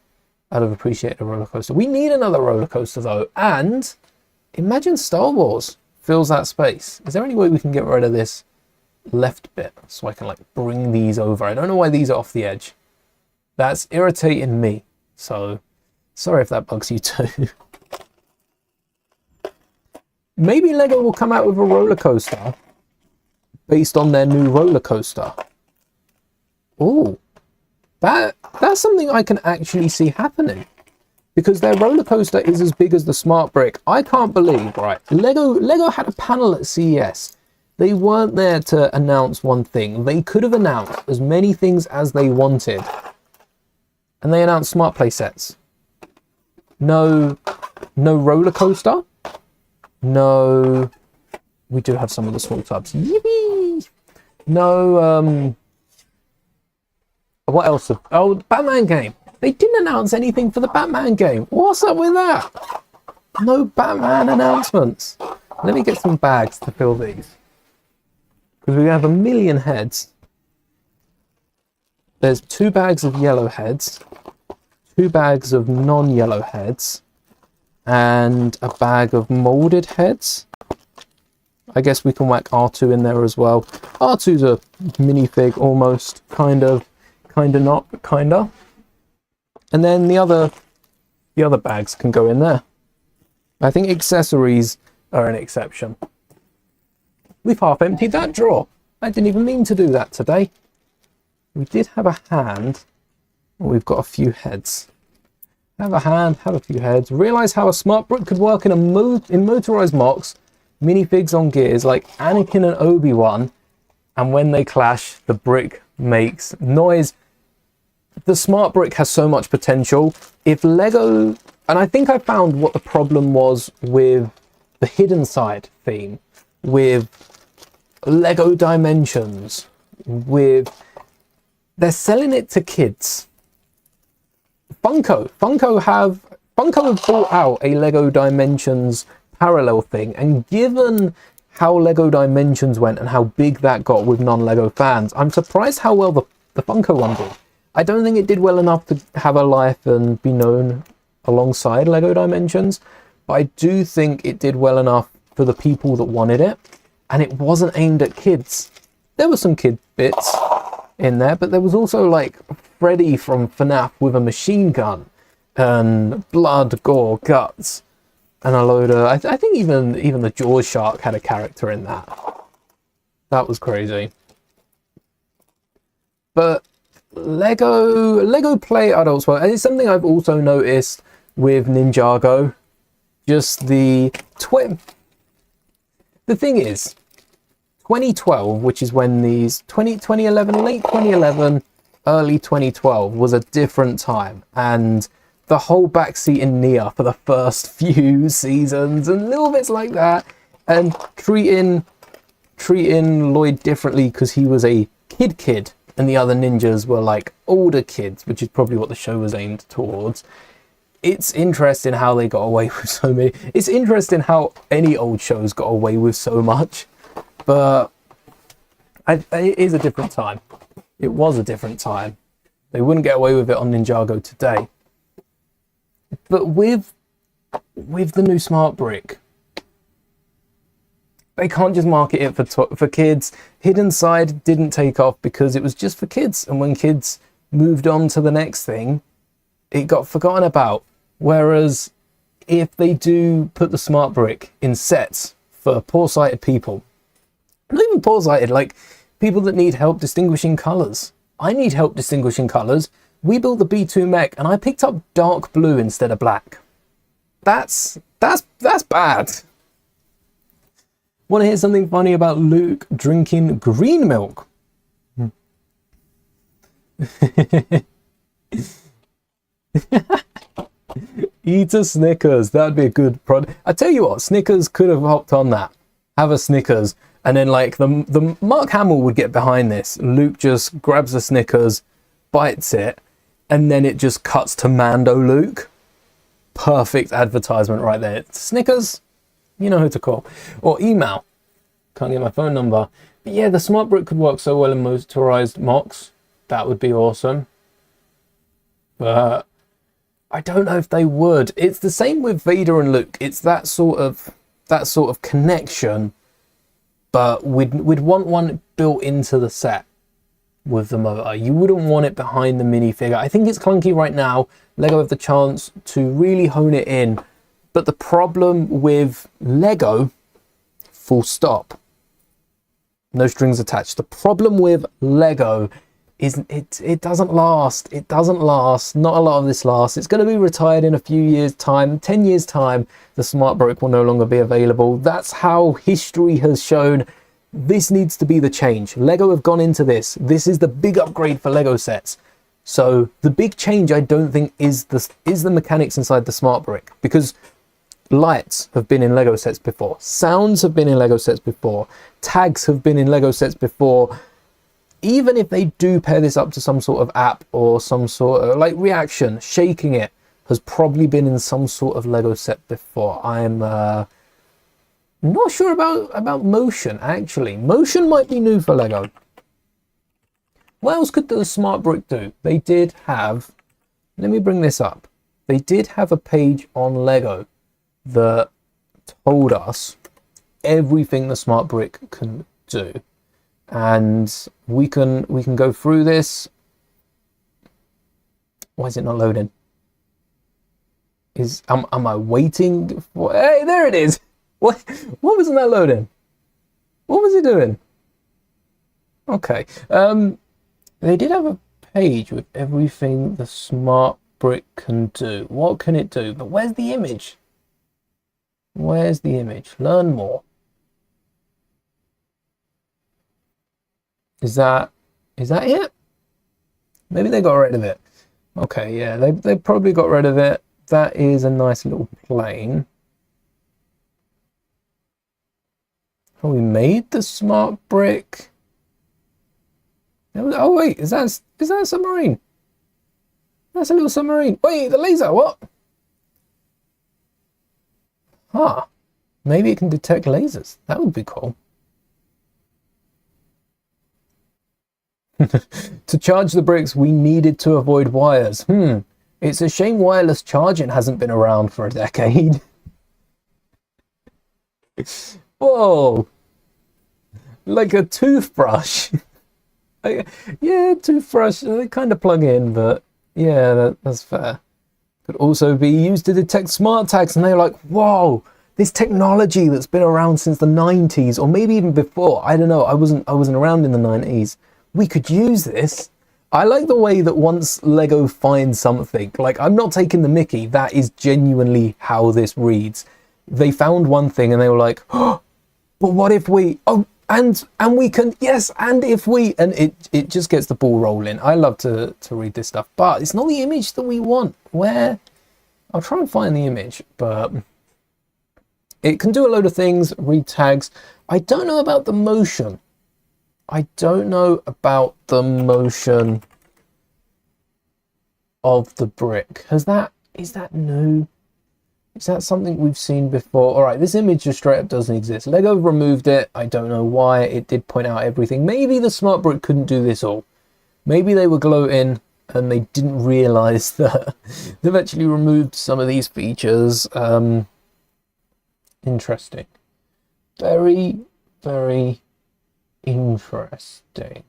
A: I'd have appreciated a roller coaster. We need another roller coaster though, and imagine Star Wars fills that space. Is there any way we can get rid of this left bit so I can like bring these over? I don't know why these are off the edge. That's irritating me. So sorry if that bugs you too. Maybe Lego will come out with a roller coaster based on their new roller coaster. Oh, that's something I can actually see happening. Because their roller coaster is as big as the Smart Brick. I can't believe, right? Lego had a panel at CES. They weren't there to announce one thing. They could have announced as many things as they wanted. And they announced Smart Play sets. No roller coaster. No, we do have some of the small tubs. Yippee! No, what else? Oh, Batman game. They didn't announce anything for the Batman game. What's up with that? No Batman announcements. Let me get some bags to fill these. Because we have a million heads. There's 2 bags of yellow heads, 2 bags of non-yellow heads, and a bag of molded heads. I guess we can whack R2 in there as well. R2's a minifig almost, kinda not, but kinda. And then the other bags can go in there. I think accessories are an exception. We've half emptied that drawer. I didn't even mean to do that today. We did have a hand. We've got a few heads. Have a hand, have a few heads. Realise how a Smart Brick could work in motorised mocks, minifigs on gears like Anakin and Obi-Wan, and when they clash, the brick makes noise. The Smart Brick has so much potential. If Lego, and I think I found what the problem was with the Hidden Side theme, with Lego Dimensions, they're selling it to kids. Funko have brought out a Lego Dimensions parallel thing, and given how Lego Dimensions went and how big that got with non-Lego fans, I'm surprised how well the Funko one did. I don't think it did well enough to have a life and be known alongside Lego Dimensions, but I do think it did well enough for the people that wanted it, and it wasn't aimed at kids. There were some kid bits in there, but there was also like Freddy from FNAF with a machine gun and blood, gore, guts. and a load of, I think even the Jaws shark had a character in that. That was crazy. But Lego play adults well, and it's something I've also noticed with Ninjago. Just the thing is, 2012, which is when these 2011, late 2011, early 2012 was a different time, and the whole backseat in Nia for the first few seasons and little bits like that, and treating Lloyd differently because he was a kid and the other ninjas were like older kids, which is probably what the show was aimed towards. It's interesting how they got away with so many. It's interesting how any old shows got away with so much, but it is a different time. It was a different time. They wouldn't get away with it on Ninjago today. But with the new Smart Brick, they can't just market it for kids. Hidden Side didn't take off because it was just for kids. And when kids moved on to the next thing, it got forgotten about. Whereas if they do put the Smart Brick in sets for poor-sighted people, not even poor-sighted, like people that need help distinguishing colours. I need help distinguishing colours. We built the B2 mech and I picked up dark blue instead of black. That's bad. Want to hear something funny about Luke drinking green milk? Eat a Snickers. That'd be a good product. I tell you what, Snickers could have hopped on that. Have a Snickers. And then like the Mark Hamill would get behind this. Luke just grabs a Snickers, bites it, and then it just cuts to Mando Luke. Perfect advertisement right there. Snickers, you know who to call. Or email. Can't get my phone number. But yeah, the Smart Brick could work so well in motorized mocks. That would be awesome. But I don't know if they would. It's the same with Vader and Luke. It's that sort of connection, but we'd want one built into the set with the motor. You wouldn't want it behind the minifigure. I think it's clunky right now. Lego have the chance to really hone it in. But the problem with Lego, full stop, no strings attached. The problem with Lego is it doesn't last. It doesn't last. Not a lot of this lasts. It's going to be retired in a few years' time. 10 years' time, the Smart Brick will no longer be available. That's how history has shown. This needs to be the change. Lego have gone into this. This is the big upgrade for Lego sets. So the big change, I don't think, is the mechanics inside the Smart Brick, because lights have been in Lego sets before. Sounds have been in Lego sets before. Tags have been in Lego sets before. Even if they do pair this up to some sort of app or some sort of like reaction, shaking it has probably been in some sort of Lego set before. I'm not sure about motion, actually. Motion might be new for Lego. What else could the Smart Brick do? They did have, let me bring this up. They did have a page on Lego that told us everything the Smart Brick can do. And we can go through this. Why is it not loading? Am I waiting for? Hey, there it is. What wasn't that loading? What was it doing? Okay. They did have a page with everything the Smart Brick can do. What can it do? But where's the image? Where's the image? Learn more. Is that it? Maybe they got rid of it. Okay, yeah, they probably got rid of it. That is a nice little plane. Oh, we made the Smart Brick. Oh wait, is that a submarine? That's a little submarine. Wait, the laser, what? Huh. Maybe it can detect lasers. That would be cool. To charge the bricks, we needed to avoid wires. It's a shame wireless charging hasn't been around for a decade. Whoa. Like a toothbrush. Yeah, toothbrush. They kind of plug in, but yeah, that's fair. could also be used to detect smart tags. And they're like, whoa, this technology that's been around since the 90s, or maybe even before. I don't know. I wasn't around in the 90s. We could use this. I like the way that once Lego finds something, like, I'm not taking the mickey. That is genuinely how this reads. They found one thing and they were like, oh, but what if we, oh, and we can, yes, and if we, and it just gets the ball rolling. I love to read this stuff, but it's not the image that we want. Where, I'll try and find the image, but it can do a load of things, read tags. I don't know about the motion. I don't know about the motion of the brick. Is that new? Is that something we've seen before? All right, this image just straight up doesn't exist. Lego removed it. I don't know why. It did point out everything. Maybe the smart brick couldn't do this all. Maybe they were gloating and they didn't realize that they've actually removed some of these features. Interesting. Very, very interesting.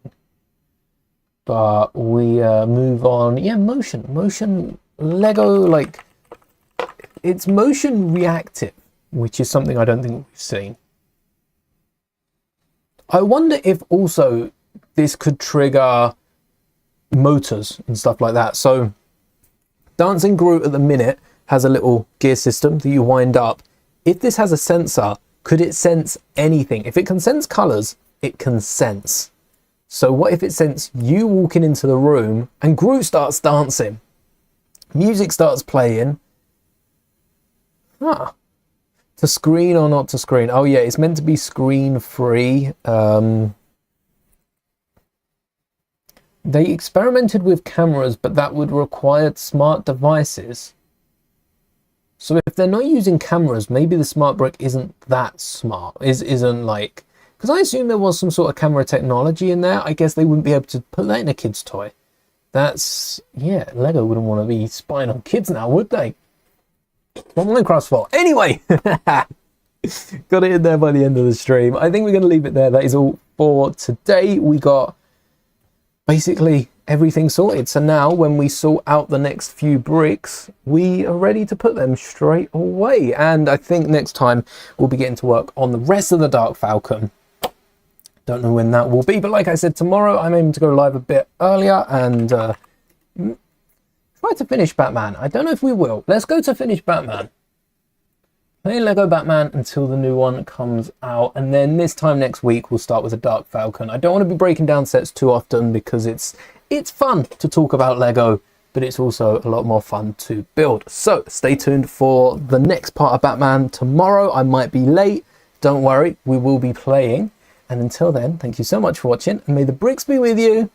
A: But we move on. Yeah, motion. Lego, like, it's motion reactive, which is something I don't think we've seen. I wonder if also this could trigger motors and stuff like that. So Dancing Groot at the minute has a little gear system that you wind up. If this has a sensor, could it sense anything? If it can sense colors, it can sense. So what if it senses you walking into the room and Groot starts dancing? Music starts playing. To screen or not to screen? Oh yeah, it's meant to be screen free. They experimented with cameras, but that would require smart devices. So if they're not using cameras, maybe the smart brick isn't that smart. Isn't like, because I assume there was some sort of camera technology in there. I guess they wouldn't be able to put that in a kid's toy. That's, yeah, Lego wouldn't want to be spying on kids now, would they? Not Minecraft's fault. Anyway, got it in there by the end of the stream. I think we're going to leave it there. That is all for today. We got basically everything sorted. So now when we sort out the next few bricks, we are ready to put them straight away. And I think next time we'll be getting to work on the rest of the Dark Falcon. Don't know when that will be, but like I said, tomorrow I'm aiming to go live a bit earlier and try to finish Batman. I don't know if we will. Let's go to finish Batman. Play Lego Batman until the new one comes out, and then this time next week we'll start with the Dark Falcon. I don't want to be breaking down sets too often because it's fun to talk about Lego, but it's also a lot more fun to build. So stay tuned for the next part of Batman tomorrow. I might be late. Don't worry, we will be playing. And until then, thank you so much for watching, and may the bricks be with you.